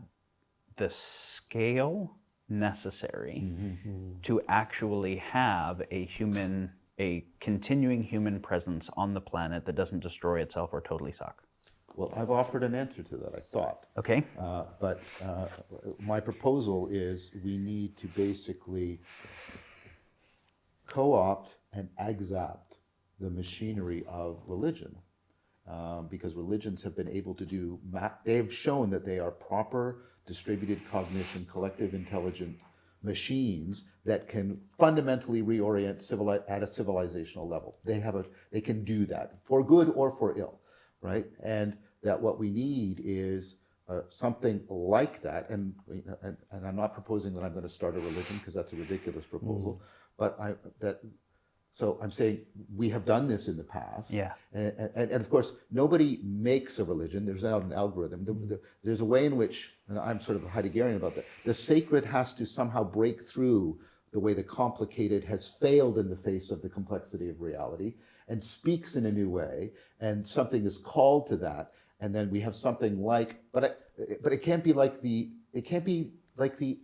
the scale necessary to actually have a continuing human presence on the planet that doesn't destroy itself or totally suck. Well, I've offered an answer to that, I thought. Okay. But my proposal is we need to basically co-opt and exapt the machinery of religion. Because religions have been able to do, they've shown that they are proper distributed cognition, collective intelligent machines that can fundamentally reorient at a civilizational level. They can do that for good or for ill, right? And that what we need is something like that. And I'm not proposing that I'm going to start a religion, because that's a ridiculous proposal. But So I'm saying we have done this in the past. Yeah. And of course, nobody makes a religion. There's not an algorithm. There's a way in which, and I'm sort of Heideggerian about that, the sacred has to somehow break through the way the complicated has failed in the face of the complexity of reality and speaks in a new way, and something is called to that. And then we have something like, but it can't be like the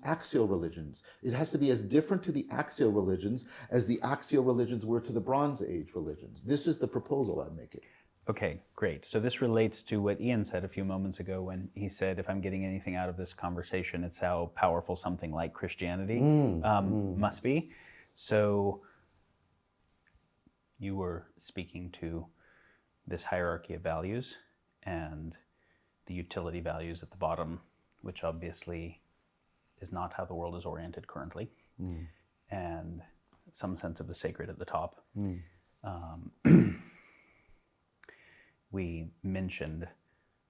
axial religions. It has to be as different to the axial religions as the axial religions were to the Bronze Age religions. This is the proposal I'm making. Okay, great. So this relates to what Ian said a few moments ago when he said, if I'm getting anything out of this conversation, it's how powerful something like Christianity must be. So you were speaking to this hierarchy of values and the utility values at the bottom, which obviously is not how the world is oriented currently, and some sense of the sacred at the top. We mentioned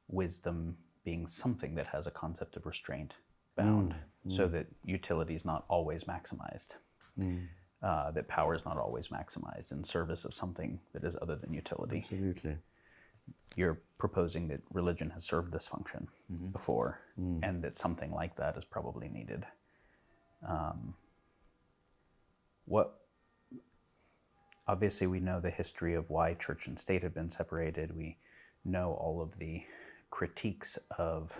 wisdom being something that has a concept of restraint bound, so that utility is not always maximized, that power is not always maximized in service of something that is other than utility. Absolutely. You're proposing that religion has served this function before, and that something like that is probably needed. Obviously, we know the history of why church and state have been separated. We know all of the critiques of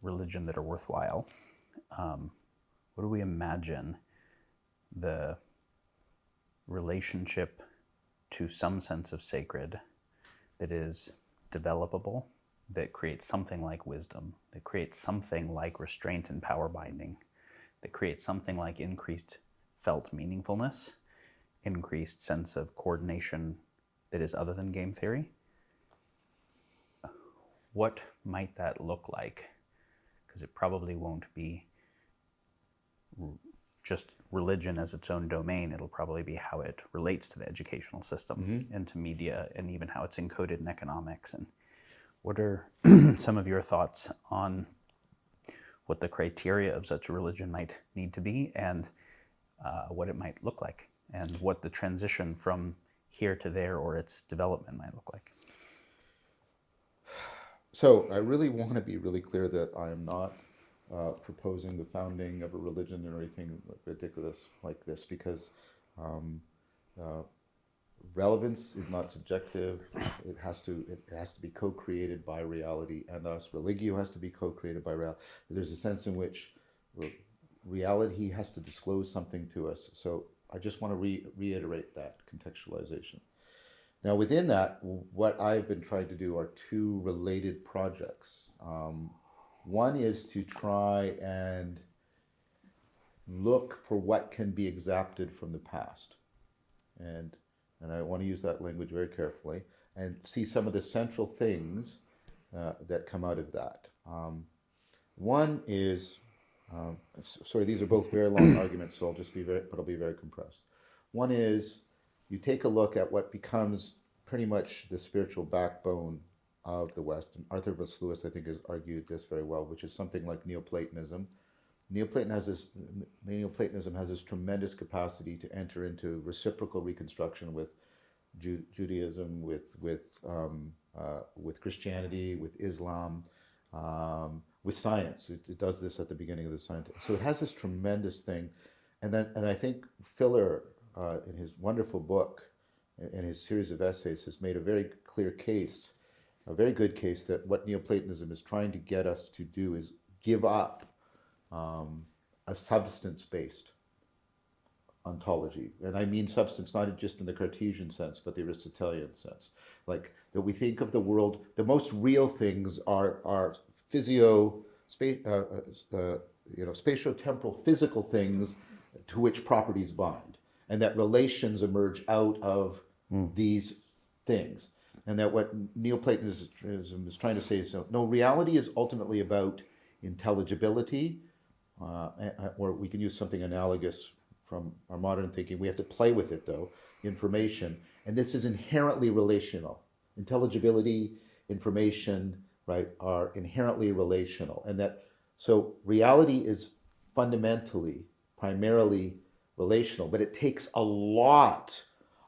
religion that are worthwhile. What do we imagine the relationship to some sense of sacred that is developable, that creates something like wisdom, that creates something like restraint and power binding, that creates something like increased felt meaningfulness, increased sense of coordination that is other than game theory? What might that look like? Because it probably won't be just religion as its own domain. It'll probably be how it relates to the educational system and to media, and even how it's encoded in economics. And what are some of your thoughts on what the criteria of such a religion might need to be, and what it might look like, and what the transition from here to there or its development might look like? So I really want to be really clear that I am not proposing the founding of a religion or anything ridiculous like this, because relevance is not subjective. It has to be co-created by reality and us. Religio has to be co-created by reality. There's a sense in which reality has to disclose something to us. So I just want to reiterate that contextualization. Now, within that, what I've been trying to do are two related projects. One is to try and look for what can be exapted from the past. And I want to use that language very carefully, and see some of the central things that come out of that. One is, sorry, these are both very long arguments, so I'll be very compressed. One is, you take a look at what becomes pretty much the spiritual backbone of the West. And Arthur Voss Lewis, I think, has argued this very well, which is something like Neoplatonism. Neoplatonism has this tremendous capacity to enter into reciprocal reconstruction with Judaism, with Christianity, with Islam, with science. It does this at the beginning of the science. So it has this tremendous thing. And I think Filler, in his wonderful book, in his series of essays, has made a very clear case, a very good case, that what Neoplatonism is trying to get us to do is give up a substance-based ontology. And I mean substance not just in the Cartesian sense, but the Aristotelian sense. Like, that we think of the world, the most real things are spatio-temporal physical things to which properties bind, and that relations emerge out of these things. And that what Neoplatonism is trying to say is, no, reality is ultimately about intelligibility, or we can use something analogous from our modern thinking. We have to play with it, though, information. And this is inherently relational. Intelligibility, information, right, are inherently relational. And that, so reality is fundamentally, primarily relational, but it takes a lot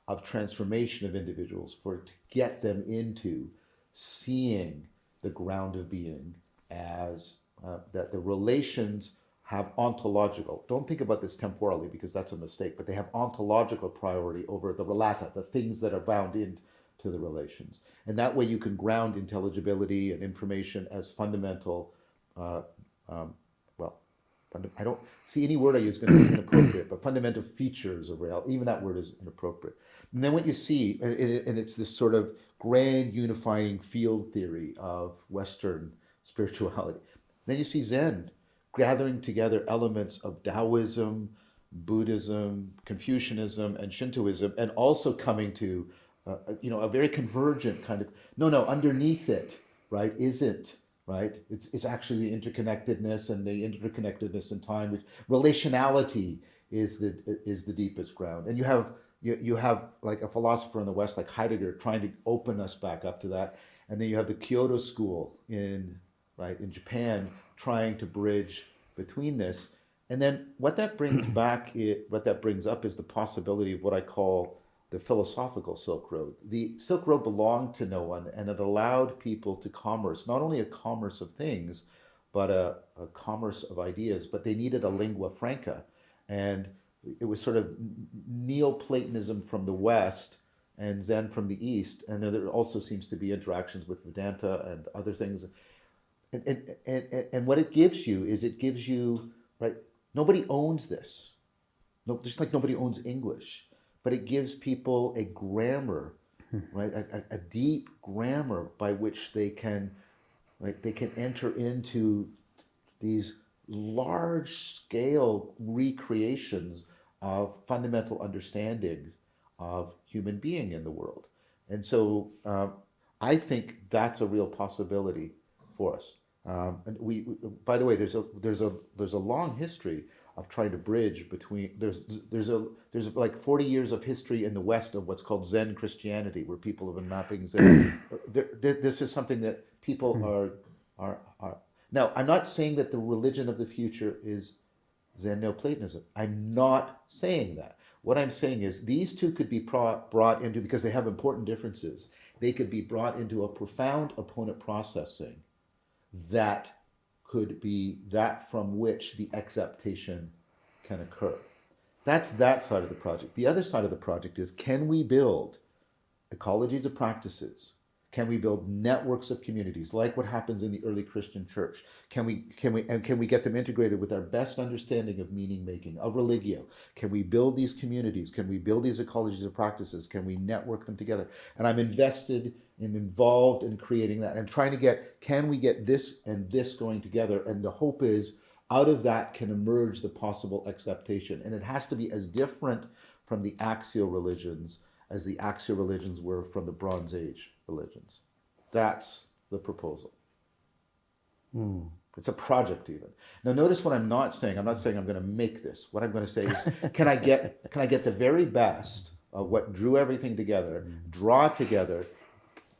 of transformation of individuals for it to get them into seeing the ground of being as that the relations have ontological, don't think about this temporally because that's a mistake, but they have ontological priority over the relata, the things that are bound into the relations. And that way you can ground intelligibility and information as fundamental, I don't see any word I use is going to be inappropriate, but fundamental features of reality, even that word is inappropriate. And then what you see, and it's this sort of grand unifying field theory of Western spirituality. Then you see Zen gathering together elements of Taoism, Buddhism, Confucianism, and Shintoism, and also coming to a very convergent kind of underneath it, right, isn't. Right, it's actually the interconnectedness and the interconnectedness in time. Which relationality is the deepest ground, and you have like a philosopher in the West like Heidegger trying to open us back up to that, and then you have the Kyoto School in Japan trying to bridge between this, and then what that brings up is the possibility of what I call the philosophical Silk Road. The Silk Road belonged to no one, and it allowed people to commerce, not only a commerce of things, but a commerce of ideas, but they needed a lingua franca. And it was sort of Neoplatonism from the West and Zen from the East. And there also seems to be interactions with Vedanta and other things. And what it gives you, right, nobody owns this. No, just like nobody owns English. But it gives people a grammar, right? A deep grammar by which they can enter into these large-scale recreations of fundamental understanding of human being in the world. And so I think that's a real possibility for us. And we by the way, there's a long history of trying to bridge between there's like 40 years of history in the West of what's called Zen Christianity, where people have been mapping Zen. This is something that people are now. I'm not saying that the religion of the future is Zen Neoplatonism. I'm not saying that. What I'm saying is these two could be brought into, because they have important differences, they could be brought into a profound opponent processing that could be that from which the acceptation can occur. That's that side of the project. The other side of the project is, can we build ecologies of practices? Can we build networks of communities like what happens in the early Christian church? Can we get them integrated with our best understanding of meaning making, of religio? Can we build these communities? Can we build these ecologies of practices? Can we network them together? And I'm invested and involved in creating that and trying to can we get this and this going together? And the hope is out of that can emerge the possible acceptation. And it has to be as different from the axial religions as the axial religions were from the Bronze Age religions. That's the proposal. It's a project even. Now notice what I'm not saying. I'm not saying I'm going to make this. What I'm going to say is, can I get the very best of what drew everything together, draw it together,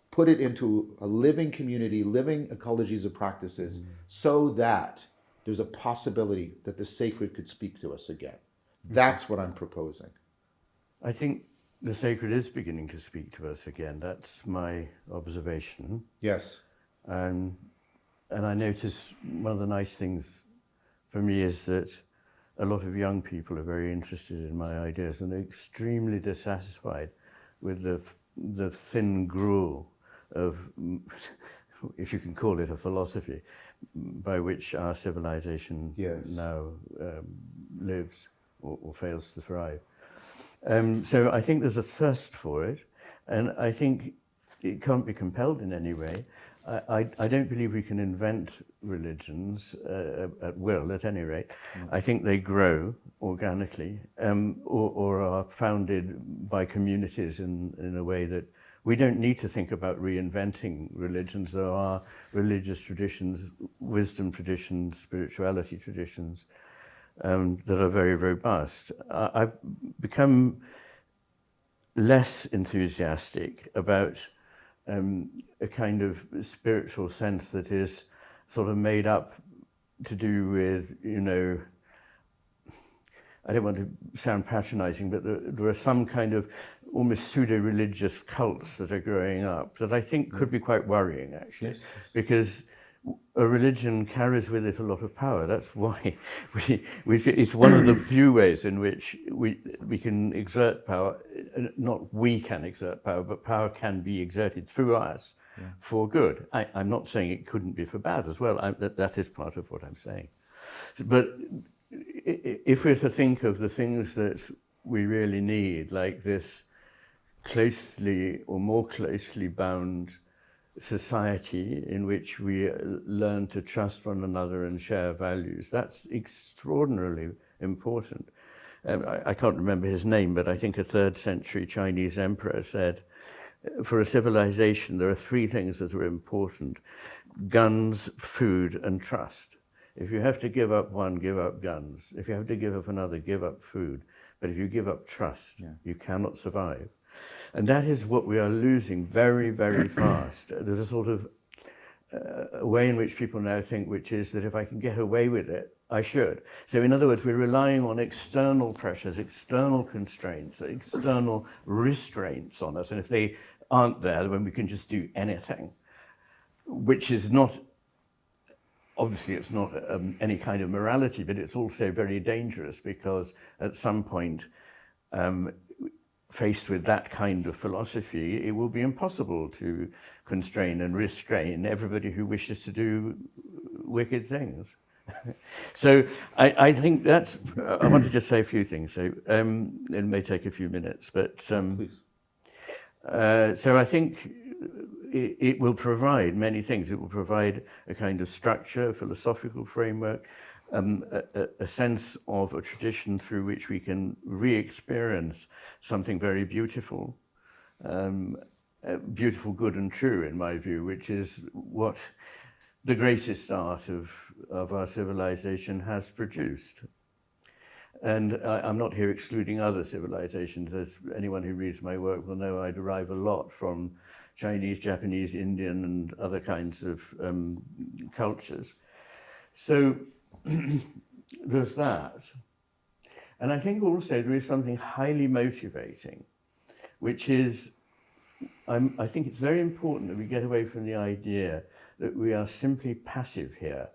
put it into a living community, living ecologies of practices, so that there's a possibility that the sacred could speak to us again. That's what I'm proposing. I think the sacred is beginning to speak to us again. That's my observation. Yes. And I notice one of the nice things for me is that a lot of young people are very interested in my ideas and they're extremely dissatisfied with the thin gruel of, if you can call it a philosophy, by which our civilization now lives or fails to thrive. So I think there's a thirst for it, and I think it can't be compelled in any way. I don't believe we can invent religions at will, at any rate. I think they grow organically or are founded by communities in a way that we don't need to think about reinventing religions. There are religious traditions, wisdom traditions, spirituality traditions that are very robust. I've become less enthusiastic about a kind of spiritual sense that is sort of made up to do with, I don't want to sound patronizing, but there are some kind of almost pseudo-religious cults that are growing up that I think could be quite worrying, actually, Yes. because a religion carries with it a lot of power. That's why it's one of the few ways in which we can exert power. Not we can exert power, but power can be exerted through us for good. I'm not saying it couldn't be for bad as well. That is part of what I'm saying. But if we're to think of the things that we really need, like this closely or more closely bound society in which we learn to trust one another and share values, that's extraordinarily important. I can't remember his name, but I think a 3rd century Chinese emperor said, for a civilization, there are 3 things that are important: guns, food, and trust. If you have to give up one, give up guns. If you have to give up another, give up food. But if you give up trust, you cannot survive. And that is what we are losing very, very fast. There's a sort of a way in which people now think, which is that if I can get away with it, I should. So in other words, we're relying on external pressures, external constraints, external restraints on us. And if they aren't there, then we can just do anything, which is not, obviously it's not any kind of morality, but it's also very dangerous, because at some point, faced with that kind of philosophy, it will be impossible to constrain and restrain everybody who wishes to do wicked things. So I think that's, I want to just say a few things. So it may take a few minutes, but Please. so I think it will provide many things. It will provide a kind of structure, a philosophical framework, a sense of a tradition through which we can re-experience something very beautiful, beautiful, good and true, in my view, which is what the greatest art of our civilization has produced. And I'm not here excluding other civilizations. As anyone who reads my work will know, I derive a lot from Chinese, Japanese, Indian, and other kinds of cultures. So there's that. And I think also there is something highly motivating, which is, I think it's very important that we get away from the idea that we are simply passive here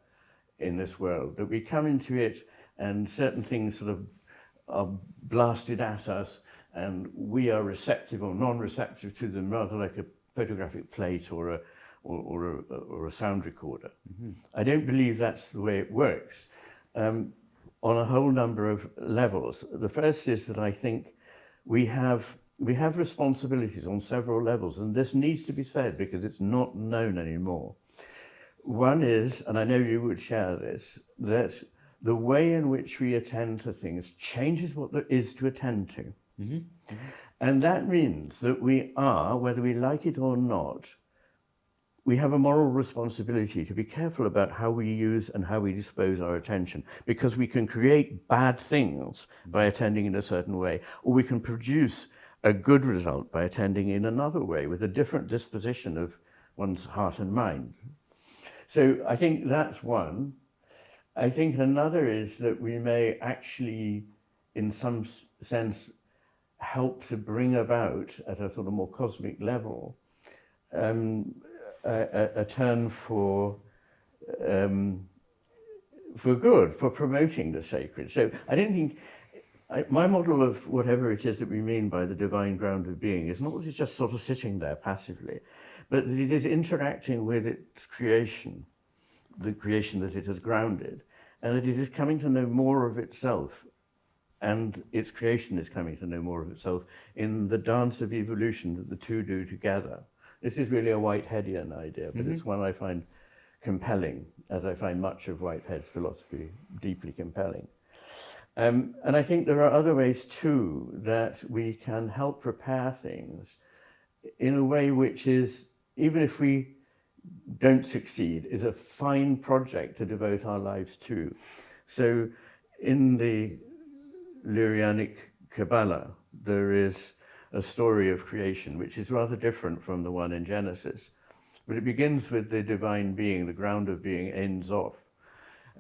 in this world, that we come into it and certain things sort of are blasted at us and we are receptive or non-receptive to them, rather like a photographic plate or a sound recorder. Mm-hmm. I don't believe that's the way it works on a whole number of levels. The first is that I think we have responsibilities on several levels, and this needs to be said because it's not known anymore. One is, and I know you would share this, that the way in which we attend to things changes what there is to attend to. Mm-hmm. Mm-hmm. And that means that we are, whether we like it or not, we have a moral responsibility to be careful about how we use and how we dispose our attention, because we can create bad things by attending in a certain way, or we can produce a good result by attending in another way with a different disposition of one's heart and mind. So I think that's one. I think another is that we may actually, in some sense, help to bring about, at a sort of more cosmic level, a turn for good, for promoting the sacred. So I don't think, my model of whatever it is that we mean by the divine ground of being is not that it's just sort of sitting there passively, but that it is interacting with its creation, the creation that it has grounded, and that it is coming to know more of itself, and its creation is coming to know more of itself in the dance of evolution that the two do together. This is really a Whiteheadian idea, but it's one I find compelling, as I find much of Whitehead's philosophy deeply compelling. And I think there are other ways too that we can help prepare things in a way which is, even if we don't succeed, is a fine project to devote our lives to. So in the Lurianic Kabbalah, there is a story of creation, which is rather different from the one in Genesis. But it begins with the divine being, the ground of being, Ein Sof.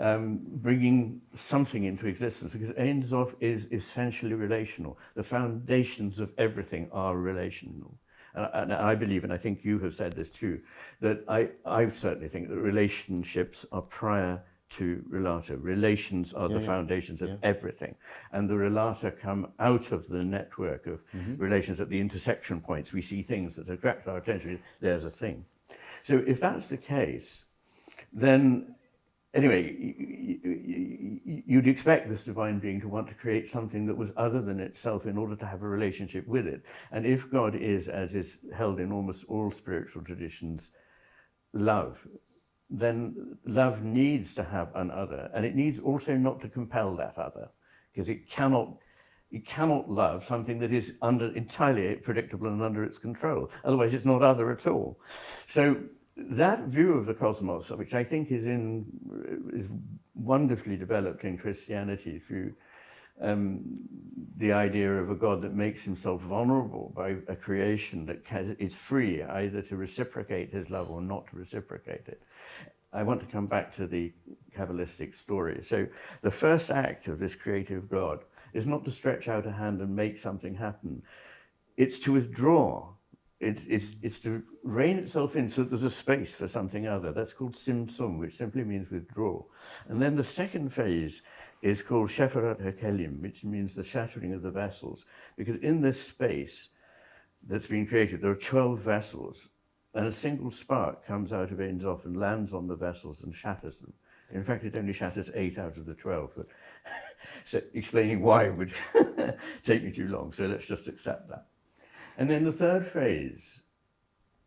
bringing something into existence, because Ein Sof is essentially relational. The foundations of everything are relational. And I believe, and I think you have said this too, that I certainly think that relationships are prior to relata. Relations are the foundations of everything. And the relata come out of the network of relations at the intersection points. We see things that attract our attention. There's a thing. So if that's the case, then anyway, you'd expect this divine being to want to create something that was other than itself in order to have a relationship with it. And if God is, as is held in almost all spiritual traditions, love, then love needs to have an other, and it needs also not to compel that other, because it cannot love something that is entirely predictable and under its control. Otherwise, it's not other at all. So that view of the cosmos, which I think is wonderfully developed in Christianity through the idea of a God that makes himself vulnerable by a creation that is free either to reciprocate his love or not to reciprocate it. I want to come back to the Kabbalistic story. So the first act of this creative God is not to stretch out a hand and make something happen. It's to withdraw. It's to rein itself in so that there's a space for something other. That's called Simsum, which simply means withdraw. And then the second phase is called Shefarat HaKelim, which means the shattering of the vessels. Because in this space that's been created, there are 12 vessels, and a single spark comes out of Ein Sof and lands on the vessels and shatters them. In fact, it only shatters 8 out of the 12, but so explaining why would take me too long, so let's just accept that. And then the third phase,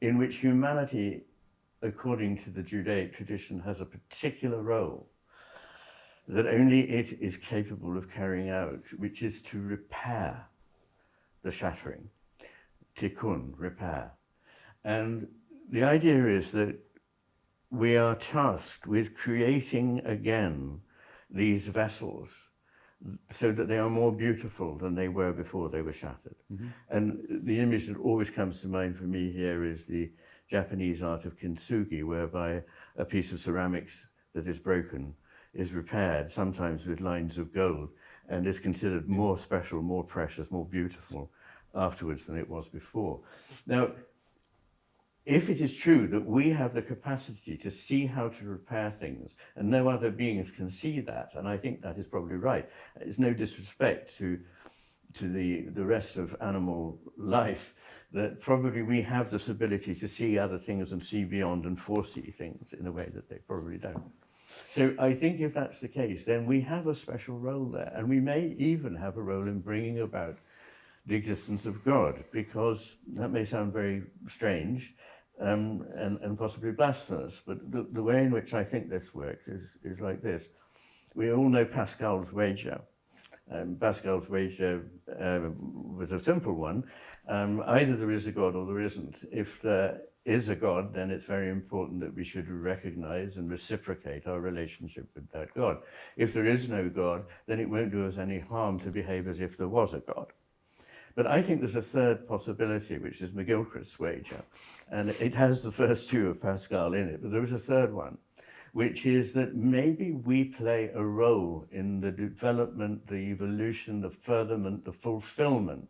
in which humanity, according to the Judaic tradition, has a particular role that only it is capable of carrying out, which is to repair the shattering, tikkun, repair. And the idea is that we are tasked with creating again these vessels so that they are more beautiful than they were before they were shattered. And the image that always comes to mind for me here is the Japanese art of kintsugi, whereby a piece of ceramics that is broken is repaired, sometimes with lines of gold, and is considered more special, more precious, more beautiful afterwards than it was before. Now, if it is true that we have the capacity to see how to repair things, and no other beings can see that, and I think that is probably right. It's no disrespect to the rest of animal life, that probably we have this ability to see other things and see beyond and foresee things in a way that they probably don't. So I think if that's the case, then we have a special role there, and we may even have a role in bringing about the existence of God, because that may sound very strange, and possibly blasphemous, but the way in which I think this works is like this. We all know Pascal's wager. Pascal's wager was a simple one. Either there is a God or there isn't. If there is a God, then it's very important that we should recognize and reciprocate our relationship with that God. If there is no God, then it won't do us any harm to behave as if there was a God. But I think there's a third possibility, which is McGilchrist's wager. And it has the first two of Pascal in it, but there is a third one, which is that maybe we play a role in the development, the evolution, the furtherment, the fulfillment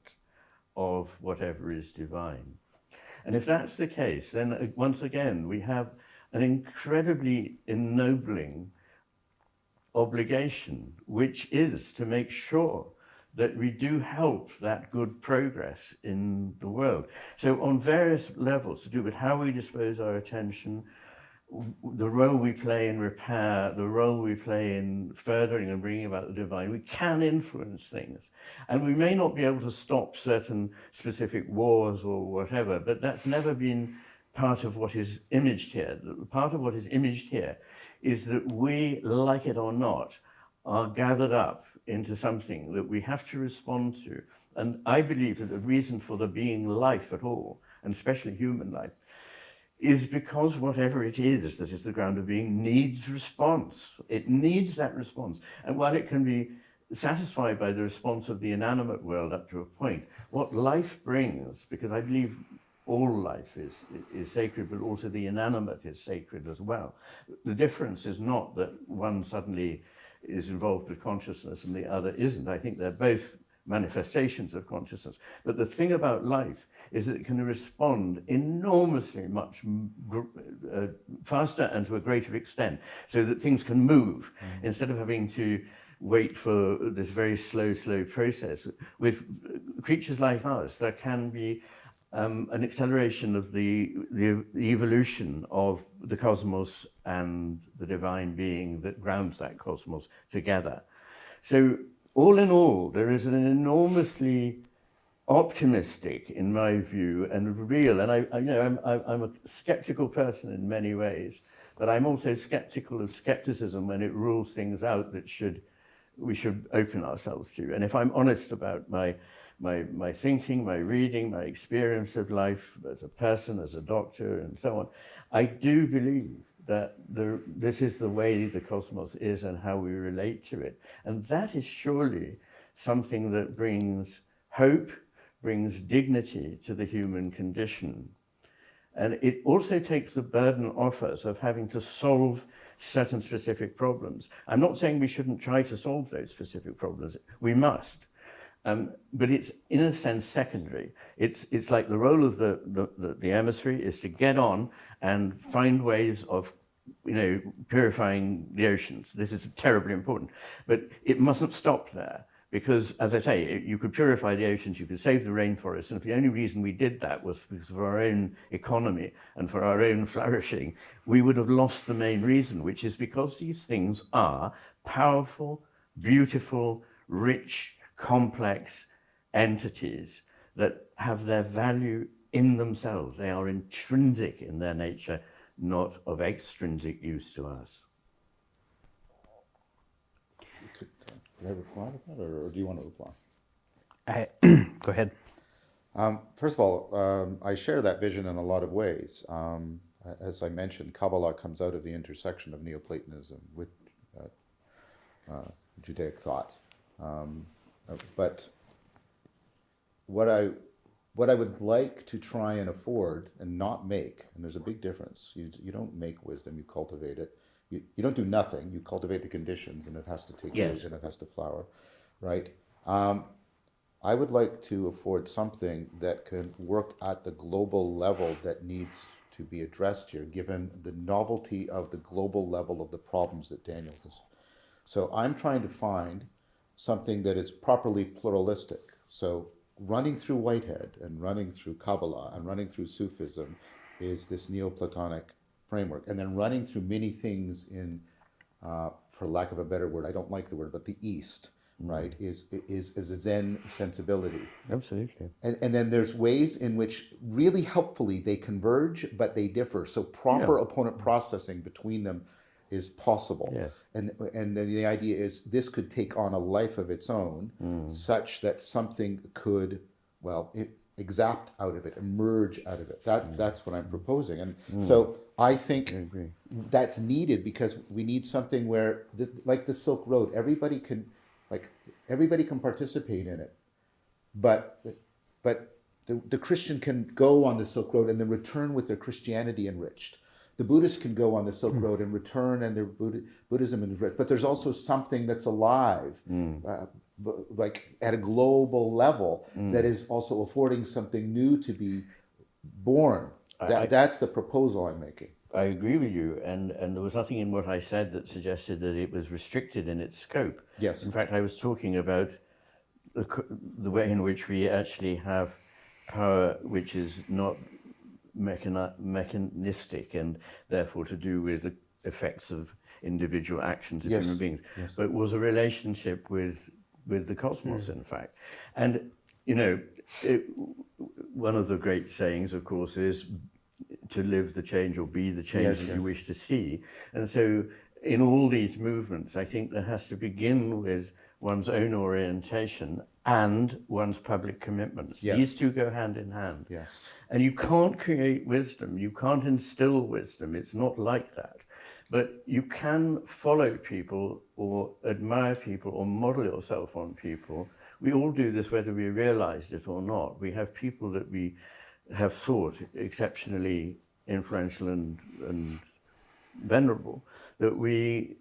of whatever is divine. And if that's the case, then once again, we have an incredibly ennobling obligation, which is to make sure that we do help that good progress in the world. So on various levels, to do with how we dispose our attention, the role we play in repair, the role we play in furthering and bringing about the divine, we can influence things. And we may not be able to stop certain specific wars or whatever, but that's never been part of what is imaged here. Part of what is imaged here is that we, like it or not, are gathered up into something that we have to respond to. And I believe that the reason for there being life at all, and especially human life, is because whatever it is that is the ground of being needs response. It needs that response. And while it can be satisfied by the response of the inanimate world up to a point, what life brings, because I believe all life is sacred, but also the inanimate is sacred as well. The difference is not that one suddenly is involved with consciousness and the other isn't. I think they're both manifestations of consciousness. But the thing about life is that it can respond enormously much faster and to a greater extent, so that things can move instead of having to wait for this very slow process. With creatures like ours, there can be an acceleration of the evolution of the cosmos and the divine being that grounds that cosmos together. So all in all, there is an enormously optimistic, in my view, and real, and I'm a skeptical person in many ways, but I'm also skeptical of skepticism when it rules things out that we should open ourselves to. And if I'm honest about my thinking, my reading, my experience of life as a person, as a doctor, and so on, I do believe that this is the way the cosmos is and how we relate to it. And that is surely something that brings hope, brings dignity to the human condition. And it also takes the burden off us of having to solve certain specific problems. I'm not saying we shouldn't try to solve those specific problems. We must. But it's in a sense secondary. It's like the role of the hemisphere is to get on and find ways of, purifying the oceans. This is terribly important, but it mustn't stop there, because, as I say, you could purify the oceans, you could save the rainforests, and if the only reason we did that was because of our own economy and for our own flourishing, we would have lost the main reason, which is because these things are powerful, beautiful, rich, complex entities that have their value in themselves. They are intrinsic in their nature, not of extrinsic use to us. Could I reply to that, or do you want to reply? Go ahead. First of all, I share that vision in a lot of ways. As I mentioned, Kabbalah comes out of the intersection of Neoplatonism with Judaic thought. But what I would like to try and afford and not make, and there's a big difference. You don't make wisdom, you cultivate it. You don't do nothing, you cultivate the conditions, and it has to take root and it has to flower, right? I would like to afford something that can work at the global level that needs to be addressed here, given the novelty of the global level of the problems that Daniel has. So I'm trying to find something that is properly pluralistic. So running through Whitehead and running through Kabbalah and running through Sufism is this Neoplatonic framework. And then running through many things in, for lack of a better word, I don't like the word, but the East, right, is a Zen sensibility. Absolutely. And then there's ways in which really helpfully they converge, but they differ. So proper opponent processing between them is possible. Yeah. And the idea is this could take on a life of its own, such that something could, exapt out of it, emerge out of it. That's what I'm proposing. And so I think that's needed, because we need something where, like the Silk Road, everybody can participate in it, but the Christian can go on the Silk Road and then return with their Christianity enriched. The Buddhists can go on the Silk Road and return, and their Buddhism enriched. But there's also something that's alive, like at a global level, that is also affording something new to be born. That's the proposal I'm making. I agree with you, and there was nothing in what I said that suggested that it was restricted in its scope. Yes. In fact, I was talking about the way in which we actually have power which is not mechanistic and therefore to do with the effects of individual actions of human beings, but was a relationship with the cosmos, in fact. And, one of the great sayings, of course, is to live the change or be the change that you wish to see. And so in all these movements, I think there has to begin with one's own orientation and one's public commitments. These two go hand in hand. And you can't create wisdom, you can't instill wisdom, it's not like that. But you can follow people or admire people or model yourself on people. We all do this whether we realize it or not. We have people that we have thought exceptionally influential and venerable, that we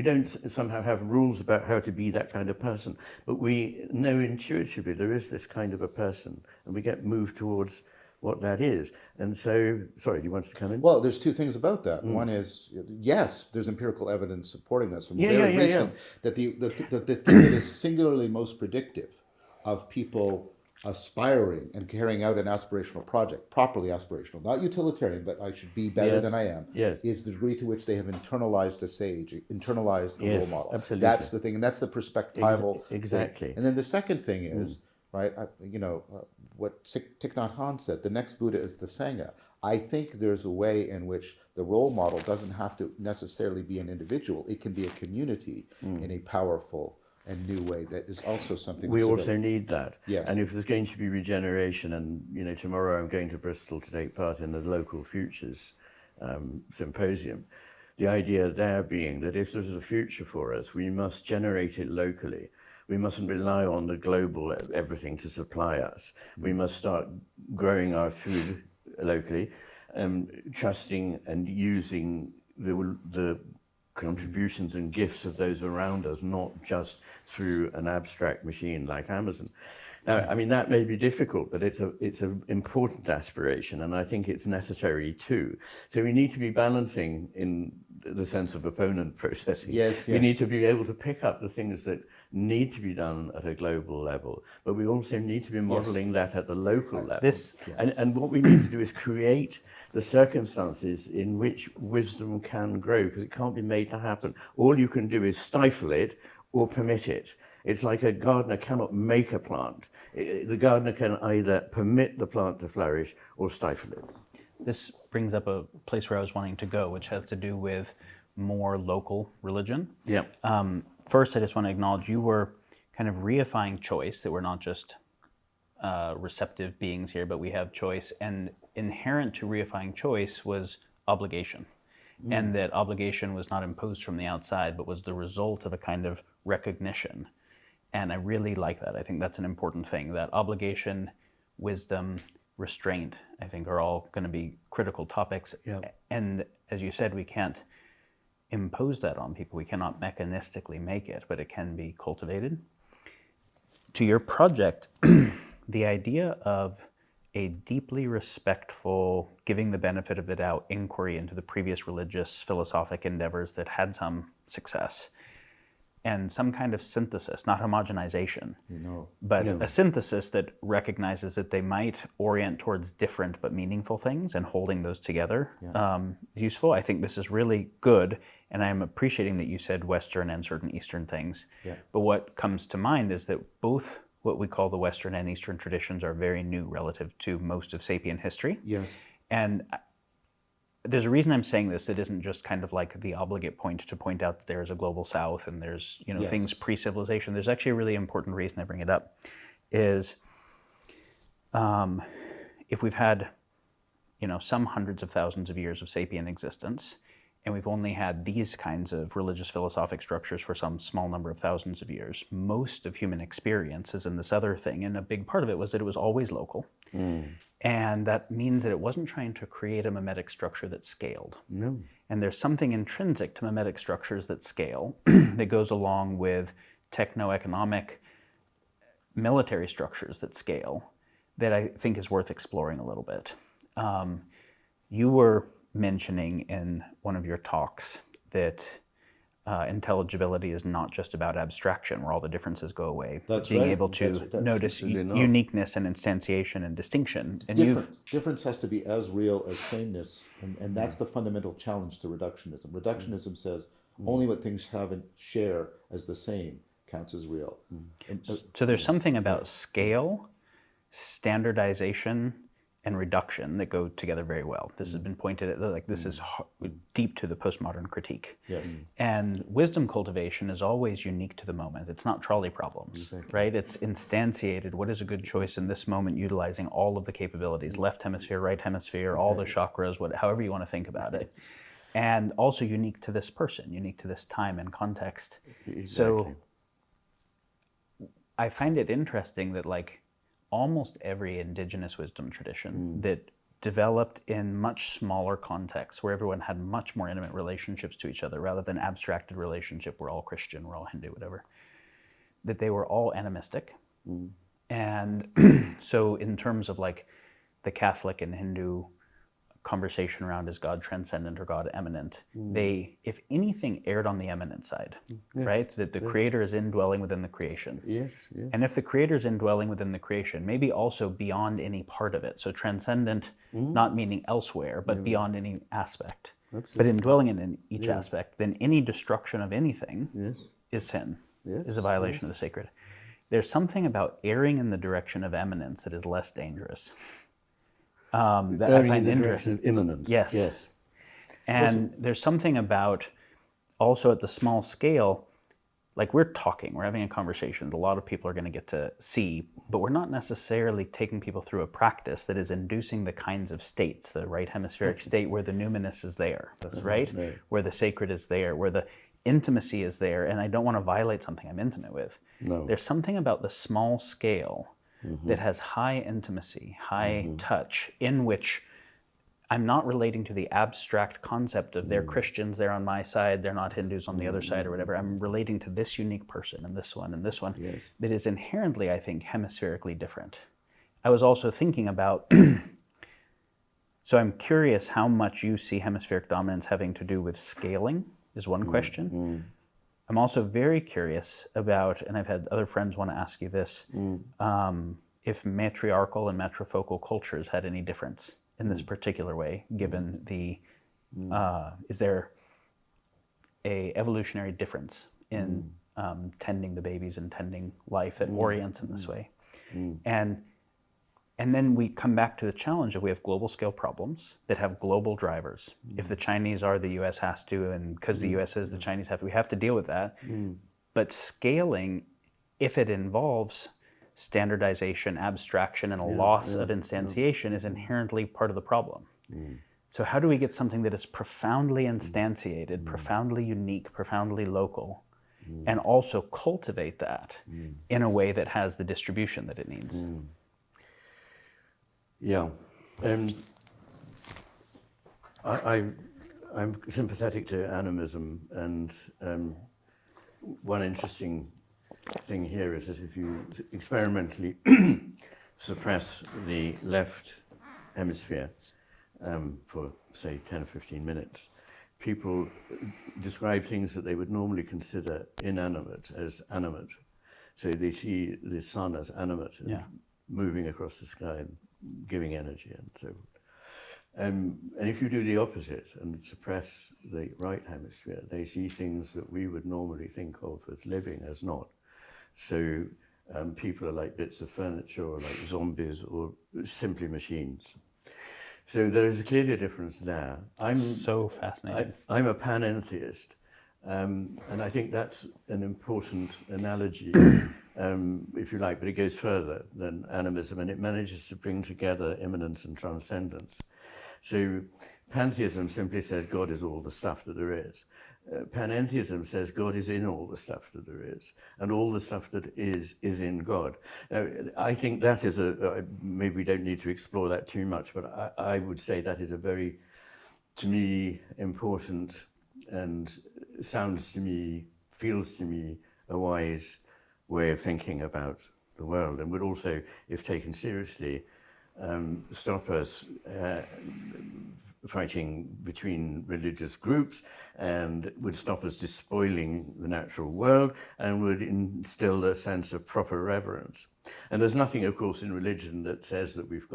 don't somehow have rules about how to be that kind of person, but we know intuitively there is this kind of a person, and we get moved towards what that is. And so, sorry, do you want to come in? Well, there's two things about that. One is, yes, there's empirical evidence supporting this. And very recent, that the thing that is singularly most predictive of people aspiring and carrying out an aspirational project, properly aspirational, not utilitarian, but I should be better than I am, is the degree to which they have internalized a sage, internalized a role model. Absolutely. That's the thing, and that's the perspectival exactly thing. And then the second thing is, right, what Thich Nhat Hanh said, the next Buddha is the Sangha. I think there's a way in which the role model doesn't have to necessarily be an individual. It can be a community in a powerful and new way that is also something we also need that. Yes. And if there's going to be regeneration, and tomorrow I'm going to Bristol to take part in the Local Futures Symposium, the idea there being that if there's a future for us, we must generate it locally. We mustn't rely on the global everything to supply us. We must start growing our food locally, trusting and using the contributions and gifts of those around us, not just through an abstract machine like Amazon. Now, I mean, that may be difficult, but it's an important aspiration, and I think it's necessary too. So we need to be balancing in the sense of opponent processing. Yes, We need to be able to pick up the things that need to be done at a global level, but we also need to be modeling that at the local level. And what we need to do is create the circumstances in which wisdom can grow, because it can't be made to happen. All you can do is stifle it or permit it. It's like a gardener cannot make a plant. The gardener can either permit the plant to flourish or stifle it. This brings up a place where I was wanting to go, which has to do with more local religion. Yeah. First, I just want to acknowledge you were kind of reifying choice, that we're not just receptive beings here, but we have choice. And inherent to reifying choice was obligation. And that obligation was not imposed from the outside, but was the result of a kind of recognition. And I really like that. I think that's an important thing, that obligation, wisdom, restraint, I think are all going to be critical topics. Yeah. And as you said, we can't impose that on people. We cannot mechanistically make it, but it can be cultivated. To your project, the idea of a deeply respectful, giving the benefit of the doubt inquiry into the previous religious philosophic endeavors that had some success, and some kind of synthesis, not homogenization, but a synthesis that recognizes that they might orient towards different but meaningful things, and holding those together is useful. I think this is really good, and I'm appreciating that you said Western and certain Eastern things. But what comes to mind is that both what we call the Western and Eastern traditions are very new relative to most of sapient history. Yes. And there's a reason I'm saying this that isn't just kind of like the obligate point to point out that there's a global South and there's things pre-civilization. There's actually a really important reason I bring it up, is if we've had some hundreds of thousands of years of sapient existence, and we've only had these kinds of religious philosophic structures for some small number of thousands of years, most of human experience is in this other thing, and a big part of it was that it was always local. And that means that it wasn't trying to create a mimetic structure that scaled. No. And there's something intrinsic to mimetic structures that scale that goes along with techno-economic military structures that scale that I think is worth exploring a little bit. You were mentioning in one of your talks that intelligibility is not just about abstraction, where all the differences go away. That's being right. able to That's notice uniqueness and instantiation and distinction. And difference has to be as real as sameness, and that's the fundamental challenge to reductionism. Reductionism says only what things have and share as the same counts as real. So there's something about scale, standardization, and reduction that go together very well. This has been pointed at, like this is deep to the postmodern critique. Yes. And wisdom cultivation is always unique to the moment. It's not trolley problems, right? It's instantiated. What is a good choice in this moment, utilizing all of the capabilities, left hemisphere, right hemisphere, all the chakras, however you want to think about it. And also unique to this person, unique to this time and context. So I find it interesting that almost every indigenous wisdom tradition that developed in much smaller contexts where everyone had much more intimate relationships to each other rather than abstracted relationship, we're all Christian, we're all Hindu, whatever, that they were all animistic. And so in terms of like the Catholic and Hindu conversation around is God transcendent or God immanent, they, if anything, erred on the immanent side, right? That the creator is indwelling within the creation. Yes, yes. And if the creator is indwelling within the creation, maybe also beyond any part of it. So transcendent, not meaning elsewhere, but beyond any aspect. Absolutely. But indwelling in each aspect, then any destruction of anything is sin, is a violation of the sacred. There's something about erring in the direction of eminence that is less dangerous. That I find interesting. Of immanence. Yes. Yes. And there's something about also at the small scale, like we're talking, we're having a conversation that a lot of people are going to get to see, but we're not necessarily taking people through a practice that is inducing the kinds of states, the right hemispheric state where the numinous is there, right? Where the sacred is there, where the intimacy is there, and I don't want to violate something I'm intimate with. No. There's something about the small scale that has high intimacy, high touch, in which I'm not relating to the abstract concept of they're Christians, they're on my side, they're not Hindus on the other side or whatever. I'm relating to this unique person and this one that is inherently, I think, hemispherically different. I was also thinking about, so I'm curious how much you see hemispheric dominance having to do with scaling is one question. I'm also very curious about, and I've had other friends want to ask you this, if matriarchal and matrifocal cultures had any difference in this particular way, given the, is there a evolutionary difference in tending the babies and tending life that orients in this way? And then we come back to the challenge of we have global scale problems that have global drivers. If the Chinese are, the US has to, and because the US is, the Chinese have to, we have to deal with that. But scaling, if it involves standardization, abstraction, and a loss of instantiation is inherently part of the problem. So how do we get something that is profoundly instantiated, profoundly unique, profoundly local, and also cultivate that in a way that has the distribution that it needs? Yeah. I'm sympathetic to animism, and one interesting thing here is that if you experimentally suppress the left hemisphere for, say, 10 or 15 minutes, people describe things that they would normally consider inanimate as animate. So they see the sun as animate and moving across the sky and giving energy and so forth. And if you do the opposite and suppress the right hemisphere, they see things that we would normally think of as living as not. So people are like bits of furniture, or like zombies, or simply machines. So there is clearly a difference there. I'm so fascinating. I'm a panentheist, and I think that's an important analogy, if you like, but it goes further than animism, and it manages to bring together immanence and transcendence. So pantheism simply says God is all the stuff that there is. Panentheism says God is in all the stuff that there is, and all the stuff that is in God. Now, I think that is maybe we don't need to explore that too much, but I would say that is a very, to me, important and sounds to me, feels to me, a wise way of thinking about the world, and would also, if taken seriously, stop us fighting between religious groups, and would stop us despoiling the natural world, and would instill a sense of proper reverence. And there's nothing, of course, in religion that says that we've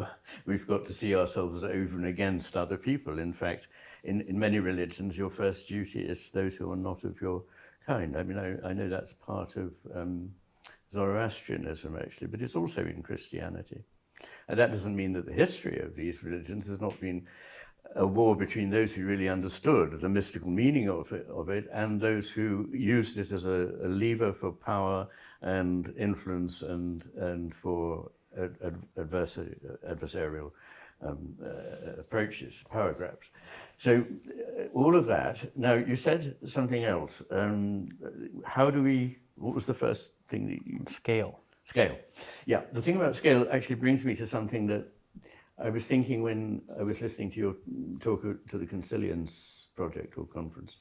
got to see ourselves over and against other people. In fact, in many religions, your first duty is those who are not of your kind. I mean, I know that's part of Zoroastrianism, actually, but it's also in Christianity. And that doesn't mean that the history of these religions has not been a war between those who really understood the mystical meaning of it and those who used it as a lever for power and influence and for adversarial approaches, power grabs. So all of that. Now, you said something else. What was the first thing that you... Scale. Scale. Yeah, the thing about scale actually brings me to something that I was thinking when I was listening to your talk to the Consilience project or conference,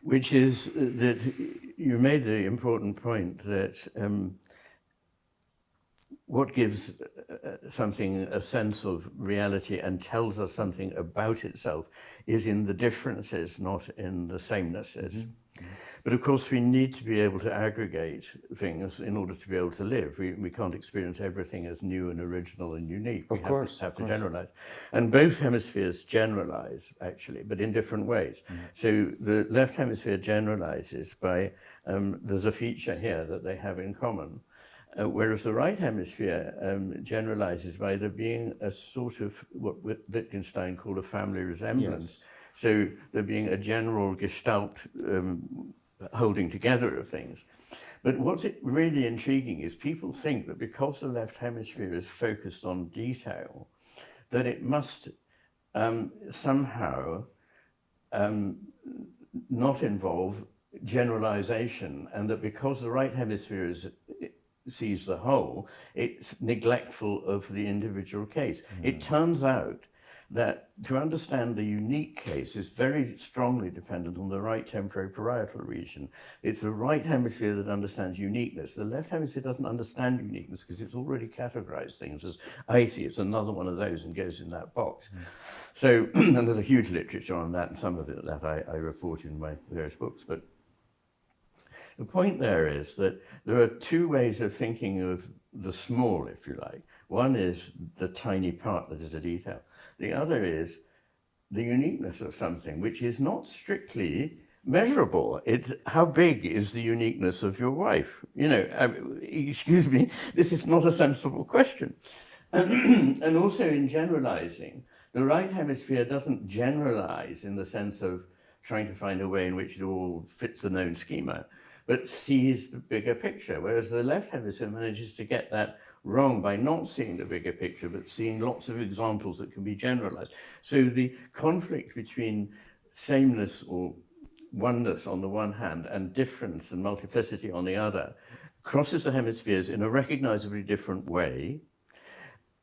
which is that you made the important point that what gives something a sense of reality and tells us something about itself is in the differences, not in the samenesses. Mm-hmm. But of course, we need to be able to aggregate things in order to be able to live. We can't experience everything as new and original and unique. We have to generalize. And both hemispheres generalize, actually, but in different ways. Mm-hmm. So the left hemisphere generalizes by, there's a feature here that they have in common. Whereas the right hemisphere generalizes by there being a sort of what Wittgenstein called a family resemblance. Yes. So there being a general gestalt holding together of things. But what's really intriguing is people think that because the left hemisphere is focused on detail, that it must somehow not involve generalization, and that because the right hemisphere sees the whole, it's neglectful of the individual case. Mm. It turns out that to understand the unique case is very strongly dependent on the right temporoparietal region. It's the right hemisphere that understands uniqueness. The left hemisphere doesn't understand uniqueness because it's already categorized things as, I see, it's another one of those and goes in that box. Mm. So, and there's a huge literature on that, and some of it that I report in my various books. But the point there is that there are two ways of thinking of the small, if you like. One is the tiny part that is a detail. The other is the uniqueness of something, which is not strictly measurable. It's how big is the uniqueness of your wife? You know, excuse me, this is not a sensible question. And also in generalizing, the right hemisphere doesn't generalize in the sense of trying to find a way in which it all fits a known schema, but sees the bigger picture, whereas the left hemisphere manages to get that wrong by not seeing the bigger picture, but seeing lots of examples that can be generalized. So the conflict between sameness or oneness on the one hand and difference and multiplicity on the other crosses the hemispheres in a recognizably different way.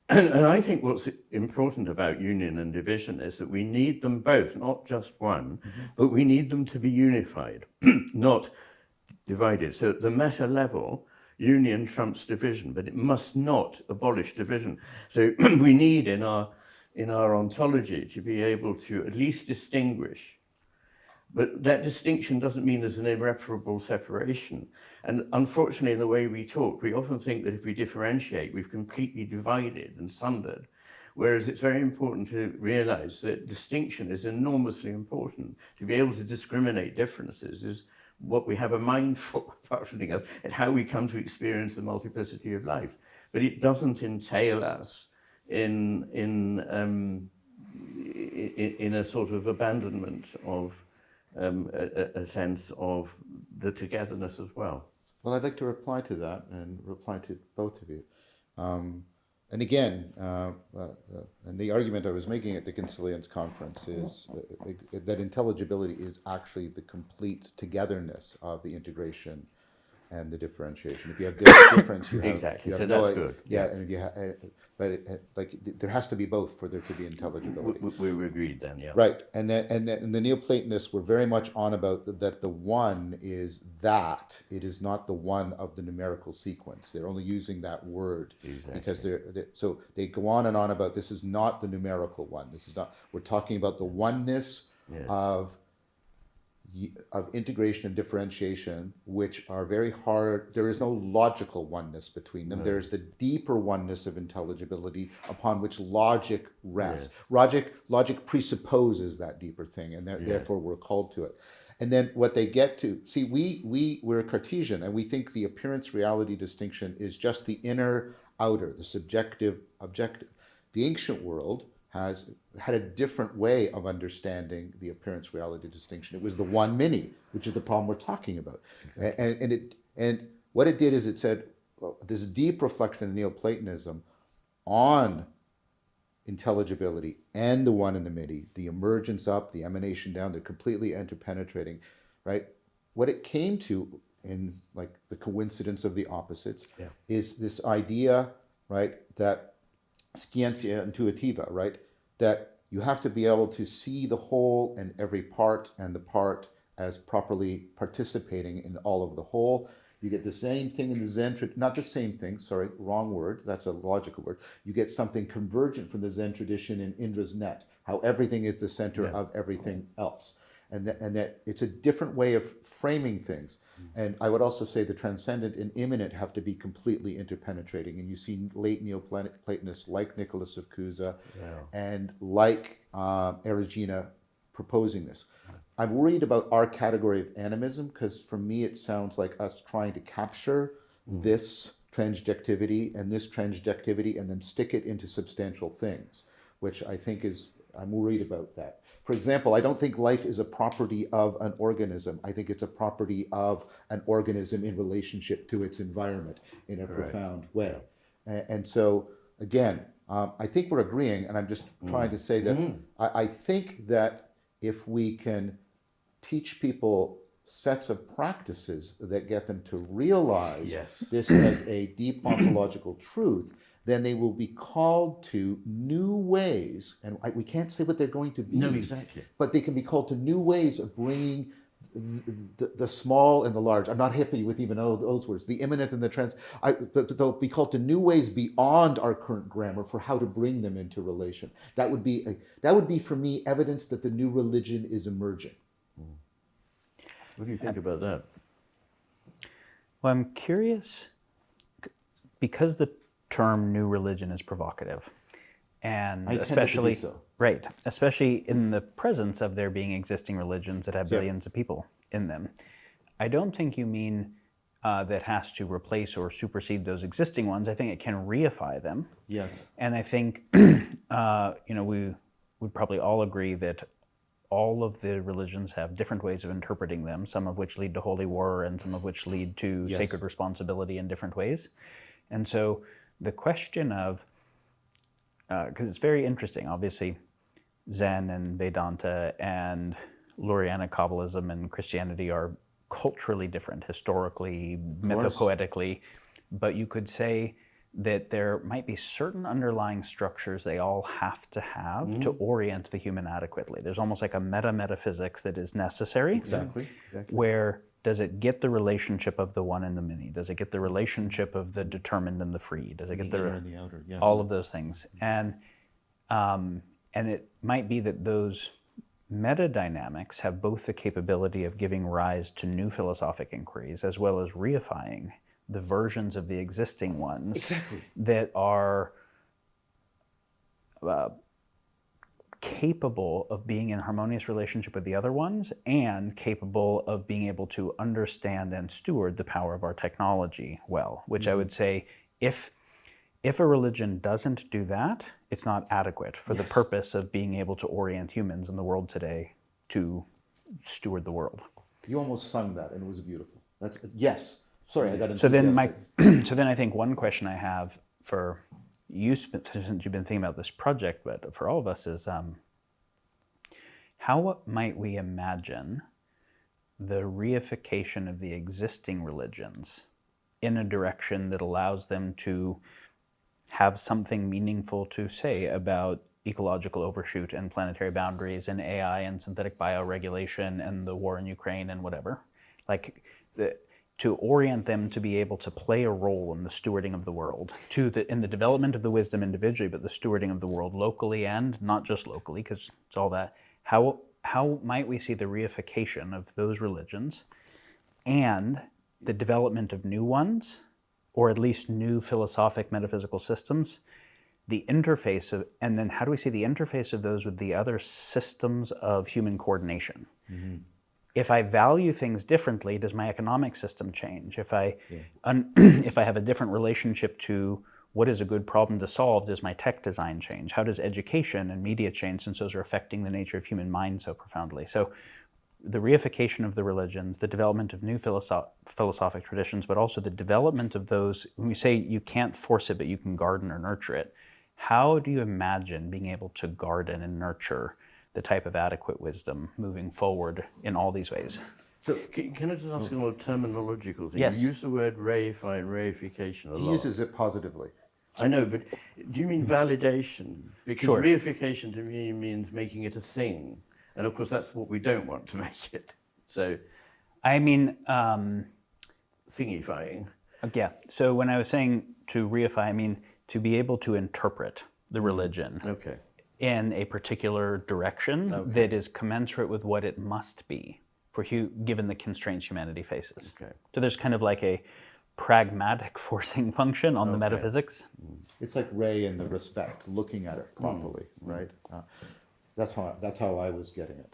And I think what's important about union and division is that we need them both, not just one, but we need them to be unified, not divided. So at the meta level, union trumps division, but it must not abolish division. So we need in our ontology to be able to at least distinguish. But that distinction doesn't mean there's an irreparable separation. And unfortunately, in the way we talk, we often think that if we differentiate, we've completely divided and sundered. Whereas it's very important to realize that distinction is enormously important. To be able to discriminate differences is what we have a mind for, apart from anything else, and how we come to experience the multiplicity of life. But it doesn't entail us in a sort of abandonment of a sense of the togetherness as well. Well, I'd like to reply to that and reply to both of you. And again, and the argument I was making at the Consilience conference is that intelligibility is actually the complete togetherness of the integration and the differentiation. If you have difference, you have exactly. You have so that's good. Yeah, and if you have, but like there has to be both for there to be intelligibility. We agreed then, yeah. Right, and the Neoplatonists were very much on about that the one is that it is not the one of the numerical sequence. They're only using that word because so they go on and on about this is not the numerical one. This is not. We're talking about the oneness of integration and differentiation, which are very hard. There is no logical oneness between them. No. There's the deeper oneness of intelligibility upon which logic rests. Yes. Logic presupposes that deeper thing, and therefore we're called to it. And then what they get to, see, we're Cartesian, and we think the appearance-reality distinction is just the inner, outer, the subjective, objective. The ancient world has had a different way of understanding the appearance-reality distinction. It was the one mini, which is the problem we're talking about. Exactly. And what it did is it said, well, this deep reflection in Neoplatonism on intelligibility and the one and the many, the emergence up, the emanation down, they're completely interpenetrating, right? What it came to, in like the coincidence of the opposites, Yeah. is this idea, right, that scientia intuitiva, right, that you have to be able to see the whole and every part, and the part as properly participating in all of the whole. You get the same thing in the Zen, not the same thing, sorry, wrong word, that's a logical word. You get something convergent from the Zen tradition in Indra's net, how everything is the center of everything else. And that it's a different way of framing things. And I would also say the transcendent and immanent have to be completely interpenetrating. And you see late Neoplatonists like Nicholas of Cusa and like Erigena proposing this. I'm worried about our category of animism, because for me it sounds like us trying to capture this transjectivity and this transjectivity and then stick it into substantial things, which I think is, I'm worried about that. For example, I don't think life is a property of an organism. I think it's a property of an organism in relationship to its environment in a profound way. And so, again, I think we're agreeing, and I'm just trying to say that I think that if we can teach people sets of practices that get them to realize this as a deep ontological truth, then they will be called to new ways, and we can't say what they're going to be. No, exactly. But they can be called to new ways of bringing the small and the large. I'm not happy with even those words, the immanent and the trans. But they'll be called to new ways beyond our current grammar for how to bring them into relation. That would be for me evidence that the new religion is emerging. What do you think about that? Well, I'm curious, because the term new religion is provocative, and especially right, especially in the presence of there being existing religions that have billions of people in them. I don't think you mean that has to replace or supersede those existing ones. I think it can reify them. Yes. And I think we would probably all agree that all of the religions have different ways of interpreting them, some of which lead to holy war and some of which lead to sacred responsibility in different ways. And so the question of, because it's very interesting, obviously, Zen and Vedanta and Lurianic Kabbalism and Christianity are culturally different, historically, mythopoetically, but you could say that there might be certain underlying structures they all have to have to orient the human adequately. There's almost like a meta-metaphysics that is necessary. Exactly. Where does it get the relationship of the one and the many? Does it get the relationship of the determined and the free? Does it get the inner and the outer? Yes. all of those things? And it might be that those meta-dynamics have both the capability of giving rise to new philosophic inquiries as well as reifying the versions of the existing ones that are capable of being in harmonious relationship with the other ones and capable of being able to understand and steward the power of our technology well, which I would say if a religion doesn't do that, it's not adequate for the purpose of being able to orient humans in the world today to steward the world. You almost sung that, and it was beautiful. That's yes. Sorry, I got So enthusiastic. so then I think one question I have for you, since you've been thinking about this project, but for all of us is, how might we imagine the reification of the existing religions in a direction that allows them to have something meaningful to say about ecological overshoot and planetary boundaries and AI and synthetic bioregulation and the war in Ukraine and whatever? To orient them to be able to play a role in the stewarding of the world, in the development of the wisdom individually, but the stewarding of the world locally and not just locally, because it's all that. How might we see the reification of those religions and the development of new ones, or at least new philosophic metaphysical systems, the interface of, and then how do we see the interface of those with the other systems of human coordination? Mm-hmm. If I value things differently, does my economic system change? If I have a different relationship to what is a good problem to solve, does my tech design change? How does education and media change, since those are affecting the nature of human mind so profoundly? So the reification of the religions, the development of new philosophic traditions, but also the development of those, when we say you can't force it, but you can garden or nurture it, how do you imagine being able to garden and nurture the type of adequate wisdom moving forward in all these ways? So Can I just ask you a more terminological thing? Yes. You use the word reify and reification a he lot. uses it positively. I know, but do you mean validation? Because Sure. reification to me means making it a thing. And of course, that's what we don't want to make it. So, I mean, thingifying. yeah. So when I was saying to reify, I mean to be able to interpret the religion Okay. in a particular direction that is commensurate with what it must be for given the constraints humanity faces. Okay. So there's kind of like a pragmatic forcing function on the metaphysics. It's like Ray in the respect, looking at it properly, right? That's how I was getting it,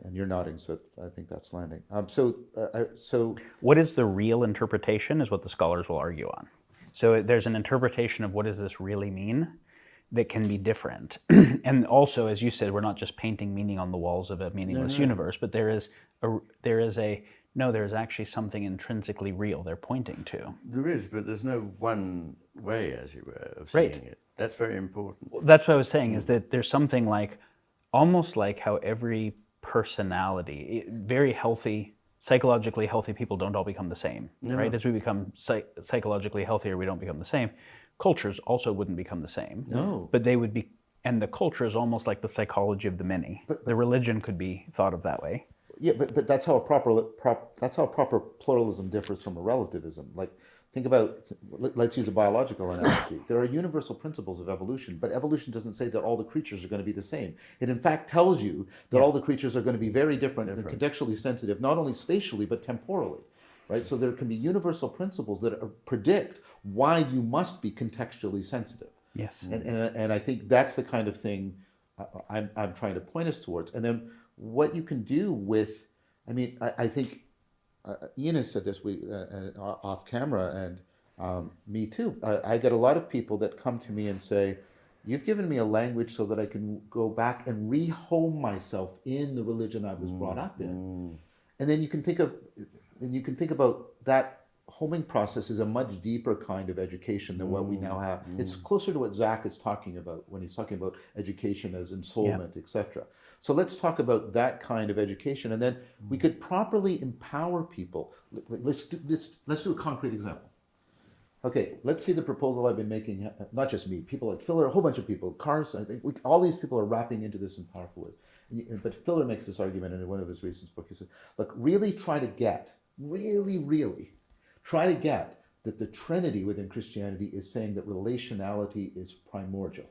and you're nodding, so I think that's landing. So What is the real interpretation is what the scholars will argue on. So there's an interpretation of what does this really mean that can be different. And also, as you said, we're not just painting meaning on the walls of a meaningless universe, but there is actually something intrinsically real they're pointing to. There is, but there's no one way, as you were, of seeing Right. it. That's very important. That's what I was saying, is that there's something like, almost like how every personality, very healthy, psychologically healthy people don't all become the same, right? As we become psychologically healthier, we don't become the same. Cultures also wouldn't become the same. No. But they would be, and the culture is almost like the psychology of the many. The religion could be thought of that way. yeah, but that's how a proper pluralism differs from a relativism. Like, think about, let's use a biological analogy. There are universal principles of evolution, but evolution doesn't say that all the creatures are going to be the same. It in fact tells you that all the creatures are going to be very different and contextually sensitive, not only spatially, but temporally, right? So there can be universal principles that predict why you must be contextually sensitive. Yes. And I think that's the kind of thing I'm trying to point us towards. And then what you can do with, I think Ian has said this off camera, and me too. I get a lot of people that come to me and say, "You've given me a language so that I can go back and rehome myself in the religion I was brought up in." And then you can think about that homing process is a much deeper kind of education than what we now have. It's closer to what Zach is talking about when he's talking about education as ensoulment, etc. So let's talk about that kind of education, and then we could properly empower people. Let's do a concrete example. Okay, let's see the proposal I've been making. Not just me, people like Filler, a whole bunch of people. Cars, I think all these people are wrapping into this in powerful ways. But Filler makes this argument in one of his recent books. He said, "Look, really try to get that the Trinity within Christianity is saying that relationality is primordial.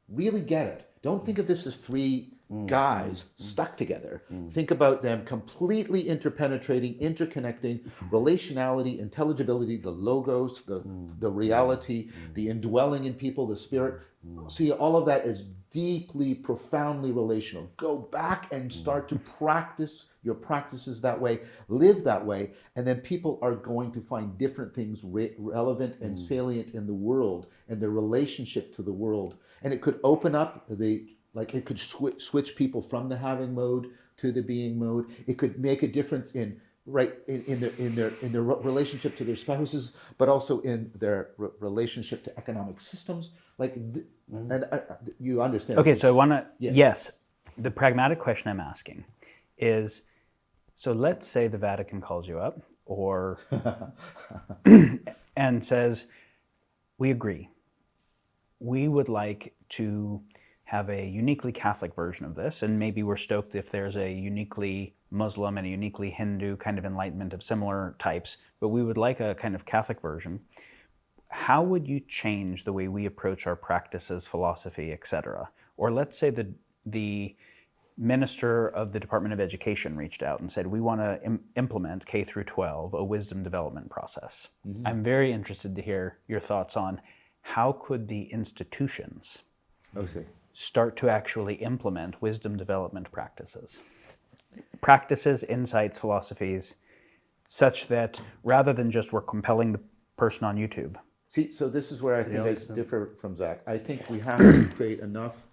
Really get it. Don't think of this as three guys stuck together. Think about them completely interpenetrating, interconnecting, relationality, intelligibility, the logos, the reality, the indwelling in people, the spirit. See, all of that is deeply, profoundly relational. Go back and start to practice your practices that way, live that way, and then people are going to find different things relevant and salient in the world and their relationship to the world. And it could open up it could switch people from the having mode to the being mode. It could make a difference in their relationship to their spouses, but also in their relationship to economic systems. You understand? Okay, so I want to, yes, the pragmatic question I'm asking is, so let's say the Vatican calls you up or and says, we agree. We would like to have a uniquely Catholic version of this, and maybe we're stoked if there's a uniquely Muslim and a uniquely Hindu kind of enlightenment of similar types, but we would like a kind of Catholic version. How would you change the way we approach our practices, philosophy, etc.? Or let's say the minister of the Department of Education reached out and said, we want to implement K through 12, a wisdom development process. I'm very interested to hear your thoughts on how could the institutions start to actually implement wisdom development practices, insights, philosophies, such that rather than just we're compelling the person on YouTube. See, so this is where I think I differ from Zach. I think we have to create enough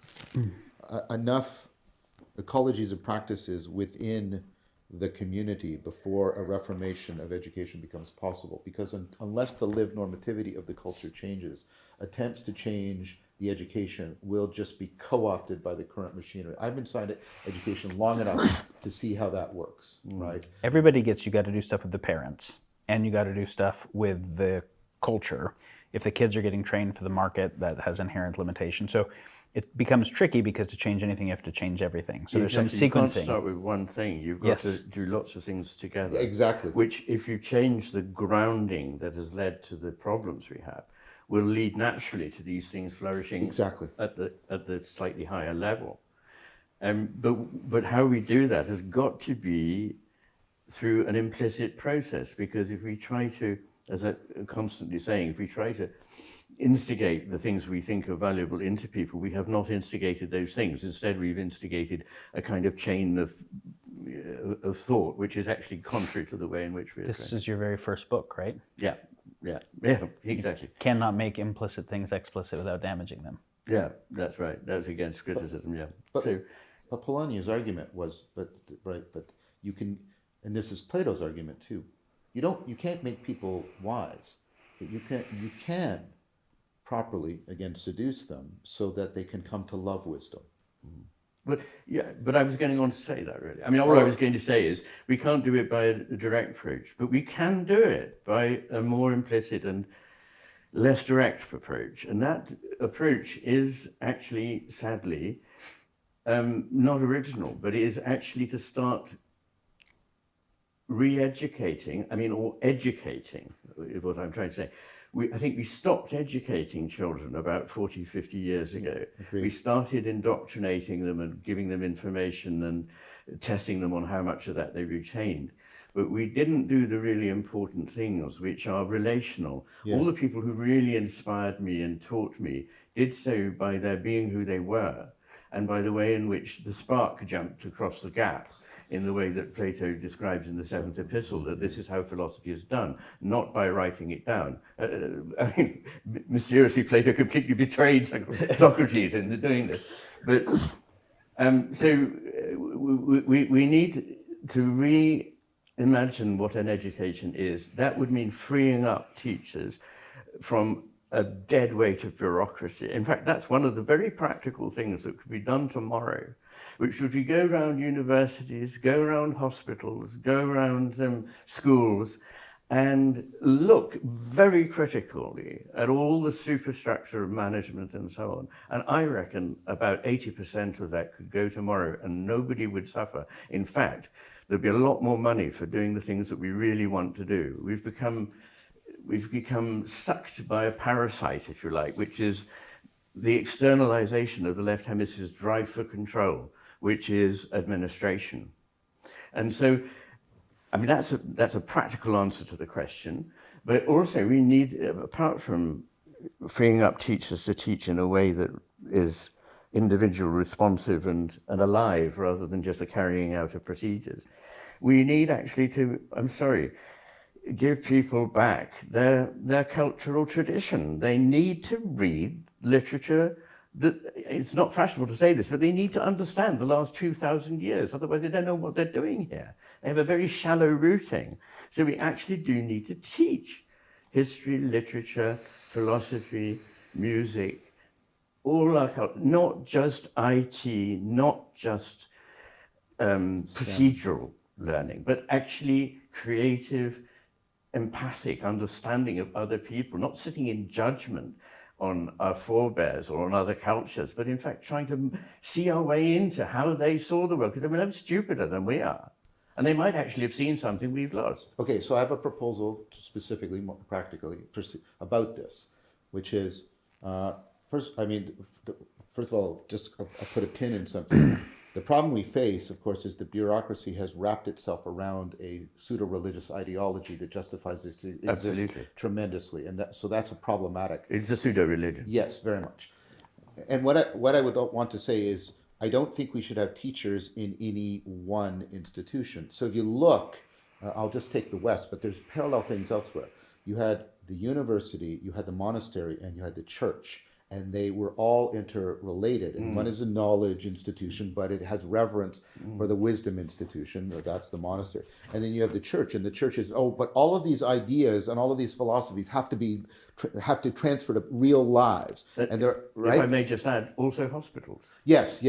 ecologies of practices within the community before a reformation of education becomes possible. Because unless the lived normativity of the culture changes, attempts to change the education will just be co-opted by the current machinery. I've been inside education long enough to see how that works, right? Everybody gets, you got to do stuff with the parents, and you got to do stuff with the culture. If the kids are getting trained for the market, that has inherent limitations. So it becomes tricky because to change anything, you have to change everything. So there's some You can't sequencing. start with one thing. You've got Yes. to do lots of things together. Exactly. Which, if you change the grounding that has led to the problems we have, will lead naturally to these things flourishing Exactly. at the slightly higher level. But how we do that has got to be through an implicit process, because if we try to, as I'm constantly saying, if we try to instigate the things we think are valuable into people, we have not instigated those things. Instead, we've instigated a kind of chain of thought, which is actually contrary to the way in which we're This trained. is your very first book, right? Yeah, exactly. Cannot make implicit things explicit without damaging them. Yeah, that's right. That's against criticism, yeah. But Polanyi's argument was, but you can, and this is Plato's argument too. You can't make people wise, but you can properly, again, seduce them so that they can come to love wisdom. But I was going on to say that, really. I mean, all I was going to say is we can't do it by a direct approach, but we can do it by a more implicit and less direct approach. And that approach is actually, sadly, not original, but it is actually to start re-educating, or educating, is what I'm trying to say. I think we stopped educating children about 40, 50 years ago. Agreed. We started indoctrinating them and giving them information and testing them on how much of that they retained. But we didn't do the really important things, which are relational. Yeah. All the people who really inspired me and taught me did so by their being who they were, and by the way in which the spark jumped across the gap, in the way that Plato describes in the seventh epistle, that this is how philosophy is done, not by writing it down. Mysteriously, Plato completely betrayed Socrates in doing this. But so we need to reimagine what an education is. That would mean freeing up teachers from a dead weight of bureaucracy. In fact, that's one of the very practical things that could be done tomorrow, which would be go around universities, go around hospitals, go around schools, and look very critically at all the superstructure of management and so on. And I reckon about 80% of that could go tomorrow and nobody would suffer. In fact, there'd be a lot more money for doing the things that we really want to do. We've become sucked by a parasite, if you like, which is the externalization of the left hemisphere's drive for control, which is administration. And so, that's a practical answer to the question, but also we need, apart from freeing up teachers to teach in a way that is individual, responsive and alive, rather than just the carrying out of procedures, we need actually to, give people back their cultural tradition. They need to read literature that, it's not fashionable to say this, but they need to understand the last 2,000 years. Otherwise, they don't know what they're doing here. They have a very shallow rooting. So we actually do need to teach history, literature, philosophy, music, all our culture, not just IT, not just procedural learning, but actually creative, empathic understanding of other people, not sitting in judgment on our forebears or on other cultures, but in fact trying to see our way into how they saw the world, because they're stupider than we are. And they might actually have seen something we've lost. Okay, so I have a proposal specifically, more practically, about this, which is, first of all, I'll put a pin in something. The problem we face, of course, is the bureaucracy has wrapped itself around a pseudo-religious ideology that justifies its existence tremendously, and so that's a problematic. It's a pseudo-religion. Yes, very much. And what I would want to say is, I don't think we should have teachers in any one institution. So if you look, I'll just take the West, but there's parallel things elsewhere. You had the university, you had the monastery, and you had the church. and they were all interrelated. And one is a knowledge institution, but it has reverence for the wisdom institution, or that's the monastery. And then you have the church, and the church is, but all of these ideas and all of these philosophies have to transfer to real lives. And they're right. If I may just add, also hospitals. Yes.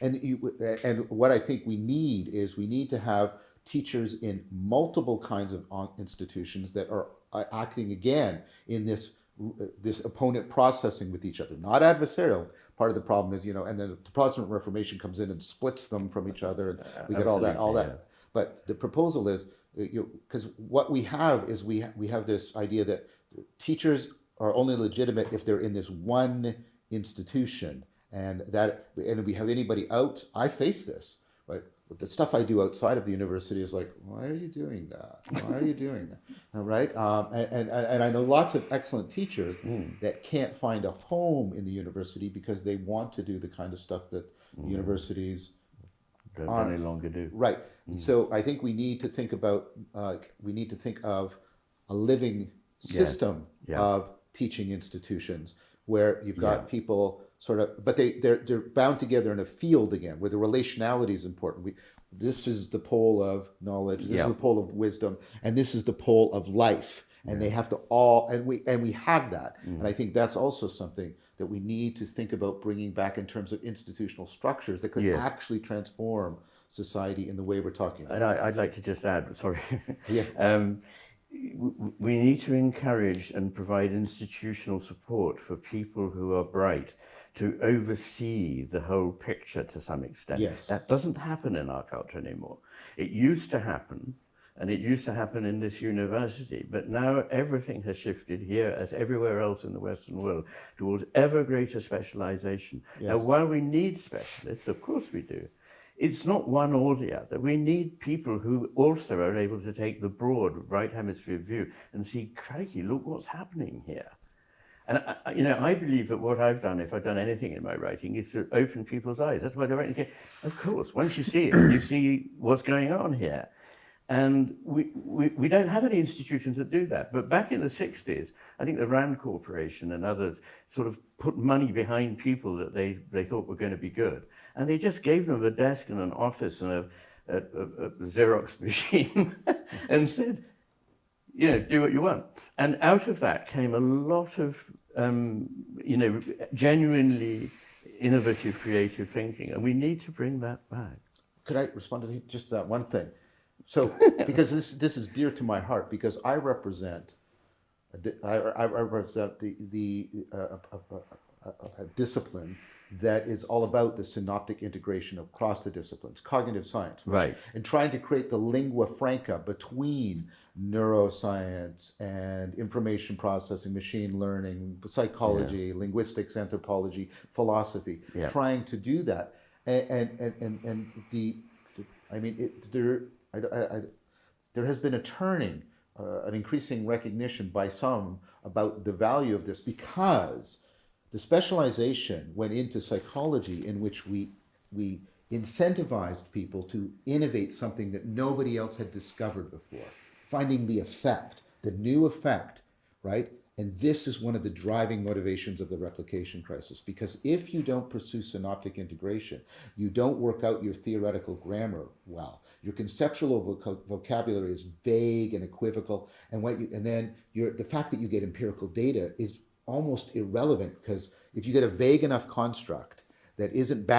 And what I think we need to have teachers in multiple kinds of institutions that are acting again in this opponent processing with each other, not adversarial. Part of the problem is, and then the Protestant Reformation comes in and splits them from each other, and we get all that. Yeah. But the proposal is, because what we have is we have this idea that teachers are only legitimate if they're in this one institution, and if we have anybody out, I face this, right? But the stuff I do outside of the university is like, why are you doing that? Why are you doing that? Right? And I know lots of excellent teachers that can't find a home in the university because they want to do the kind of stuff that universities don't any longer do. Right. So I think we need to think about, of a living system of teaching institutions where you've got people sort of, but they're bound together in a field again, where the relationality is important. This is the pole of knowledge, this is the pole of wisdom, and this is the pole of life, and they have to all, and we have that, and I think that's also something that we need to think about bringing back in terms of institutional structures that could actually transform society in the way we're talking about. And I'd like to just add, sorry. Yeah. We need to encourage and provide institutional support for people who are bright to oversee the whole picture to some extent. Yes. That doesn't happen in our culture anymore. It used to happen, and it used to happen in this university, but now everything has shifted here, as everywhere else in the Western world, towards ever greater specialization. Yes. Now, while we need specialists, of course we do, it's not one or the other. We need people who also are able to take the broad right hemisphere view and see, crikey, look what's happening here. And I believe that what I've done, if I've done anything in my writing, is to open people's eyes. That's why the writing came. Of course, once you see it, you see what's going on here. And we don't have any institutions that do that. But back in the 60s, I think the Rand Corporation and others sort of put money behind people that they thought were going to be good. And they just gave them a desk and an office and a Xerox machine and said, do what you want. And out of that came a lot of, genuinely innovative, creative thinking. And we need to bring that back. Could I respond to just that one thing? So, because this is dear to my heart, because I represent the discipline that is all about the synoptic integration across the disciplines, cognitive science, right? And trying to create the lingua franca between neuroscience and information processing, machine learning, psychology, linguistics, anthropology, philosophy, trying to do that, there has been a turning, an increasing recognition by some about the value of this, because the specialization went into psychology in which we incentivized people to innovate something that nobody else had discovered before, finding the effect, the new effect, right? And this is one of the driving motivations of the replication crisis, because if you don't pursue synoptic integration, you don't work out your theoretical grammar well. Your conceptual vocabulary is vague and equivocal, and the fact that you get empirical data is almost irrelevant, because if you get a vague enough construct that isn't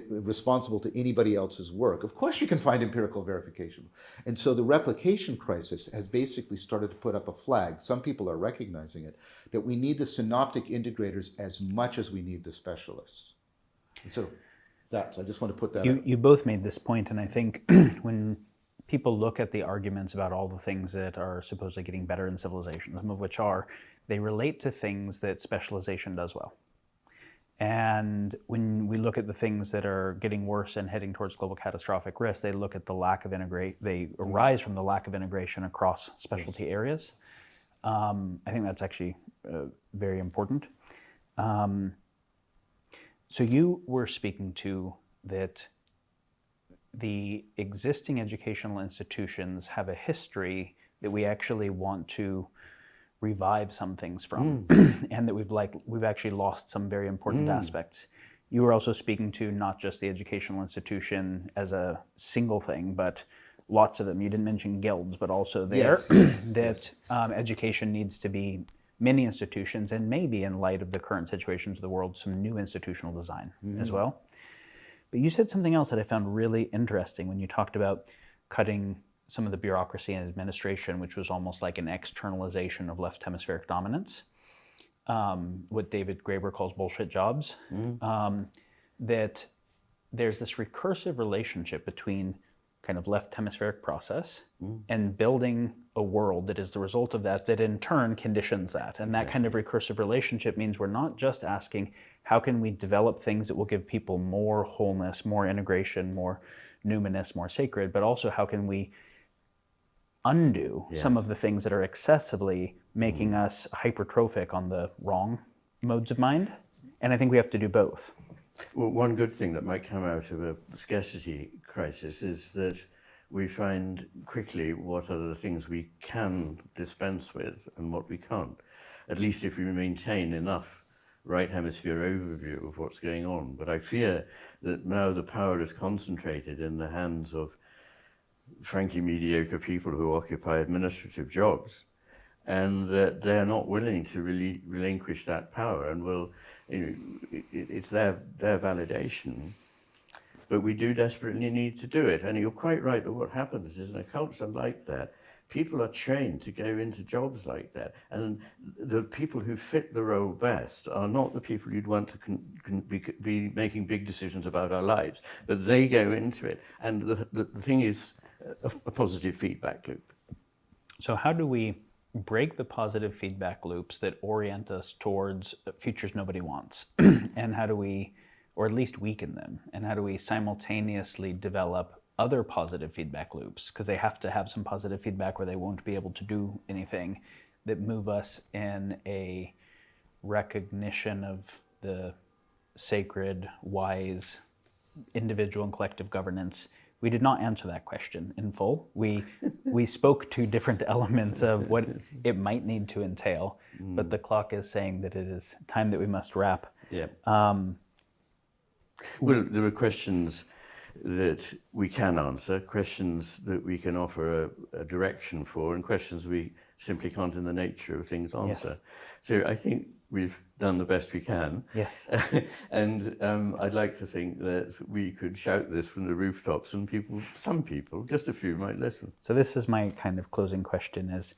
responsible to anybody else's work, of course you can find empirical verification. And so the replication crisis has basically started to put up a flag. Some people are recognizing it, that we need the synoptic integrators as much as we need the specialists. And so I just want to put that out. You both made this point, and I think when people look at the arguments about all the things that are supposedly getting better in civilization, some of which they relate to things that specialization does well. And when we look at the things that are getting worse and heading towards global catastrophic risk, they look at the lack of they arise from the lack of integration across specialty areas. I think that's actually very important. So you were speaking to that the existing educational institutions have a history that we actually want to revive some things from, and that we've actually lost some very important aspects. You were also speaking to not just the educational institution as a single thing, but lots of them. You didn't mention guilds, but also there that education needs to be many institutions, and maybe in light of the current situations of the world, some new institutional design as well. But you said something else that I found really interesting when you talked about cutting some of the bureaucracy and administration, which was almost like an externalization of left hemispheric dominance. What David Graeber calls bullshit jobs, that there's this recursive relationship between kind of left hemispheric process and building a world that is the result of that in turn conditions that. And that kind of recursive relationship means we're not just asking, how can we develop things that will give people more wholeness, more integration, more numinous, more sacred, but also how can we undo some of the things that are excessively making us hypertrophic on the wrong modes of mind. And I think we have to do both. Well, one good thing that might come out of a scarcity crisis is that we find quickly what are the things we can dispense with and what we can't, at least if we maintain enough right hemisphere overview of what's going on. But I fear that now the power is concentrated in the hands of frankly mediocre people who occupy administrative jobs, and that they're not willing to really relinquish that power, and will, it's their validation. But we do desperately need to do it. And you're quite right that what happens is in a culture like that, people are trained to go into jobs like that. And the people who fit the role best are not the people you'd want to be making big decisions about our lives, but they go into it. And the thing is a positive feedback loop. So how do we break the positive feedback loops that orient us towards futures nobody wants? And how do we, or at least weaken them? And how do we simultaneously develop other positive feedback loops? Because they have to have some positive feedback or they won't be able to do anything, that move us in a recognition of the sacred, wise, individual and collective governance. We did not answer that question in full. We spoke to different elements of what it might need to entail, but the clock is saying that it is time that we must wrap. Yeah. Well, there are questions that we can answer, questions that we can offer a direction for, and questions we simply can't in the nature of things answer. Yes. So I think we've done the best we can. Yes. And I'd like to think that we could shout this from the rooftops and some people, just a few, might listen. So this is my kind of closing question is,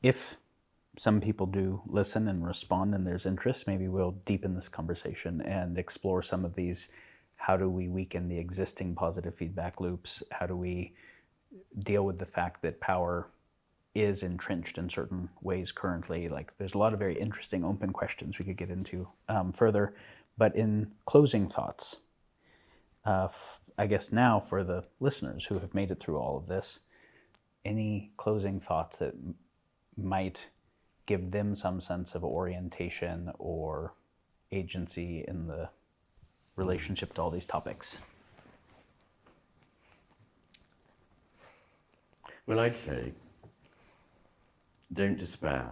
if some people do listen and respond and there's interest, maybe we'll deepen this conversation and explore some of these. How do we weaken the existing positive feedback loops? How do we deal with the fact that power is entrenched in certain ways currently? Like, there's a lot of very interesting open questions we could get into further. But in closing thoughts, I guess now for the listeners who have made it through all of this, any closing thoughts that might give them some sense of orientation or agency in the relationship to all these topics? Well, I'd say, don't despair.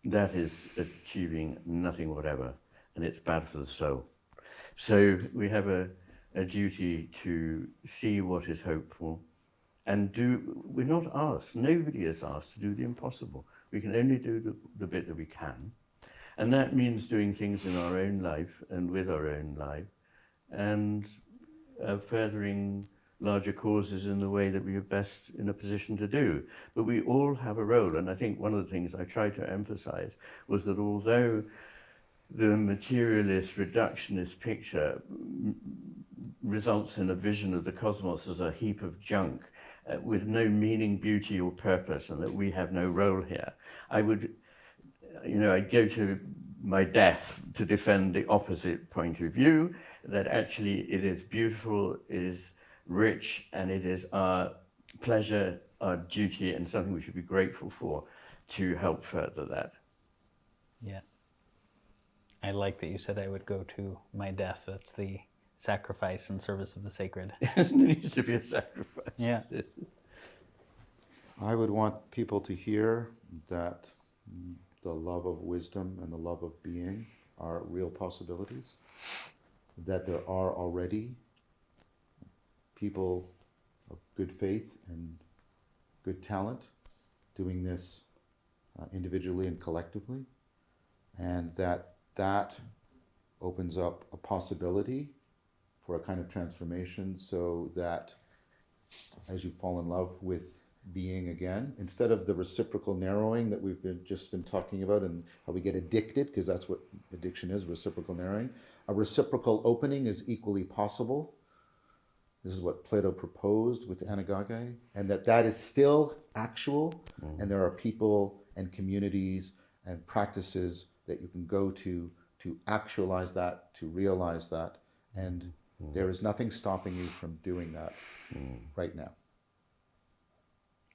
That is achieving nothing whatever, and it's bad for the soul. So we have a duty to see what is hopeful and we're not asked, nobody is asked to do the impossible. We can only do the bit that we can. And that means doing things in our own life and with our own life, and furthering larger causes in the way that we are best in a position to do. But we all have a role, and I think one of the things I tried to emphasize was that although the materialist, reductionist picture results in a vision of the cosmos as a heap of junk with no meaning, beauty, or purpose, and that we have no role here, I'd go to my death to defend the opposite point of view, that actually it is beautiful, it is rich, and it is our pleasure, our duty, and something we should be grateful for to help further that. Yeah. I like that you said I would go to my death. That's the sacrifice in service of the sacred. There needs to be a sacrifice. Yeah. I would want people to hear that the love of wisdom and the love of being are real possibilities, that there are already people of good faith and good talent doing this individually and collectively, and that opens up a possibility for a kind of transformation, so that as you fall in love with being again, instead of the reciprocal narrowing that we've just been talking about and how we get addicted, because that's what addiction is, reciprocal narrowing, a reciprocal opening is equally possible. This is what Plato proposed with Anagage, and that is still actual, and there are people and communities and practices that you can go to actualize that, to realize that, and there is nothing stopping you from doing that right now.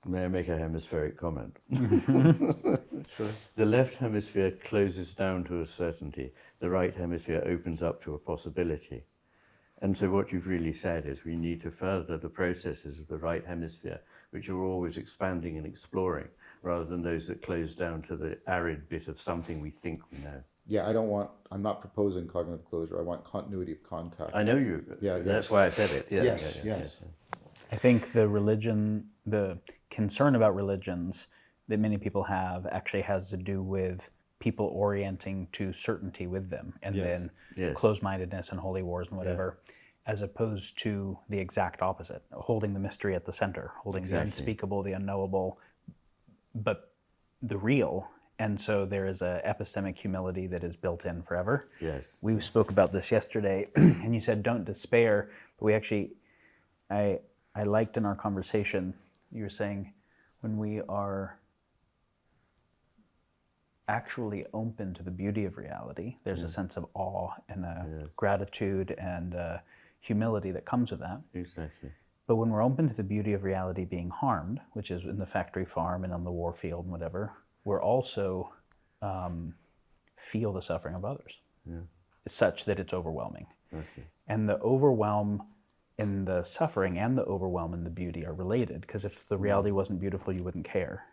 May I make a hemispheric comment? Sure. The left hemisphere closes down to a certainty. The right hemisphere opens up to a possibility. And so what you've really said is we need to further the processes of the right hemisphere, which are always expanding and exploring, rather than those that close down to the arid bit of something we think we know. Yeah, I'm not proposing cognitive closure. I want continuity of contact. I know you. Yeah, that's yes. why I said it. Yeah, Yes, yeah, yes. I think the concern about religions that many people have actually has to do with people orienting to certainty with them, and then closed-mindedness and holy wars and whatever, as opposed to the exact opposite, holding the mystery at the center, holding the unspeakable, the unknowable, but the real. And so there is a epistemic humility that is built in forever. Yes. We spoke about this yesterday, and you said don't despair, but we actually, I liked in our conversation, you were saying when we are actually open to the beauty of reality, there's a sense of awe and gratitude and humility that comes with that. Exactly. But when we're open to the beauty of reality being harmed, which is in the factory farm and on the war field and whatever, we're also feel the suffering of others, such that it's overwhelming. I see. And the overwhelm in the suffering and the overwhelm in the beauty are related, because if the reality wasn't beautiful, you wouldn't care.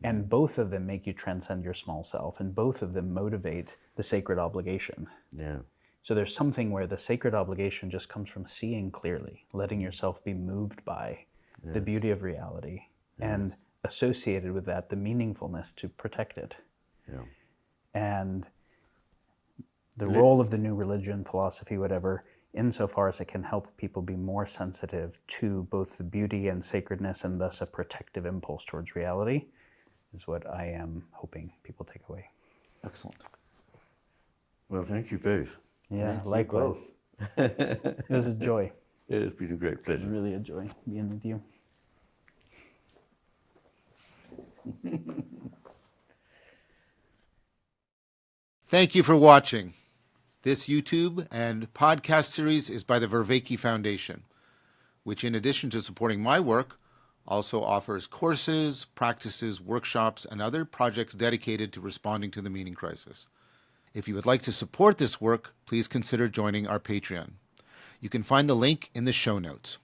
And both of them make you transcend your small self, and both of them motivate the sacred obligation. Yeah. So there's something where the sacred obligation just comes from seeing clearly, letting yourself be moved by the beauty of reality, and associated with that, the meaningfulness to protect it. Yeah. And the role of the new religion, philosophy, whatever, insofar as it can help people be more sensitive to both the beauty and sacredness and thus a protective impulse towards reality, is what I am hoping people take away. Excellent. Well, thank you both. Yeah, Thank you likewise. It was a joy. It has been a great It was pleasure. really a joy being with you. Thank you for watching. This YouTube and podcast series is by the Vervaeke Foundation, which in addition to supporting my work, also offers courses, practices, workshops, and other projects dedicated to responding to the meaning crisis. If you would like to support this work, please consider joining our Patreon. You can find the link in the show notes.